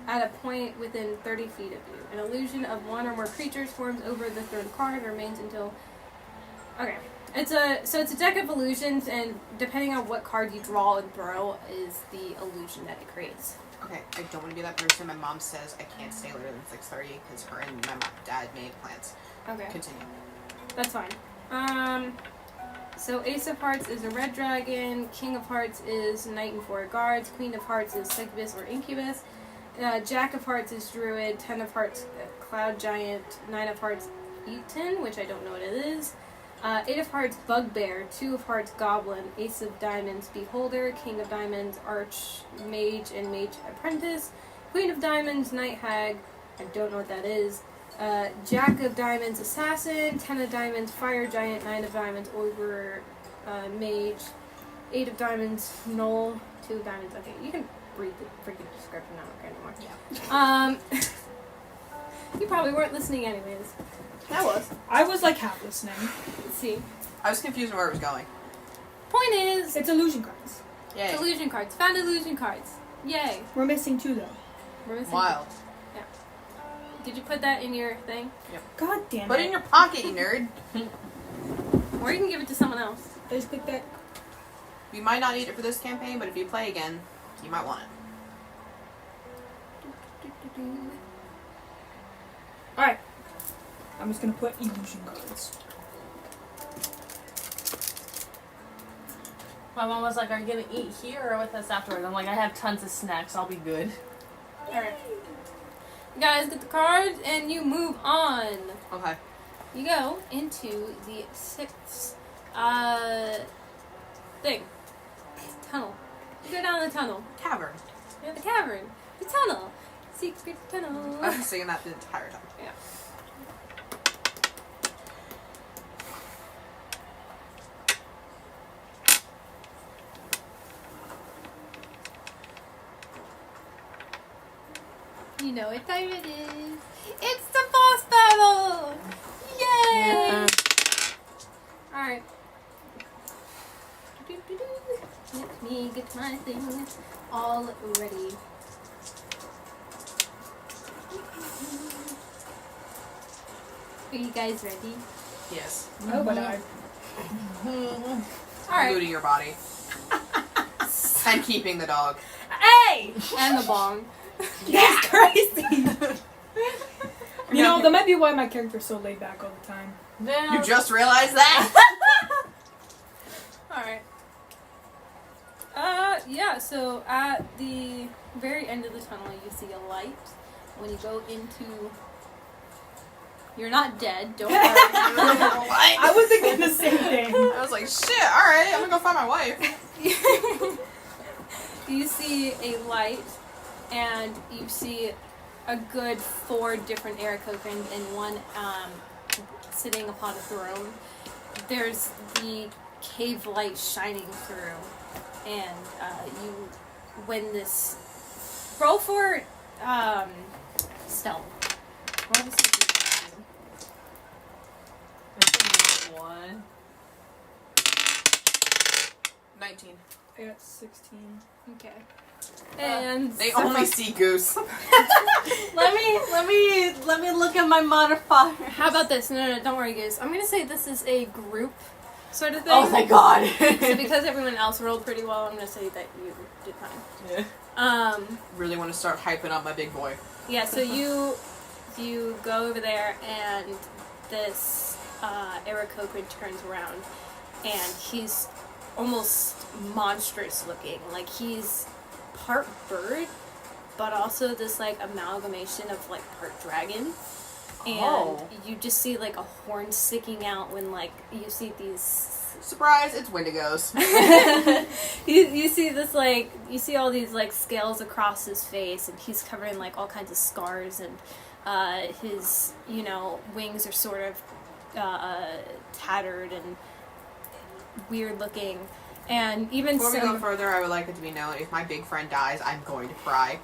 at a point within 30 feet of you. An illusion of one or more creatures forms over the thrown card and remains until... Okay. It's a deck of illusions, and depending on what card you draw and throw is the illusion that it creates. Okay, I don't want to be that person. My mom says I can't stay later than 6:30 because her and my dad made plans. Okay. Continue. That's fine. So Ace of Hearts is a red dragon, King of Hearts is Knight and 4 guards, Queen of Hearts is Succubus or Incubus, Jack of Hearts is Druid, 10 of Hearts Cloud Giant, 9 of Hearts Eaton, which I don't know what it is, 8 of Hearts Bugbear, 2 of Hearts Goblin, Ace of Diamonds Beholder, King of Diamonds Arch Mage and Mage Apprentice, Queen of Diamonds Night Hag, I don't know what that is, Jack of Diamonds Assassin, 10 of Diamonds Fire Giant, 9 of Diamonds Ogre Mage, 8 of Diamonds Knoll, 2 of Diamonds. Okay, you can read the freaking description, I don't care anymore. Yeah. You probably weren't listening anyways. I was. I was like half listening. Let's see. I was confused on where it was going. Point is, It's illusion cards. Yay. illusion cards. Found illusion cards. Yay. We're missing 2 though. We're missing. Wild. Did you put that in your thing? God damn it. Put it in your pocket, you nerd. Or you can give it to someone else. I just picked that. You might not need it for this campaign, but if you play again, you might want it. Alright. I'm just gonna put illusion cards. My mom was like, "Are you gonna eat here or with us afterwards?" I'm like, "I have tons of snacks. I'll be good." Alright. You guys get the cards and you move on. Okay. You go into the 6th thing. Tunnel. You go down the tunnel. Cavern. Yeah, the cavern. The tunnel. Secret tunnel. saying that the entire time. Yeah. You know what time it is. It's the boss battle! Yay! Alright. Let me get my things all ready. Are you guys ready? Yes. Oh, but I. Alright. Looting your body. And keeping the dog. Hey! And the bong. That's crazy! You know, that might be why my character's so laid back all the time. Yeah. You just realized that? Alright. Yeah, so at the very end of the tunnel, you see a light. When you go into... You're not dead, don't worry. I was thinking the same thing. I was like, shit, alright, I'm gonna go find my wife. You see a light, and you see a good 4 different Arakokans and one sitting upon a throne. There's the cave light shining through, and you win this. Roll for stealth. Roll to see if you One. 19. I got 16. okay. And They so- only see Goose. Let me look at my modifier. How about this? No, don't worry, guys. I'm gonna say this is a group sort of thing. Oh my god. So because everyone else rolled pretty well, I'm gonna say that you did fine. Yeah. Really want to start hyping up my big boy. Yeah. So you go over there, and this Aarakocra turns around, and he's almost monstrous looking. Like he's part bird, but also this like amalgamation of like part dragon. And Oh. you just see like a horn sticking out when like you see these. Surprise, it's Wendigos. you see this like you see all these like scales across his face, and he's covered in like all kinds of scars, and his wings are sort of tattered and weird looking. And even Before we go further, I would like it to be known, if my big friend dies, I'm going to cry.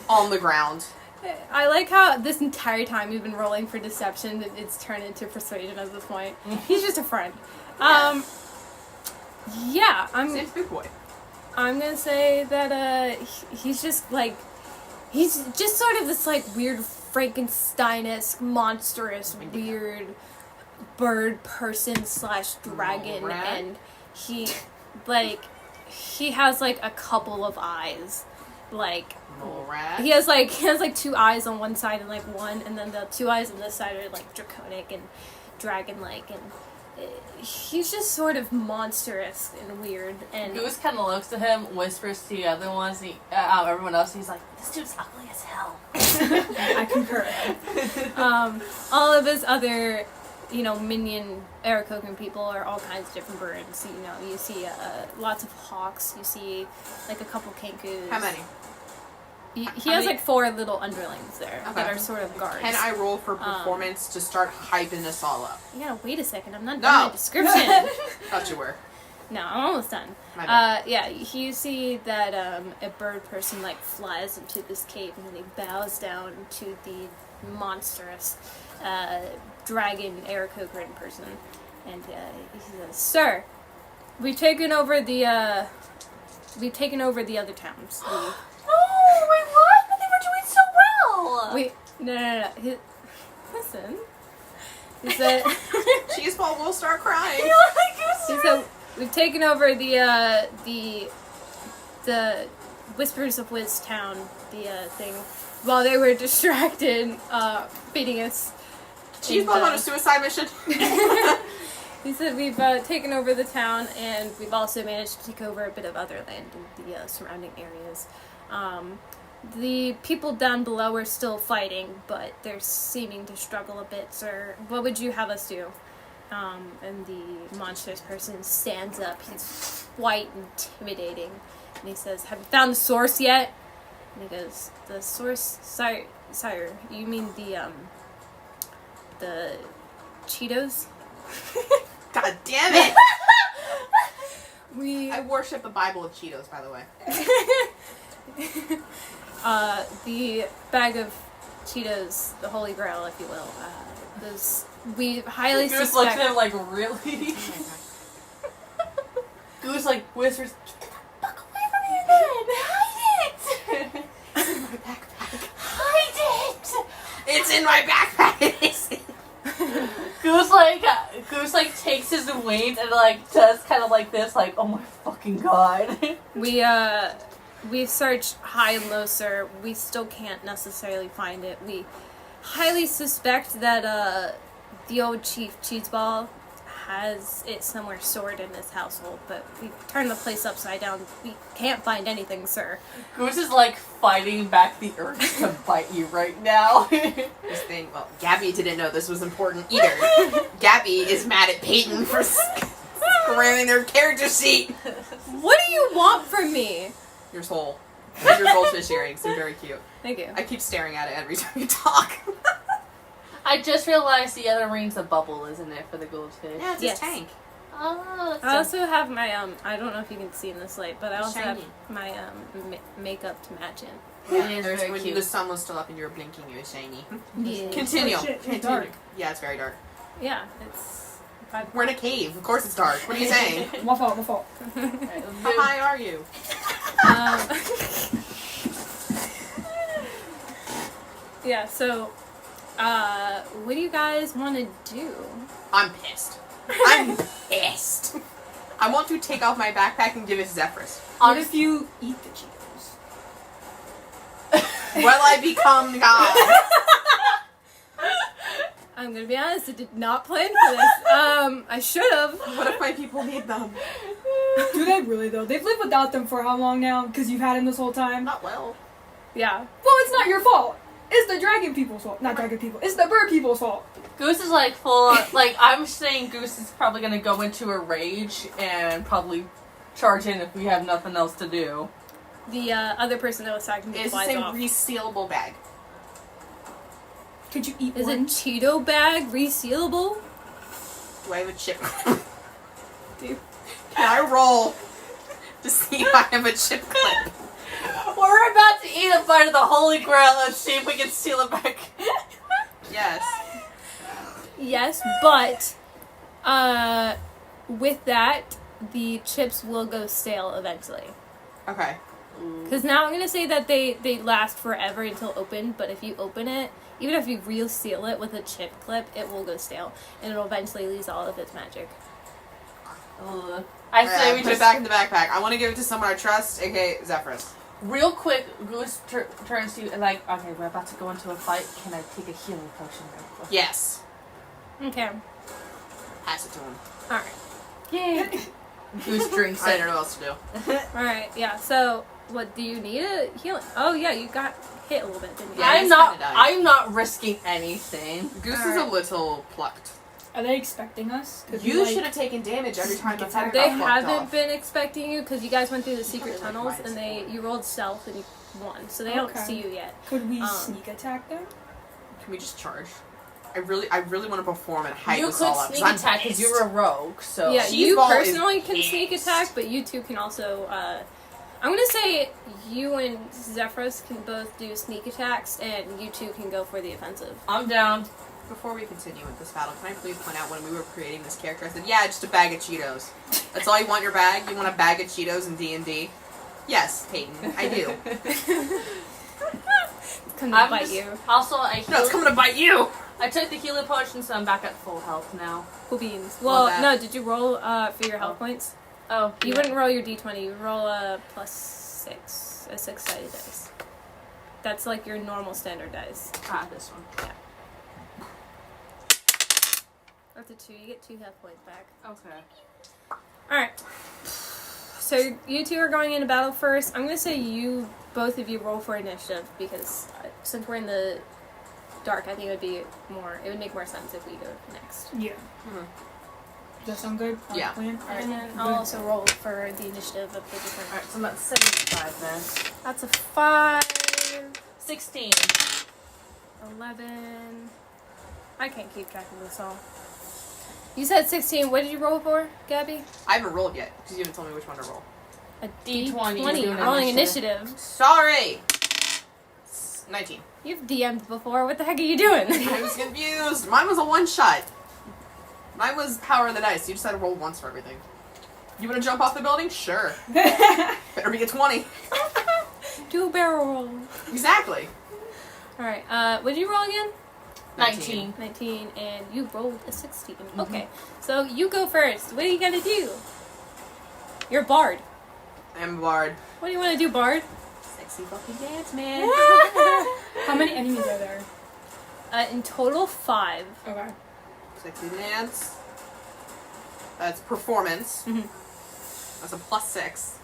On the ground. I like how this entire time you've been rolling for deception, it's turned into persuasion at this point. He's just a friend. Yeah, Same's big boy. I'm gonna say that he's just like he's just sort of this like weird Frankenstein-esque, monstrous, weird bird person / dragon, Rat? and he has like a couple of eyes, like Mole rat. he has like 2 eyes on one side and like one, and then the 2 eyes on this side are like draconic and dragon-like, and he's just sort of monstrous and weird. And Goose kind of looks at him, whispers to the other ones, everyone else. He's like, "This dude's ugly as hell." I concur. all of his other, minion Aarakocra people are all kinds of different birds. You see lots of hawks. You see like a couple kinkus. How many? He How has many? like 4 little underlings there Okay. that are sort of guards. Can I roll for performance to start hyping this all up? You gotta wait a second. I'm not No. done my description. Thought you were. No, I'm almost done. My bad. Yeah, you see that a bird person like flies into this cave, and then he bows down to the monstrous dragon Aarakocra person, and he says, "Sir, we've taken over the other towns. Oh, wait, what? But they were doing so well. Wait, no. Listen." He said, Cheese ball will start crying. he said, "We've taken over the Whispers of Whizz Town, the thing, while they were distracted, beating us." Cheese ball on a suicide mission. He said, "We've taken over the town, and we've also managed to take over a bit of other land in the surrounding areas. The people down below are still fighting, but they're seeming to struggle a bit, sir. What would you have us do?" And the monstrous person stands up. He's quite intimidating. And he says, "Have you found the source yet?" And he goes, "The source? sire, you mean the Cheetos? God damn it! We I worship the Bible of Cheetos, by the way. the bag of Cheetos, the Holy Grail, if you will. Those we highly Goose looks suspect. at him like, really? Goose like whispers, "Get the fuck away from me then! Hide it! It's in my backpack. Hide it!" It's in my backpack! Goose like takes his wings and like does kind of like this, like, oh my fucking god. We've searched high and low, sir. We still can't necessarily find it. We highly suspect that the old Chief Cheeseball has it somewhere stored in his household, but we turned the place upside down. We can't find anything, sir. Goose is like fighting back the urge to bite you right now. This thing, well, Gabby didn't know this was important either. Gabby is mad at Peyton for scramming their character sheet. What do you want from me? Your soul. Your goldfish earrings. They're very cute. Thank you. I keep staring at it every time you talk. I just realized the other ring's a bubble, isn't it, for the goldfish? Yeah, it's Yes. a tank. Oh, that's I also have my I don't know if you can see in this light, but I also Shiny. have my makeup to match it. Yeah, it is There's- very when cute. the sun was still up and you were blinking, it was shiny. Yeah. Continue. Oh, shit, it's Continue. dark. Yeah, it's very dark. Yeah, it's. We're in a cave. Of course it's dark. What are you saying? My fault. How high are you? Yeah. So, what do you guys want to do? I'm pissed. I'm pissed. I want to take off my backpack and give it to Zephyrus. What if you eat the Cheetos? Will I become God? I'm gonna be honest. I did not plan for this. I should have. What if my people need them? Do they really though? They've lived without them for how long now? Because you've had them this whole time. Not well. Yeah. Well, it's not your fault. It's the dragon people's fault. Not dragon people. It's the bird people's fault. Goose is like full. Like, I'm saying, Goose is probably gonna go into a rage and probably charge in if we have nothing else to do. The other person that was talking to me It's the flies same off. resealable bag. Could you eat Is a one? Cheeto bag resealable? Do I have a chip? Dude. Can I roll to see if I have a chip clip? We're about to eat a bite of the Holy Grail. Let's see if we can steal it back. Yes. Yes, but with that, the chips will go stale eventually. Okay. Because now I'm gonna say that they last forever until opened, but if you open it, even if you reseal it with a chip clip, it will go stale, and it'll eventually lose all of its magic. Ugh. I Alright, say I we put just it back in the backpack. I want to give it to someone I trust, aka Zephyrus. real quick. Goose turns to you and like, okay, we're about to go into a fight. Can I take a healing potion real quick? Yes. Okay. Pass it to him. All right. Yay. Goose drinks I it. don't know what else to do. All right. Yeah. So, what do you need a healing? Oh yeah, you got hit a little bit, didn't you? Yeah, I'm not. kinda died. I'm not risking anything. Goose is a Alright. little plucked. Are they expecting us? Could we, You like- should have taken damage every time the head They got plucked haven't off. been expecting you because you guys went through the secret Probably tunnels like and you rolled stealth and you won, so they don't Okay. see you yet. Could we Um, sneak attack them? Can we just charge? I really want to perform and hype You this could all up. sneak 'cause I'm attack because pissed. you're a rogue. So Yeah, you Cheeseball is personally can sneak pissed. attack, but you two can also. I'm gonna say you and Zephyrus can both do sneak attacks, and you two can go for the offensive. I'm down. Before we continue with this battle, can I please point out when we were creating this character, I said, yeah, just a bag of Cheetos. That's all you want in your bag? You want a bag of Cheetos in D&D? Yes, Peyton, I do. It's coming to I'm bite just- you. Also, No, it's coming to bite you! I took the healing potion, so I'm back at full health now. Cool beans. Love Well, that. no, did you roll for your health points? Oh, You wouldn't roll your d20. You roll a +6, a 6-sided dice. That's like your normal standard dice. This one. That's a 2. You get 2 health points back. Okay. Alright. So you two are going into battle first. I'm going to say both of you roll for initiative because since we're in the dark, I think it would make more sense if we go next. Yeah. Mhm. Does that sound good? Yeah. Plan? And then I'll also roll for the initiative of the different. Alright, so I'm at 75 then. That's a 5. 16. 11. I can't keep track of this all. You said 16. What did you roll for, Gabby? I haven't rolled yet because you haven't told me which one to roll. A D20, D20. you're doing Rolling initiative. initiative. Sorry. 19. You've DM'd before. What the heck are you doing? I was confused. Mine was a one shot. Mine was power of the dice. You just had to roll once for everything. You want to jump off the building? Sure. Better be a 20. Do a barrel roll. Exactly. Alright, what did you roll again? 19. 19, and you rolled a 16. Okay, so you go first. What are you gonna do? You're a bard. I'm Bard. What do you want to do, bard? Sexy fucking dance, man. How many enemies are there? In total, 5. Okay. Sexy dance. That's performance. That's a +6.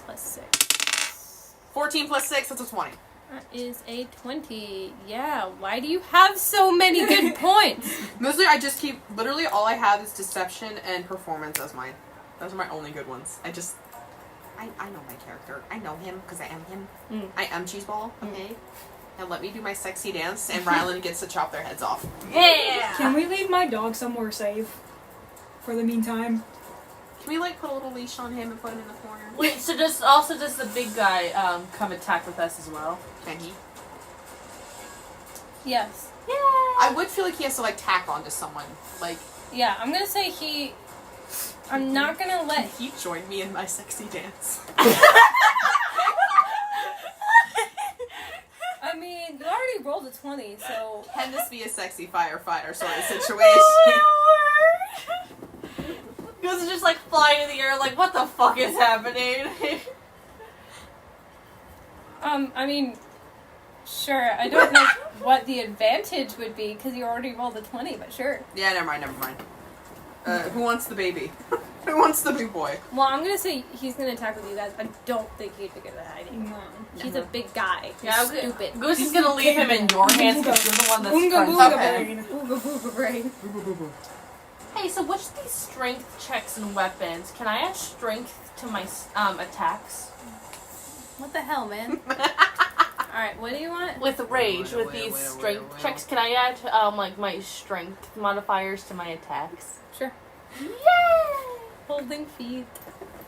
Plus 6. 14 plus 6, that's a 20. That is a 20. Yeah, why do you have so many good points? Mostly I just keep, literally all I have is deception and performance as mine. Those are my only good ones. I know my character. I know him because I am him. I am Cheeseball, okay? Now let me do my sexy dance and Rylan gets to chop their heads off. Yeah! Can we leave my dog somewhere safe for the meantime? Can we like put a little leash on him and put him in the corner? Wait, so does the big guy come attack with us as well? Can he? Yes. Yeah! I would feel like he has to like tack onto someone. Like, Yeah, I'm gonna say he... I'm not gonna let... he joined me in my sexy dance. I mean, you already rolled a 20, so... Can this be a sexy firefighter sort of situation? Goose is just like flying in the air, like, what the fuck is happening? I mean... Sure, I don't know what the advantage would be, because you already rolled a 20, but sure. Yeah, never mind. Who wants the baby? Who wants the big boy? Well, I'm gonna say he's gonna attack with you guys. I don't think he'd be good at hiding. No. He's a big guy. He's Yeah, stupid. Goose is gonna leave him in your hands because you're the one that's Oonga friends boonga with him. brain. Ooga booga brain. Hey, so which of these strength checks and weapons can I add strength to my attacks? What the hell, man? Alright, what do you want? With rage, with these strength checks, can I add like my strength modifiers to my attacks? Sure. Yay! Holding feet.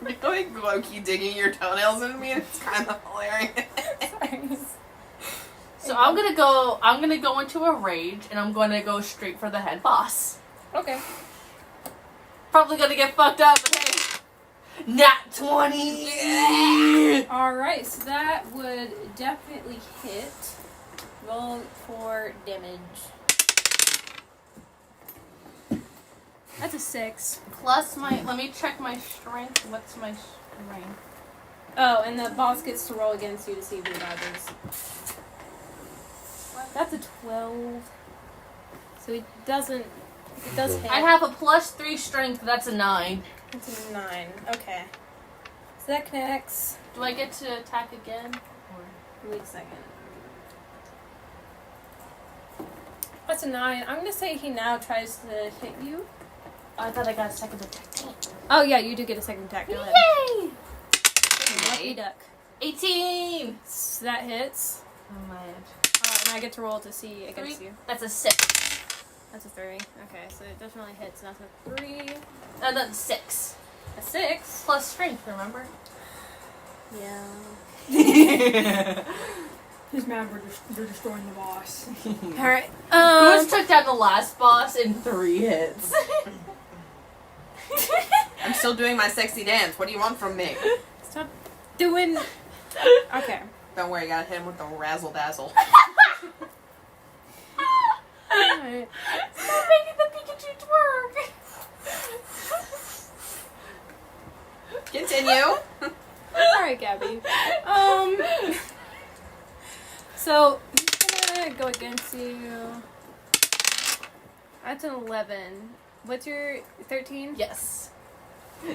You're like low-key digging your toenails into me and it's kind of hilarious. Sorry. So I'm gonna go into a rage and I'm gonna go straight for the head boss. Okay. Probably gonna get fucked up, but hey. Nat 20! Yeah! Alright, so that would definitely hit. Roll for damage. That's a 6. Plus let me check my strength. What's my strength? Oh, and the boss gets to roll against you to see who that is. That's a 12. So it does hit. I have a +3 strength, that's a 9. It's a 9. Okay. So that connects. Do I get to attack again? Wait a second. That's a 9. I'm gonna say he now tries to hit you. I thought I got a second attack. Oh yeah, you do get a second attack. Go ahead. Yay! Lucky duck. 18! So that hits. Oh my. And I get to roll to see against you. That's a 6. That's a 3. Okay, so it definitely hits. And that's a 3. And then 6. A 6. Plus strength, remember? Yeah. He's mad we're destroying the boss. Alright. Goose took down the last boss in 3 hits. I'm still doing my sexy dance. What do you want from me? Stop doing. Okay. Don't worry, I gotta hit him with the razzle dazzle. Alright. Stop making the Pikachu twerk! Continue. Alright, Gabby. So, he's gonna go against you. That's an 11. What's your 13? Yes. So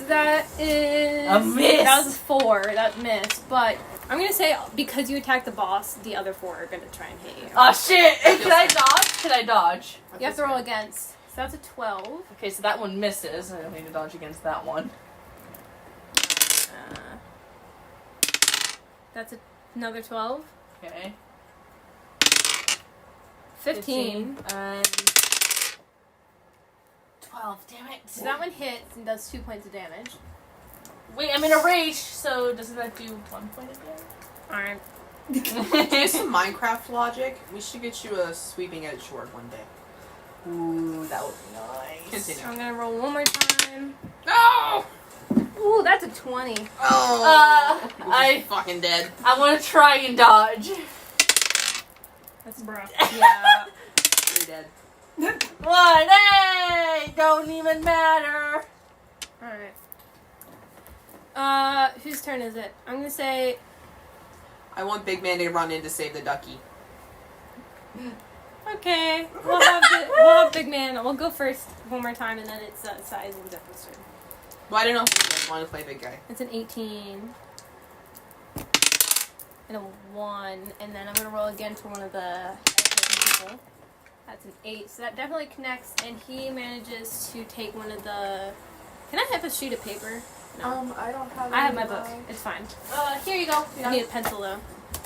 that is... A miss. That was a 4. That missed. But I'm gonna say, because you attacked the boss, the other 4 are gonna try and hit you. Oh shit! Can I dodge? Can I dodge? You have to roll against. So that's a 12. Okay, so that one misses. I don't need to dodge against that one. That's another 12. Okay. 15. And 12. Damn it. So that one hits and does 2 points of damage. Wait, I'm in a rage, so doesn't that do 1 point of damage? Alright. Do some Minecraft logic. We should get you a sweeping edge sword one day. Ooh, that would be nice. Continue. I'm gonna roll one more time. No! Ooh, that's a 20. Oh! I fucking dead. I want to try and dodge. That's rough. Yeah. You're dead. 1, hey! Don't even matter. Alright. Whose turn is it? I'm gonna say... I want Big Man to run in to save the ducky. Okay. We'll have Big Man. We'll go first one more time, and then it's Size and Zephyr's turn. Well, I don't know if you guys want to play big guy. It's an 18. And a 1. And then I'm going to roll again for one of the people. That's an 8. So that definitely connects. And he manages to take one of the... Can I have a sheet of paper? No. I don't have. I have my book. It's fine. Here you go. I need a pencil, though.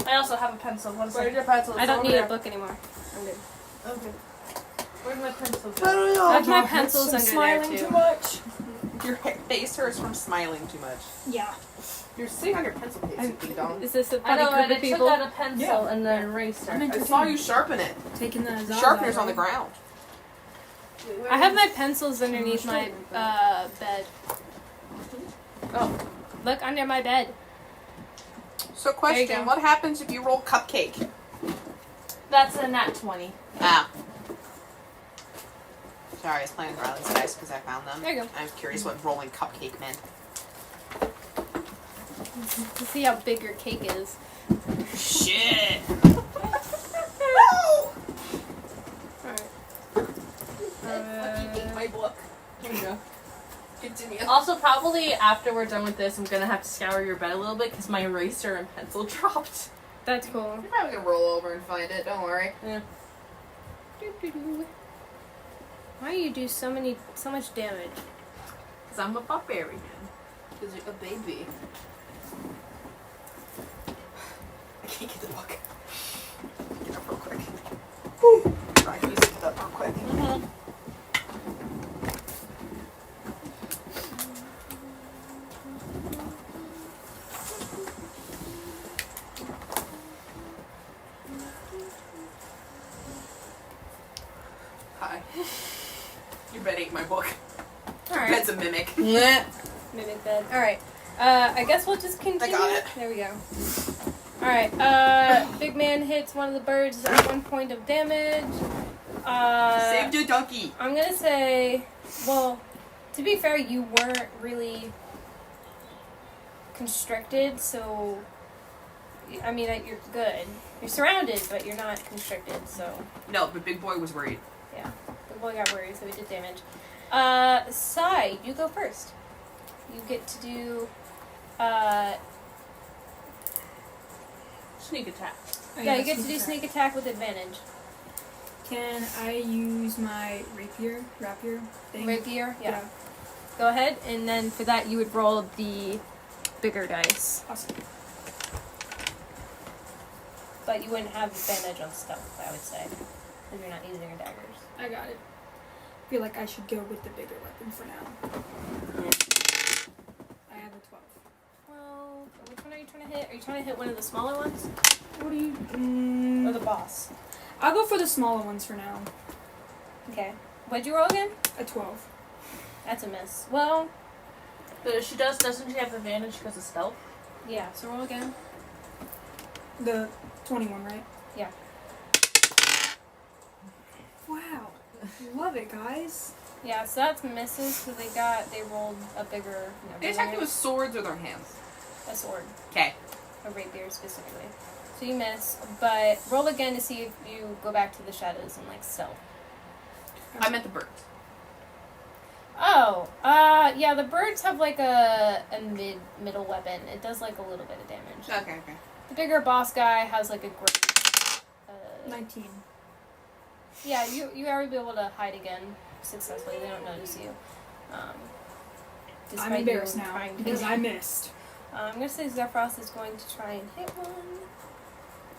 I also have a pencil. One Where's second. your pencil? I don't need a book anymore. I'm good. Okay. Where's my pencil I go? don't know. I have my pencils under there, smiling too. too much. Your face hurts from smiling too much. Yeah. You're sitting on your pencil case, you ding dong. Is this a I funny know, group and of I people? took out a pencil Yeah. and then eraser. I saw you sharpen it. Taking the The sharpener's on the ground. I have my pencils underneath my bed. Oh. Look under my bed. So There you question, go. what happens if you roll cupcake? That's a nat 20. Ah. Sorry, I was playing with Riley's dice because I found them. There you go. I was curious what rolling cupcake meant. To see how big your cake is. Shit! Alright. my book. Here you go. Continue. Also, probably after we're done with this, I'm gonna have to scour your bed a little bit because my eraser and pencil dropped. That's cool. You're probably gonna roll over and find it, don't worry. Yeah. Why do you do so much damage? Because I'm a barbarian. Because you're a baby. I can't get the book. Get up real quick. Whew. Try to use it up real quick. Hi. Your bed ate my book. Alright. Bed's a mimic. Mimic bed. Alright. I guess we'll just continue. got it. There we go. Alright, Big Man hits one of the birds at 1 point of damage. Save the donkey. I'm gonna say, well, to be fair, you weren't really constricted, so, I mean, you're good. You're surrounded, but you're not constricted, so, No, but Big Boy was worried. yeah. The boy got worried, so he did damage. Sai, you go first. You get to do, Sneak attack. yeah, you get to do sneak attack with advantage. Can I use my rapier thing? Rapier, yeah. Go ahead, and then for that you would roll the bigger dice. Awesome. But you wouldn't have advantage on stealth, I would say. Because you're not using your daggers. I got it. I feel like I should go with the bigger weapon for now. I have a 12. Well, which one are you trying to hit? Are you trying to hit one of the smaller ones? What do you? Or the boss? I'll go for the smaller ones for now. Okay. What'd you roll again? A 12. That's a miss. Well, But she doesn't she have advantage because of stealth? yeah, so roll again. The 21, right? Yeah. Wow. Love it, guys. Yeah, so that's misses, so they rolled a bigger, They attack you with swords or their hands. a sword. Okay. A rapier specifically. So you miss, but roll again to see if you go back to the shadows and like stealth. I meant the birds. Oh, yeah, the birds have like a middle weapon. It does like a little bit of damage. Okay, okay. The bigger boss guy has like a great. 19. Yeah, you are be able to hide again successfully. They don't notice you. I'm Despite embarrassed you now trying to- because I missed. I'm gonna say Zephyros is going to try and hit one.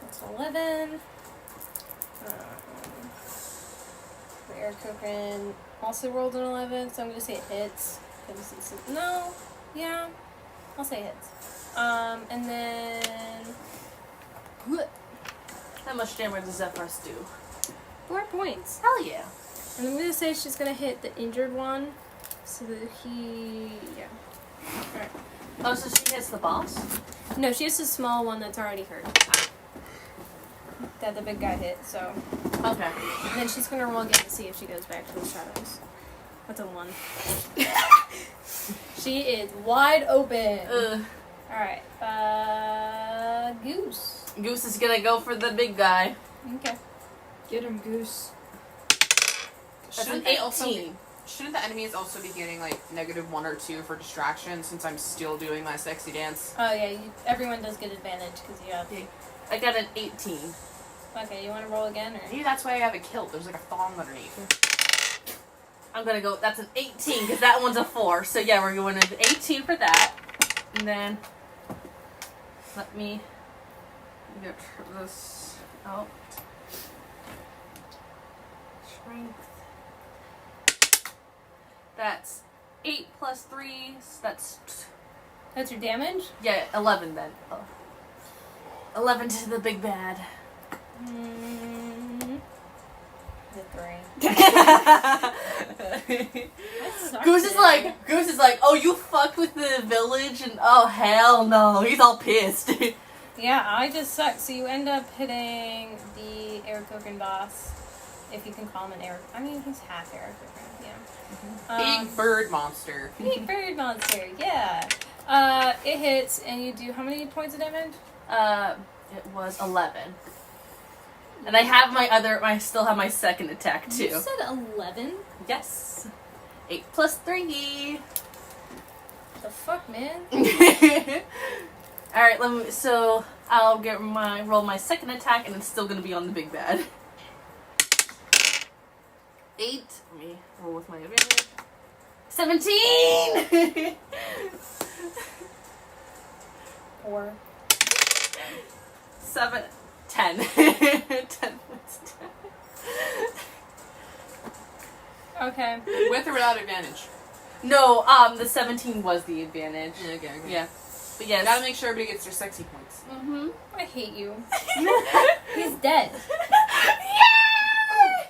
That's 11. The Aarakocra also rolled an 11, so I'm gonna say it hits. No, yeah, I'll say it hits. And then How much damage does Zephyros do? 4 points. Hell yeah. And I'm gonna say she's gonna hit the injured one, so that Alright. Oh, so she hits the boss? No, she has a small one that's already hurt. That the big guy hit, so. Okay. And then she's gonna roll again to see if she goes back to the shadows. That's a 1. She is wide open. Ugh. Alright, Goose. Goose is gonna go for the big guy. Okay. Get him, Goose. That's Shouldn't an they also 18. Shouldn't the enemies also be getting like -1 or 2 for distraction since I'm still doing my sexy dance? Oh yeah, everyone does get advantage because you have. I got an 18. Okay, you want to roll again or? Maybe that's why I have a kilt. There's like a thong underneath. I'm gonna go, that's an 18, because that one's a 4. So yeah, we're going to 18 for that. And then, let me get this out. Strength. That's 8 plus 3, so That's your damage. yeah, 11 then. Oh. 11 to the big bad. The 3. Goose is like, oh, you fucked with the village, and oh, hell no, he's all pissed. Yeah, I just suck. So you end up hitting the Aarakocra boss, if you can call him an Aarakocra. I mean, he's half Aarakocra, yeah. Big bird monster. Big bird monster, yeah. It hits, and you do how many points of damage? It was 11. And I still have my second attack too. You said 11? Yes. 8 plus 3. The fuck, man? Alright, so I'll roll my second attack, and it's still gonna be on the big bad. 8. Let me roll with my advantage. 17! 4. 7. 10. 10 points. Okay. With or without advantage? No, the 17 was the advantage. Okay. Yeah. But yes. Gotta make sure everybody gets their sexy points. Mm-hmm. I hate you. He's dead.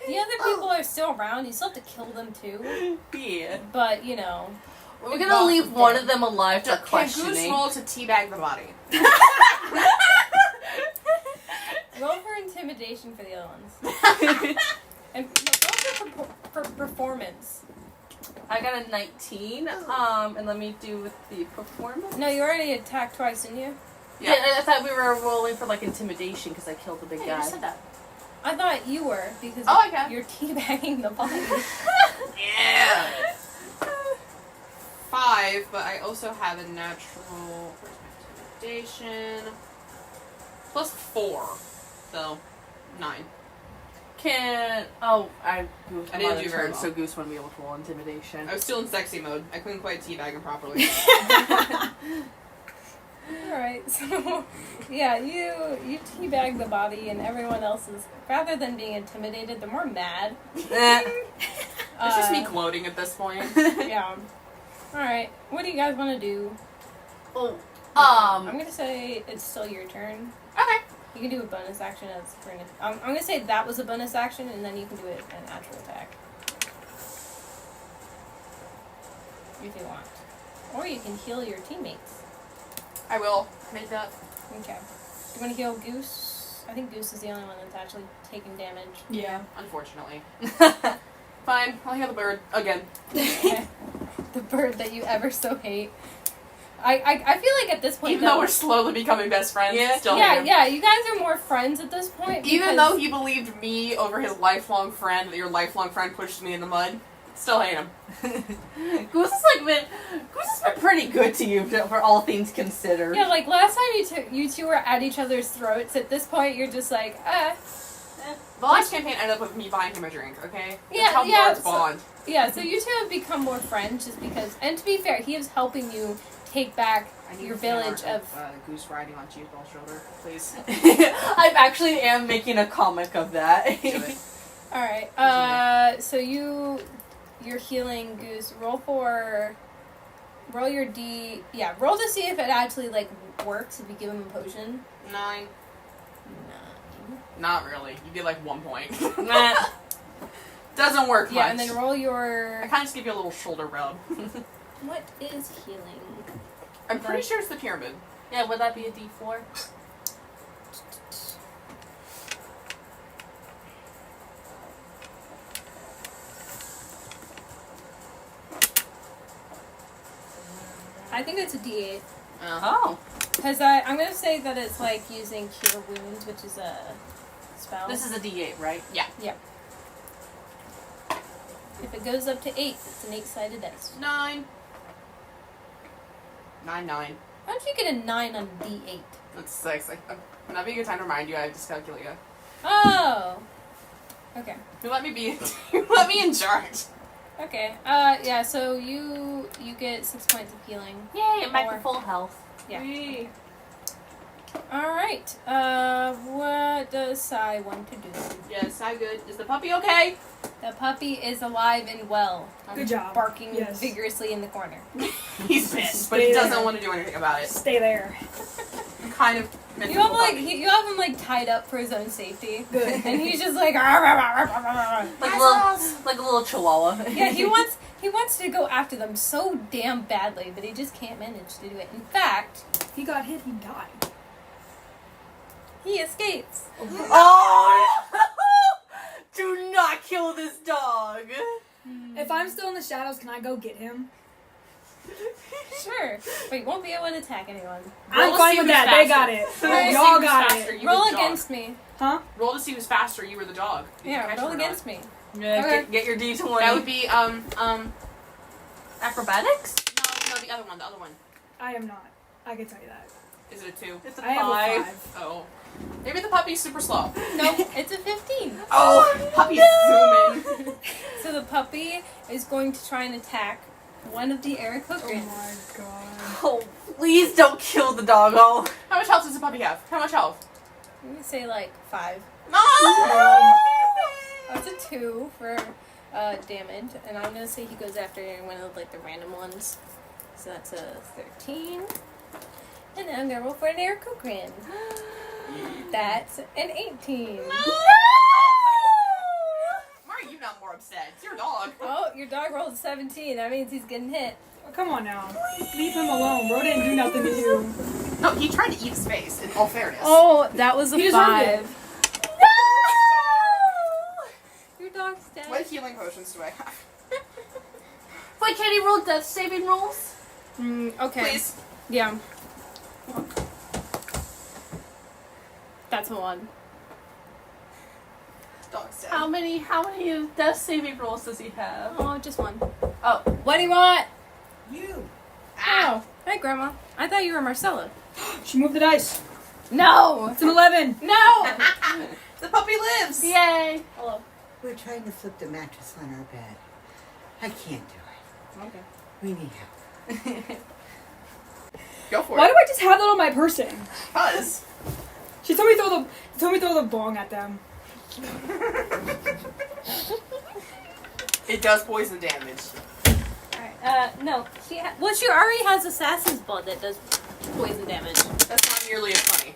The other people are still around. You still have to kill them too. Yeah. But, you know. We're gonna leave one of them alive for Can Goose questioning. roll to teabag the body? Roll for intimidation for the other ones. And roll for performance. I got a 19. And let me do with the performance. No, you already attacked twice, didn't you? Yeah, I thought we were rolling for like intimidation because I killed the big guy. You said that. I thought you were because Oh, okay. you're teabagging the body. Yeah. 5, but I also have a natural intimidation plus 4, so 9. I didn't do very well. So Goose wouldn't be able to roll intimidation. I was still in sexy mode. I couldn't quite teabag him properly. Alright, so yeah, you teabag the body and everyone else is, rather than being intimidated, they're more mad. It's just me gloating at this point. Yeah. Alright, what do you guys want to do? Oh, I'm gonna say it's still your turn. Okay. You can do a bonus action as for I'm gonna say that was a bonus action, and then you can do it an actual attack. If you want. Or you can heal your teammates. I will make that. Okay. Do you want to heal Goose? I think Goose is the only one that's actually taking damage. Yeah. Unfortunately. Fine, I'll heal the bird again. Okay. The bird that you ever so hate. I feel like at this point, Even though we're slowly becoming best friends, still hate him. yeah, you guys are more friends at this point. Even because- though he believed me over his lifelong friend, that your lifelong friend pushed me in the mud, still hate him. Goose has been pretty good to you for all things considered. Yeah, like last time you two were at each other's throats. At this point, you're just like, The last campaign ended up with me buying him a drink, okay? That's Yeah, how yeah, bards so- bond. Yeah, so you two have become more friends just because. And to be fair, he is helping you take back I need your a fan village art of. Goose riding on Cheeseball's shoulder, please. I actually am making a comic of that. Do it. Alright, so you're healing Goose. Roll your D. Yeah, roll to see if it actually, like, works if you give him a potion. 9. 9. Not really. You get like 1 point. Nah. Doesn't work Yeah, much. and then roll your... I kind of just give you a little shoulder rub. What is healing? I'm pretty sure it's the pyramid. Yeah, would that be a D4? I think it's a D8. Oh. Because I'm going to say that it's like using Cure Wounds, which is a spell. This is a D8, right? Yeah. If it goes up to 8, it's an 8-sided dice. 9. 9, 9. How did you get a 9 on D8? That's 6. That'd be a good time to remind you. I dyscalculate you. Oh! Okay. You let me be. You let me in charge. Okay. Yeah, so you get 6 points of healing. Yay, I'm back Or- to full health. Yeah. Whee. Alright. What does Sai want to do? Yes, I'm good. Is the puppy okay? The puppy is alive and well. Good job. Barking Yes. vigorously in the corner. He's pissed, but he doesn't want to do anything about it. Stay there. Kind of. You have you have him like tied up for his own safety, Good. and he's just like, "Arr, arr, arr, arr, arr, arr." Like a little chihuahua. Yeah, he wants to go after them so damn badly, but he just can't manage to do it. In fact, He got hit, he died. he escapes. Oh! Do not kill this dog. If I'm still in the shadows, can I go get him? Sure, but you won't be able to attack anyone. I'm to fine see with who's that. They faster. got it. Roll to see Y'all who's got faster, it. you Roll were the dog. against me. Huh? Roll to see who's faster. You were the dog. Did you Yeah, catch roll him or not? against me. Yeah, Okay. get your D20. That would be acrobatics? no, the other one. The other one. I am not. I can tell you that. Is it a 2? It's a I have a 5. Oh. Maybe the puppy's super slow. No, it's a 15. Oh, puppy's zooming. So the puppy is going to try and attack one of the Oh Aarakocrans. my god. Oh, please don't kill the doggo. How much health does the puppy have? How much health? Let me say like 5. No! That's a 2 for damage, and I'm gonna say he goes after one of like the random ones. So that's a 13. And then I'm gonna roll for an Aarakocran. That's an 18. Why are you not more upset? It's your dog. Oh, your dog rolled a 17. That means he's getting hit. Oh, come on now. Leave him alone. Bro didn't do nothing to you. No, he tried to eat his face, in all fairness. Oh, that was a He deserved it. 5. Your dog's dead. What healing potions do I have? Wait, can he roll death saving rolls? Okay. Please. Yeah. That's a 1. Dog's dead. How many death saving rolls does he have? Oh, just 1. Oh, What do you want? You. Oh, hey, Grandma. I thought you were Marcella. She moved the dice. No! It's an 11. No! The puppy lives! yay! Hello. We're trying to flip the mattress on our bed. I can't do it. Okay. We need help. Go for Why it. do I just have that on my person? Cuz. She told me to throw the bong at them. It does poison damage. Alright, no. Well, she already has Assassin's Blood that does poison damage. That's not nearly as funny.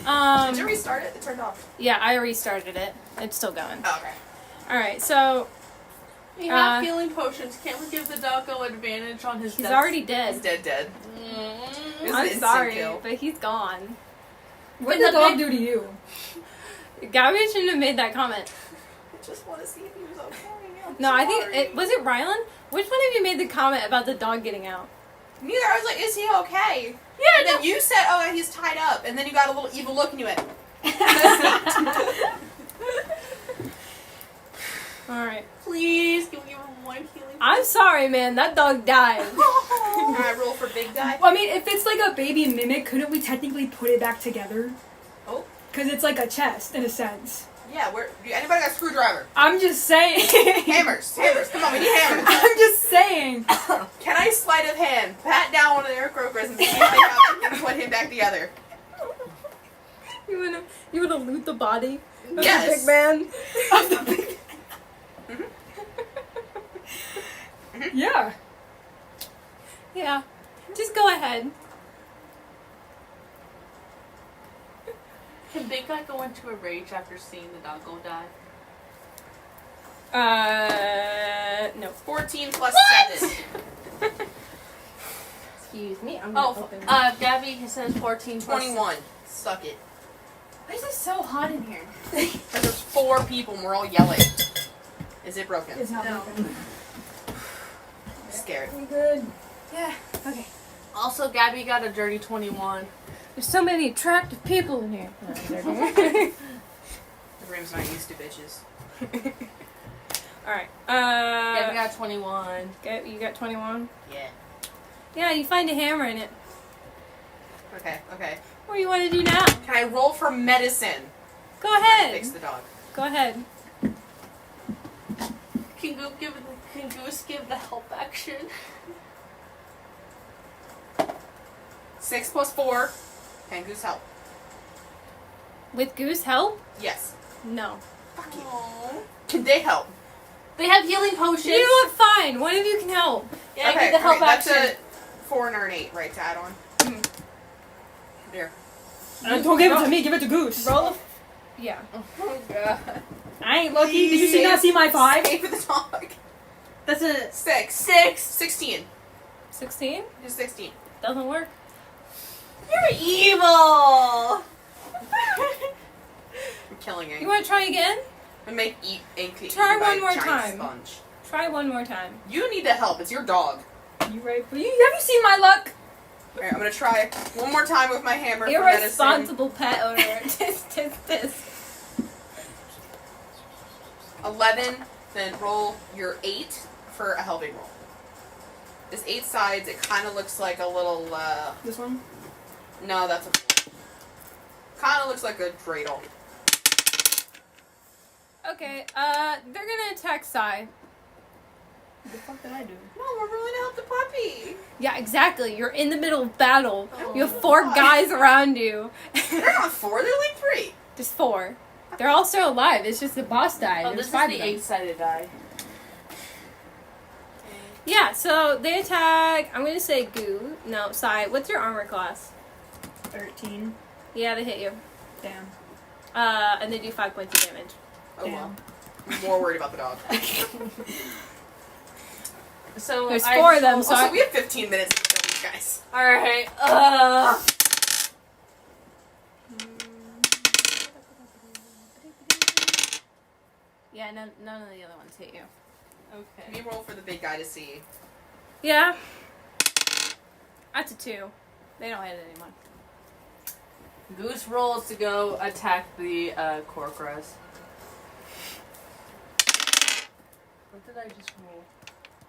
Alright. Did you restart it? It turned off. Yeah, I restarted it. It's still going. Oh, okay. Alright, so We have healing potions. Can't we give the doggo advantage on his he's death? already He's dead. dead. It was an I'm instant sorry, kill. but he's gone. What did the dog do to you? Gabby shouldn't have made that comment. I just want to see if he was okay. I'm No, I think sorry. was it Rylan? Which one of you made the comment about the dog getting out? Neither. I was like, is he okay? Yeah, And then you said, oh, he's tied up. And then you got a little evil look and you went, Alright. Please give me one healing. I'm sorry, man. That dog died. I roll for big guy. Well, I mean, if it's like a baby mimic, couldn't we technically put it back together? Oh. Because it's like a chest, in a sense. Yeah, anybody got a screwdriver? I'm just saying. Hammers. Come on, we need hammers. I'm just saying. Can I sleight of hand pat down one of the Aarakocras and see if they have and put him back together? You wanna loot the body? Yes. Big man. Yeah. Yeah. Just go ahead. Can Big Guy go into a rage after seeing the doggo die? No. 14 plus 7. Excuse me. I'm gonna Oh, open Gabby says 14 plus 21. Suck it. Why is it so hot in here? Because there's 4 people and we're all yelling. Is it broken? It's not No. broken. Scared. I'm good. Yeah. Okay. Also, Gabby got a dirty 21. There's so many attractive people in here. The room's not used to bitches. Alright. Gabby got 21. You got 21? Yeah. Yeah, you find a hammer in it. Okay, okay. What do you want to do now? Can I roll for medicine? Go Try to ahead. fix the dog. Go ahead. Can Goose give the help action? 6 plus 4. Can Goose help? With Goose help? Yes. No. Fuck you. Can they help? They have healing potions. You know what? Fine. One of you can help. Yeah, okay, give the help that's action. a 4 and an 8, right, to add on? There. Don't give it to me. Give it to Goose. Roll a... Yeah. Oh god. I ain't lucky. Did you not see my 5? Save for the dog. That's a 6. 16. 16? Just 16. Doesn't work. You're evil. I'm killing it. You want to try again? And make eat ink. Try by one more giant time. Sponge. Try one more time. You need to help. It's your dog. You right? But have you seen my luck? Alright, I'm gonna try one more time with my hammer for medicine. Irresponsible pet owner. Tisk. 11. Then roll your 8 for a helping roll. This 8 sides, it kind of looks like a little, This one? no, that's a 4. Kind of looks like a dreidel. Okay, they're gonna attack Sai. What the fuck did I do? No, we're really to help the puppy. Yeah, exactly. You're in the middle of battle. Oh, You have 4 God. guys around you. They're not 4, they're like 3. Just 4. They're all still alive. It's just the boss died. Oh, There's this is 5 the of them. 8-sided die. Yeah, so they attack. I'm gonna say Goo. No, Sai. What's your armor class? 13. Yeah, they hit you. Damn. And they do 5 points of damage. Oh Damn. well. I'm more worried about the dog. So There's 4 of them, so Also, I- we have 15 minutes to kill these guys. Alright. Yeah, none of the other ones hit you. Can Okay. you roll for the big guy to see? Yeah. That's a 2. They don't hit anyone. Goose rolls to go attack the Corcras. What did I just roll?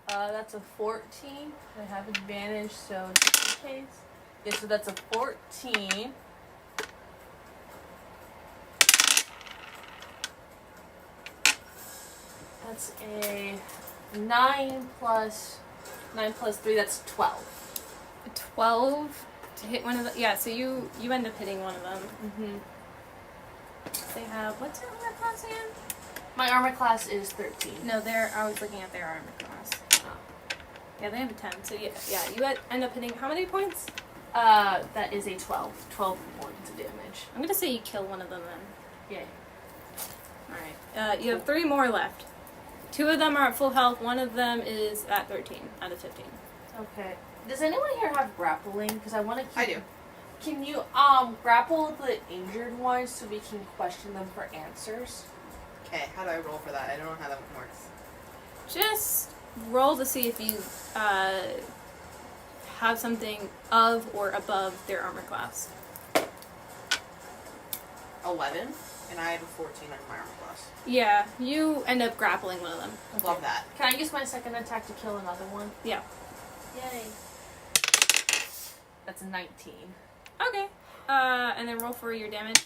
That's a 14. I have advantage, so just in case. Yeah, so that's a 14. That's a 9 plus 3, that's 12. 12 to hit one of the. Yeah, so you end up hitting one of them. Mm-hmm. They have. What's their armor class again? My armor class is 13. No, I was looking at their armor class. Yeah, they have a 10. So yeah, you end up hitting how many points? That is a 12 points of damage. I'm gonna say you kill one of them then. Yay. Alright. You have 3 more left. 2 of them are at full health, one of them is at 13 out of 15. Okay. Does anyone here have grappling? Because I want to keep... I do. Can you, grapple the injured ones so we can question them for answers? Okay, how do I roll for that? I don't know how that one works. Just roll to see if you have something of or above their armor class. 11, and I have a 14 on my armor class. Yeah, you end up grappling one of them. Love that. Can I use my second attack to kill another one? Yeah. Yay. That's a 19. Okay. And then roll for your damage.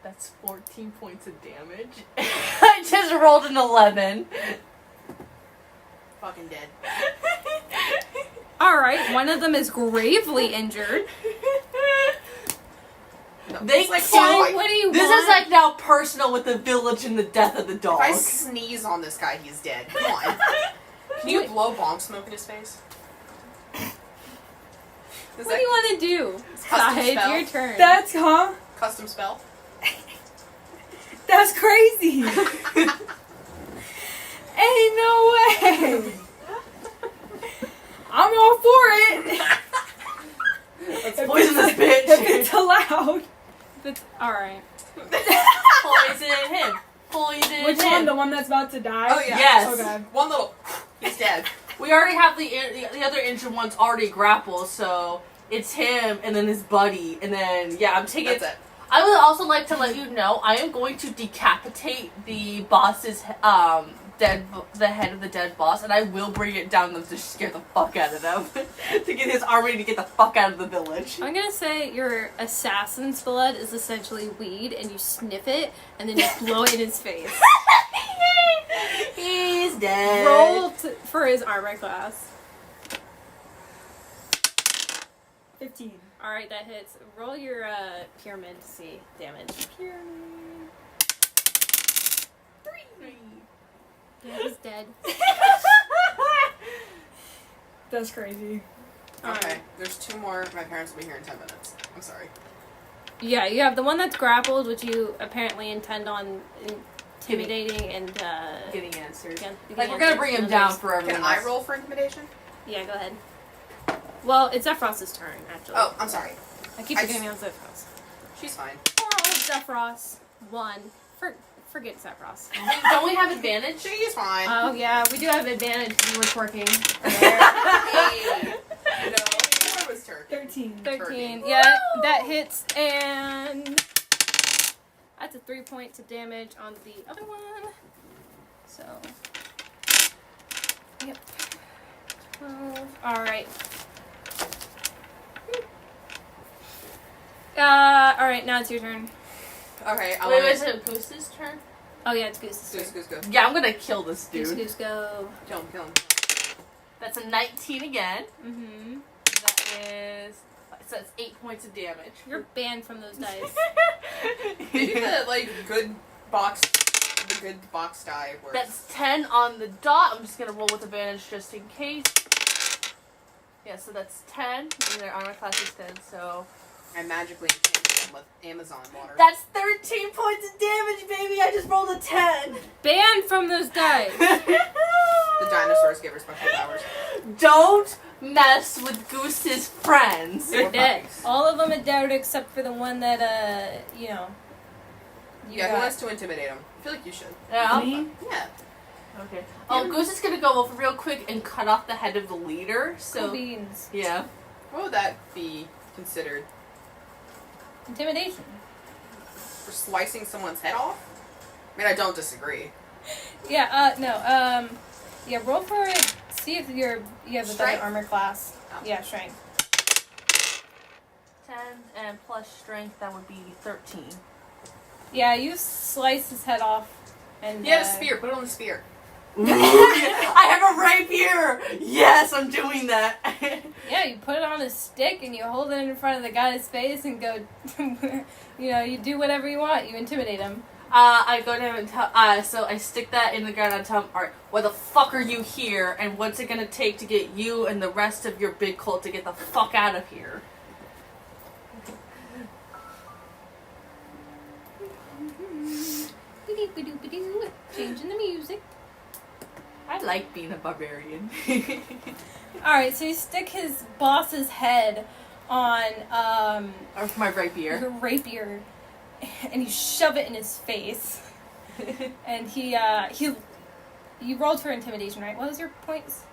That's 14 points of damage. I just rolled an 11. Fucking dead. Alright, one of them is gravely injured. The They It's like, killed. oh, What do you This want? is like now personal with the village and the death of the if dog. I sneeze on this guy, he's dead. Come on. Can you blow bomb smoke in his face? Is What do you want to do? Custom It's spell. your turn. That's huh? custom spell? That's crazy. Ain't no way. I'm all for it. Let's poison this If bitch. it's allowed. That's all right. Poison him. Poison Which him. one? The one that's about to die? Oh, yeah. Yes. Okay. One little. He's dead. We already have the other injured one's already grappled, so it's him and then his buddy, and then yeah, I'm taking. That's it. I would also like to let you know I am going to decapitate the boss's the head of the dead boss, and I will bring it down to scare the fuck out of them to get his army to get the fuck out of the village. I'm gonna say your assassin's blood is essentially weed, and you sniff it, and then you blow it in his face. He's dead. Roll for his armor class. 15. All right, that hits. Roll your pyramid to see damage. Pyramid. 3. Yeah, he's dead. That's crazy. Okay, there's 2 more. My parents will be here in 10 minutes. I'm sorry. Yeah, you have the one that's grappled, which you apparently intend on intimidating and Getting answers. yeah, Like, we're gonna bring him down for everyone Can I else. roll for intimidation? Yeah, go ahead. Well, it's Zephyros's turn, actually. Oh, I'm sorry. I keep I forgetting on Zephyros. She's fine. Poor old Zephyros. 1. Forget Zephyros. Don't we have advantage? She's fine. Oh, yeah, we do have advantage because we were twerking. Hey. No, what was turkey? 13. 13. Yeah, that hits, and that's a 3 points of damage on the other one. So, yep. 12. Alright. Alright, now it's your turn. Okay, I Wait, want is it Goose's turn? Oh, yeah, it's Goose's Goose, turn. goose, go. Yeah, I'm gonna kill this Goose, dude. Goose, go. Kill him. That's a 19 again. Mm-hmm. That is. So that's 8 points of damage. You're banned from those dice. Maybe the, good box die works. That's 10 on the dot. I'm just gonna roll with advantage just in case. Yeah, so that's 10. And their armor class is 10, so. I magically enchanted him with Amazon water. That's 13 points of damage, baby! I just rolled a 10! Banned from those dice. The dinosaurs give her special powers. Don't mess with Goose's friends. Or Dead. puppies. All of them are dead except for the one that, you know. Yeah, who wants to intimidate him? I feel like you should. Yeah. Me? Yeah. Okay. Oh, Goose is gonna go over real quick and cut off the head of the leader. So Cool beans. yeah. What would that be considered? Intimidation. For slicing someone's head off? I mean, I don't disagree. Yeah, yeah, roll for it. See if you have a better Strength? armor class. Oh. Yeah, strength. 10 and plus strength, that would be 13. Yeah, you slice his head off. And, Yeah, the spear. Put it on the spear. I have a rapier! Yes, I'm doing that. Yeah, you put it on a stick and you hold it in front of the guy's face and go, you know, you do whatever you want. You intimidate him. I go to him and tell, so I stick that in the ground and tell him, alright, why the fuck are you here? And what's it gonna take to get you and the rest of your big cult to get the fuck out of here? Changing the music. I like being a barbarian. Alright, so you stick his boss's head on, Or my rapier. your rapier and you shove it in his face. And you rolled for intimidation, right? What was your points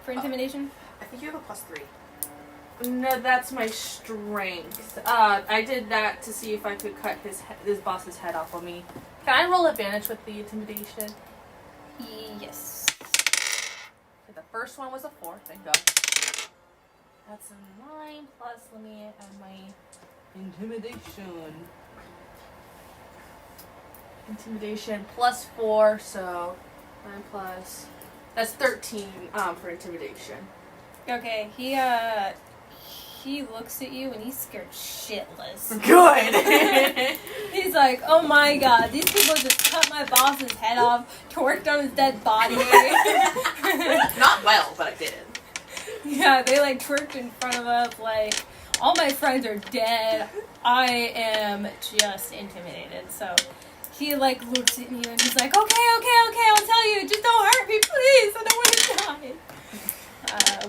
for intimidation? I think you have a +3. No, that's my strength. I did that to see if I could cut his boss's head off of me. Can I roll advantage with the intimidation? Yes. Okay, the first one was a 4, thank God. That's a 9 plus, let me add my intimidation. Intimidation plus 4, so 9 plus. That's 13 for intimidation. Okay, he looks at you and he's scared shitless. Good. He's like, oh my god, these people just cut my boss's head off, twerked on his dead body. Not well, but I did. Yeah, they like twerked in front of us, like, all my friends are dead. I am just intimidated. So he like looks at you and he's like, okay, I'll tell you. Just don't hurt me, please. I don't want to die.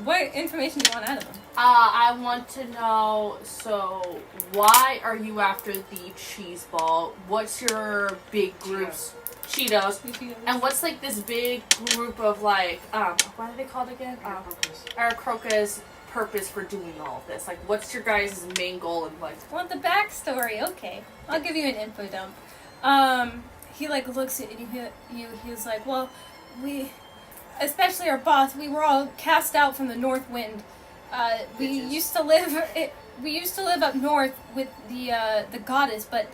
What information do you want out of him? I want to know, so why are you after the cheese ball? What's your big groups? Cheetos. And what's like this big group of like, what are they called again? Aarakocra's purpose for doing all of this? Like, what's your guys' main goal and like? Want the backstory? Okay, I'll give you an info dump. He like looks at you. He was like, well, we, especially our boss, we were all cast out from the North Wind. We used to live up north with the goddess, but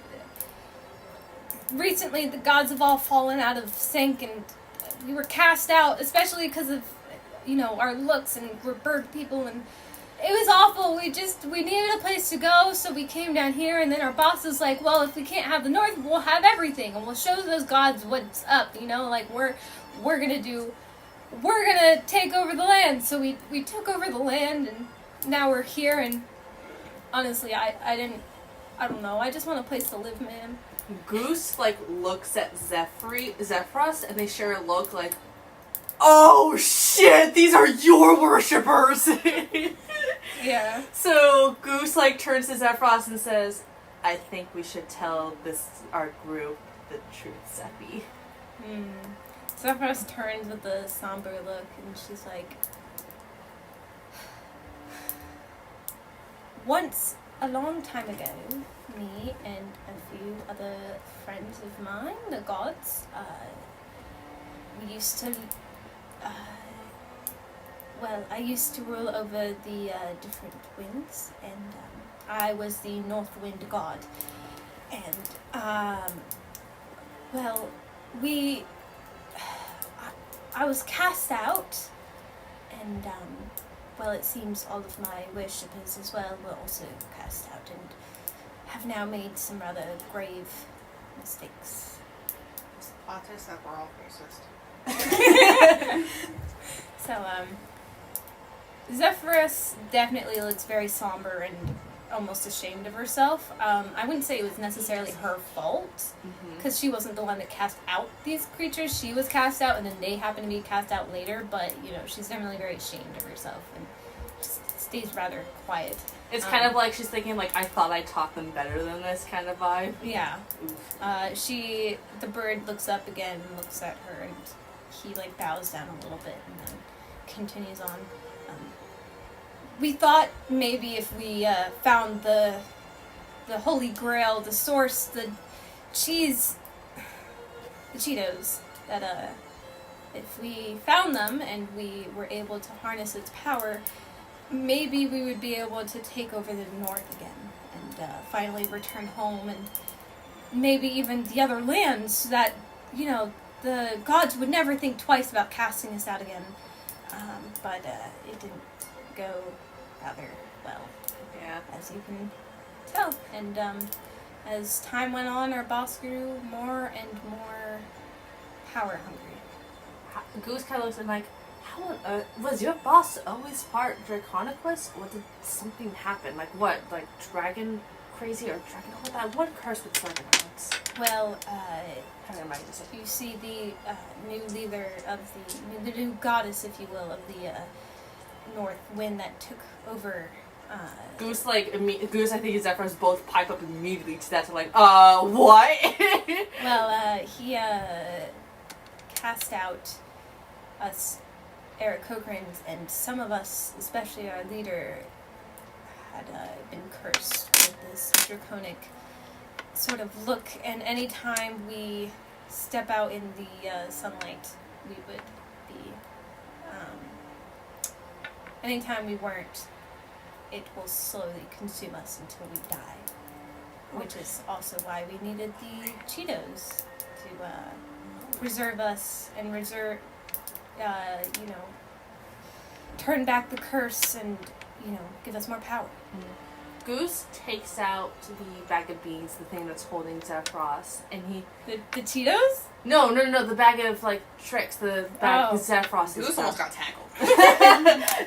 recently the gods have all fallen out of sync, and we were cast out, especially because of, you know, our looks, and we're bird people, and it was awful. We needed a place to go, so we came down here, and then our boss was like, well, if we can't have the north, we'll have everything, and we'll show those gods what's up, you know, like we're gonna take over the land. So we took over the land, and now we're here, and honestly, I don't know, I just want a place to live, man. Goose like looks at Zephyros, and they share a look like, oh shit, these are your worshippers. Yeah. So Goose like turns to Zephyros and says, I think we should tell our group the truth, Zeppy. Zephyros turns with a somber look, and she's like, once, a long time ago, me and a few other friends of mine, the gods, we used to, I used to rule over the different winds, and I was the North Wind god. And, I was cast out, and, it seems all of my worshippers as well were also cast out, and have now made some rather grave mistakes. It's the plot twist that we're all racist. So, Zephyrus definitely looks very somber and almost ashamed of herself. I wouldn't say it was necessarily her fault, because she wasn't the one that cast out these creatures. She was cast out, and then they happened to be cast out later, but, you know, she's definitely very ashamed of herself, and just stays rather quiet. It's kind of like she's thinking, like, I thought I taught them better than this kind of vibe. Yeah. The bird looks up again and looks at her, and he, like, bows down a little bit and then continues on. We thought maybe if we found the Holy Grail, the source, the Cheetos, that if we found them and we were able to harness its power, maybe we would be able to take over the north again and finally return home, and maybe even the other lands, so that, you know, the gods would never think twice about casting us out again. But it didn't go rather well, as you can tell. And as time went on, our boss grew more and more power hungry. Goose kind of looks at him like, how on earth, was your boss always part Draconicus, or did something happen? Like what? Like dragon crazy or dragon? What curse with dragons? Well, you see the new leader of the new goddess, if you will, of the North Wind that took over. Goose, Goose, I think, and Zephyros both pipe up immediately to that. To like, what? Well, he cast out us Aarakocrans, and some of us, especially our leader, had been cursed with this draconic sort of look, and anytime we step out in the sunlight, we would be, anytime we weren't, it will slowly consume us until we die, which is also why we needed the Cheetos to preserve us and turn back the curse and, give us more power. Goose takes out the bag of beans, the thing that's holding Zephyros, and he... The Cheetos? No, the bag of, like, tricks, the bag with Zephyros. Goose almost got tackled.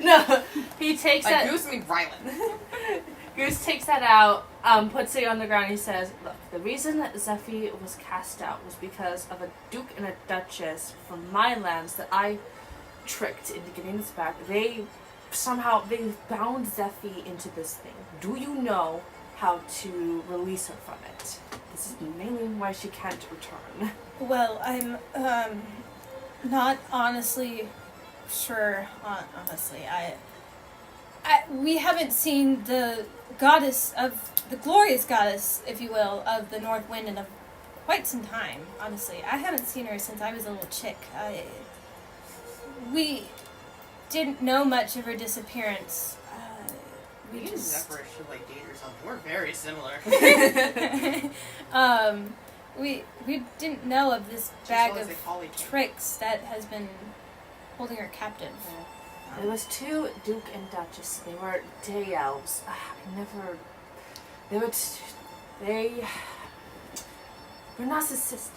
No, he takes Like that... Goose, I mean Rylan. Goose takes that out, puts it on the ground, and he says, look, the reason that Zephy was cast out was because of a duke and a duchess from my lands that I tricked into getting this back. They bound Zephy into this thing. Do you know how to release her from it? This is mainly why she can't return. Well, I'm not honestly sure. Honestly, we haven't seen the glorious goddess, if you will, of the North Wind in quite some time. Honestly, I haven't seen her since I was a little chick. We didn't know much of her disappearance. We just never should like date or something. We're very similar. We didn't know of this Just bag always of like Holly King. tricks that has been holding her captive. There was two Duke and Duchess. They were day elves. They were narcissistic,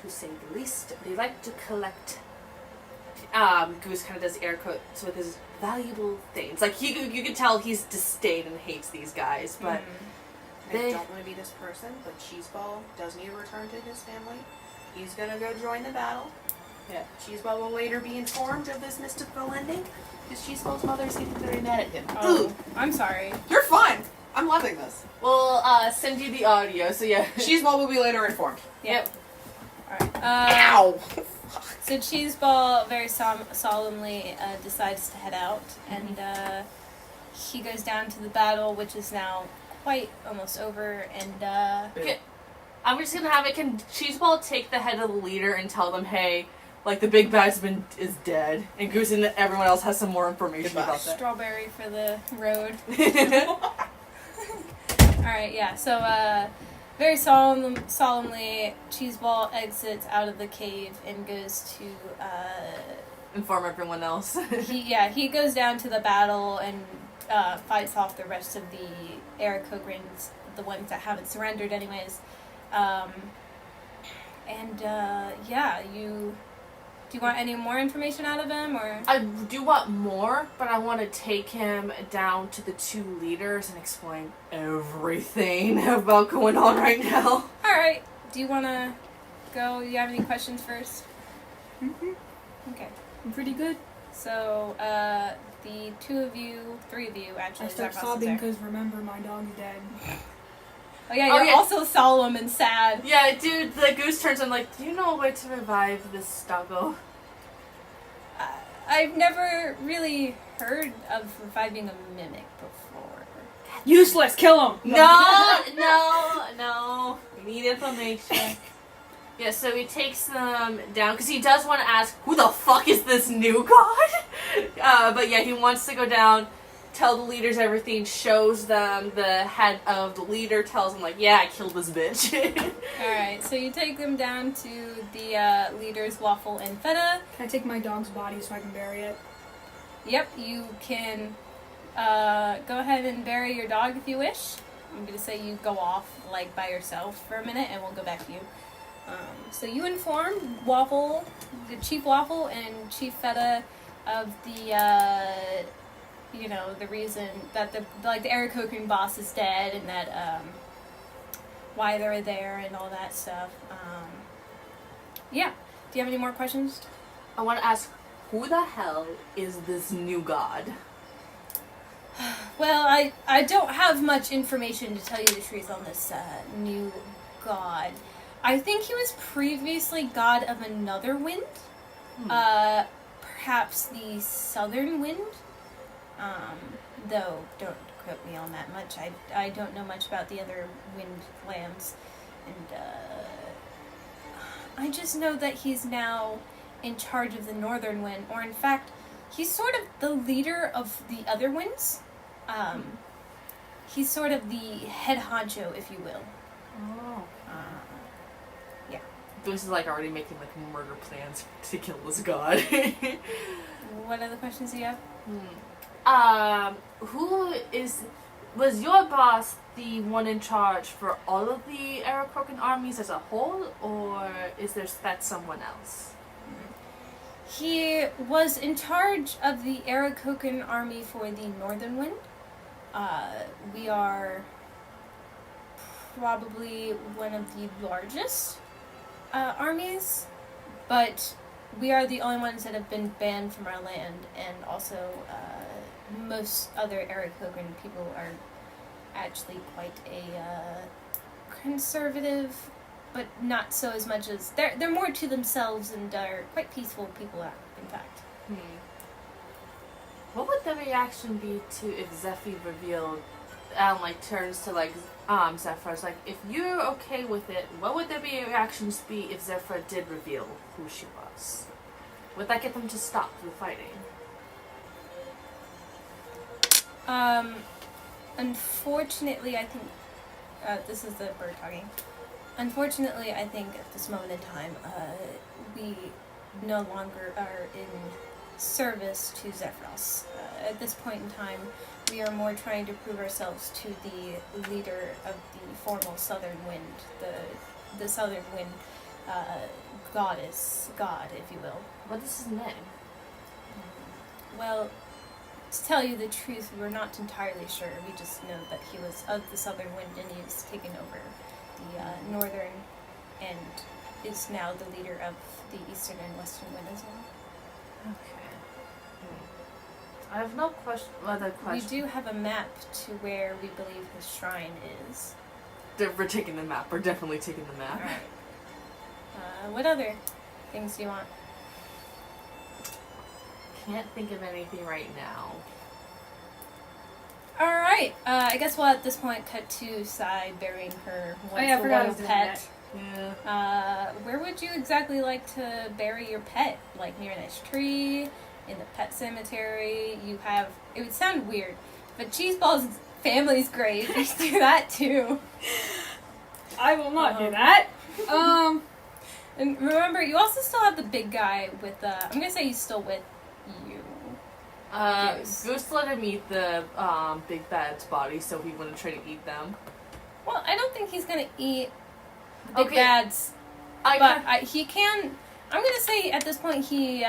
to say the least. They like to collect. Goose kind of does air quotes with his valuable things. Like you can tell he's disdain and hates these guys, but I don't want to be this person, but Cheeseball does need to return to his family. He's gonna go join the battle. Yeah. Cheeseball will later be informed of this mystical ending, because Cheeseball's mother seems very mad at him. Oh, I'm sorry. You're fine! I'm loving this. we'll send you the audio. So yeah. Cheeseball will be later informed. Yep. Alright. Ow! So Cheeseball very solemnly decides to head out, and he goes down to the battle, which is now quite almost over, and Okay. I'm just gonna have it. Can Cheeseball take the head of the leader and tell them, hey, like the big bad's is dead, and Goose and everyone else has some more information about that. strawberry for the road. Alright, yeah, so very solemnly, Cheeseball exits out of the cave and goes to, Inform everyone else. he goes down to the battle and fights off the rest of the Aarakocrans, the ones that haven't surrendered anyways. Do you want any more information out of him, or? I do want more, but I want to take him down to the two leaders and explain everything about going on right now. Alright, do you want to go? Do you have any questions first? Okay. I'm pretty good. So, the three of you actually. I start Zephyros is sobbing there. because remember my dog's dead. Oh yeah, you're also solemn and sad. Yeah, dude, the Goose turns on like, do you know a way to revive this doggo? I've never really heard of reviving a mimic before. Useless. Kill him. No. We need information. Yeah, so he takes them down, because he does want to ask, who the fuck is this new god? But yeah, he wants to go down, tell the leaders everything, shows them the head of the leader, tells them, like, yeah, I killed this bitch. Alright, so you take them down to the leaders, Waffle and Feta. Can I take my dog's body so I can bury it? Yep, you can go ahead and bury your dog if you wish. I'm going to say you go off, like, by yourself for a minute, and we'll go back to you. So you inform Waffle, the Chief Waffle and Chief Feta of the, the reason that the Aarakocran boss is dead, and that, why they're there and all that stuff. Yeah. Do you have any more questions? I want to ask, who the hell is this new god? Well, I don't have much information to tell you the truth on this new god. I think he was previously god of another wind. Perhaps the southern wind. Though, don't quote me on that much. I don't know much about the other wind lands. And, I just know that he's now in charge of the northern wind, or in fact, he's sort of the leader of the other winds. He's sort of the head honcho, if you will. Oh. Yeah. Goose is like already making like murder plans to kill this god. What other questions do you have? Was your boss the one in charge for all of the Aarakocra armies as a whole, or is that someone else? He was in charge of the Aarakocra army for the Northern Wind. We are probably one of the largest armies, but we are the only ones that have been banned from our land, and also most other Aarakocra people are actually quite a conservative, but not so as much as they're more to themselves and are quite peaceful people. In fact, What would the reaction be to if Zephy revealed, turns to Zephyr's like, if you're okay with it, what would their reactions be if Zephyr did reveal who she was? Would that get them to stop the fighting? Unfortunately, I think this is the bird talking. Unfortunately, I think at this moment in time, we no longer are in service to Zephyros. At this point in time, we are more trying to prove ourselves to the leader of the formal Southern Wind, the Southern Wind god, if you will. What is his name? Well, to tell you the truth, we're not entirely sure. We just know that he was of the Southern Wind and he has taken over the Northern and is now the leader of the Eastern and Western Wind as well. Okay. I have no other questions. We do have a map to where we believe his shrine is. We're taking the map. We're definitely taking the map. Alright. What other things do you want? Can't think of anything right now. Alright, I guess we'll at this point cut to Sai burying her I forgot I was once doing pet. Yeah. Where would you exactly like to bury your pet? Like near a nice tree, in the pet cemetery? You have, it would sound weird, but Cheeseball's family's grave, just do that too. I will not do that. And remember, you also still have the big guy with, I'm gonna say he's still with you. Goose let him eat the big bad's body, so he wouldn't try to eat them. Well, I don't think he's gonna eat the big Okay. bads, but he can. I'm gonna say at this point he,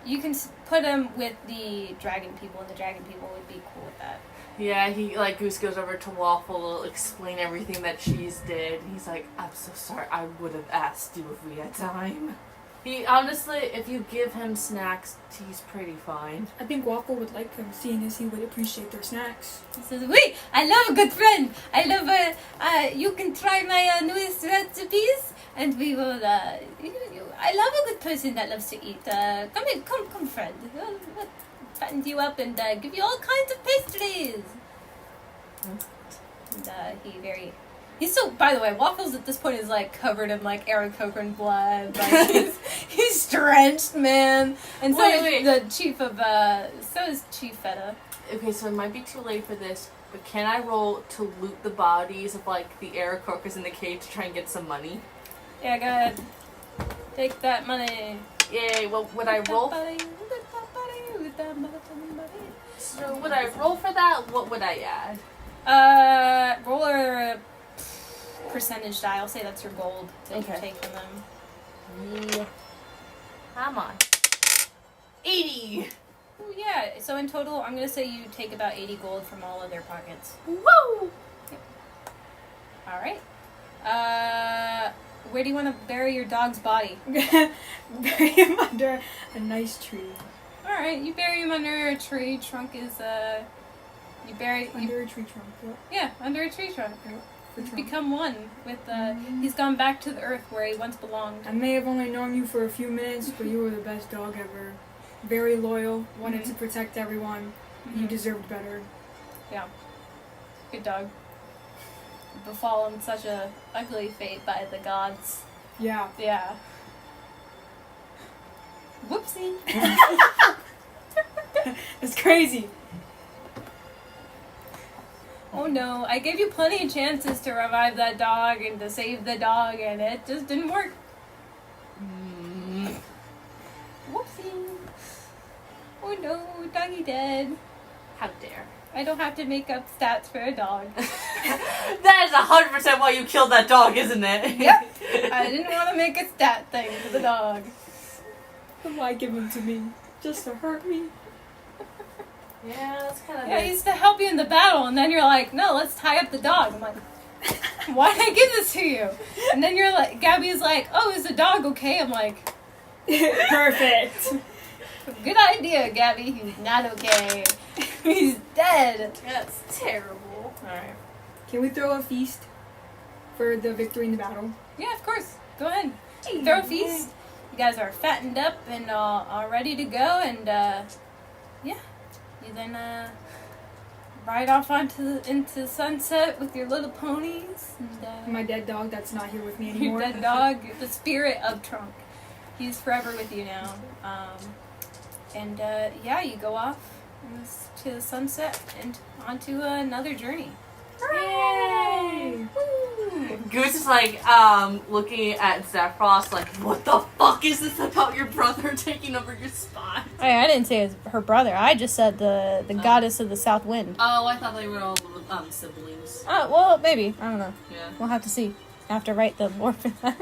you can put him with the dragon people, and the dragon people would be cool with that. Yeah, Goose goes over to Waffle, explain everything that Cheese did, and he's like, I'm so sorry, I would have asked you if we had time. He, honestly, if you give him snacks, he's pretty fine. I think Waffle would like them, seeing as he would appreciate their snacks. He says, "Wait, I love a good friend. I love you can try my newest recipes, and we will. I love a good person that loves to eat. Come in, come, friend. We'll fatten you up and give you all kinds of pastries." And he's so. By the way, Waffles at this point is like covered in like Aarakocra blood. Like he's drenched, man. And so Wait. is the chief of. So is Chief Feta. Okay, so it might be too late for this, but can I roll to loot the bodies of, like, the Aarakocras in the cave to try and get some money? Yeah, go ahead. Take that money. Yay, well, would I roll? So, would I roll for that? What would I add? Roll a percentage die. I'll say that's your gold that you Okay. take from them. Yeah. Come on. 80! Oh, yeah, so in total, I'm gonna say you take about 80 gold from all of their pockets. Woo! Alright. Where do you want to bury your dog's body? Bury him under a nice tree. Alright, you bury him under a tree. Trunk is, you bury... Under a tree trunk. Yep. Yeah, under a tree trunk. For He's trunk. become one with, he's gone back to the earth where he once belonged. I may have only known you for a few minutes, but you were the best dog ever. Very loyal, wanted to protect everyone. You deserved better. Yeah. Good dog. Befallen such a ugly fate by the gods. Yeah. Yeah. Whoopsie. It's crazy. Oh no, I gave you plenty of chances to revive that dog and to save the dog and it just didn't work. Whoopsie. Oh no, doggy dead. How dare. I don't have to make up stats for a dog. That is 100% why you killed that dog, isn't it? Yep. I didn't want to make a stat thing for the dog. Why give him to me? Just to hurt me? Yeah, that's kind of Yeah, he used to help you in the battle, and then you're like, no, let's tie up the dog. I'm like, why did I give this to you? And then you're like, Gabby's like, oh, is the dog okay? I'm like, Perfect. good idea, Gabby. He's not okay. He's dead. That's terrible. Alright. Can we throw a feast for the victory in the battle? Yeah, of course. Go ahead. Throw a feast. You guys are fattened up and all ready to go, and yeah. You then ride off into sunset with your little ponies and My dead dog that's not here with me your anymore. dead dog, the spirit of Trunk. He's forever with you now. And yeah, you go off to the sunset and onto another journey. Hooray! Goose is like, looking at Zephyros like, what the fuck is this about your brother taking over your spot? Hey, I didn't say it was her brother. I just said the goddess of the south wind. Oh, I thought they were all siblings. Oh, well, maybe. I don't know. Yeah. We'll have to see. I have to write the lore for that.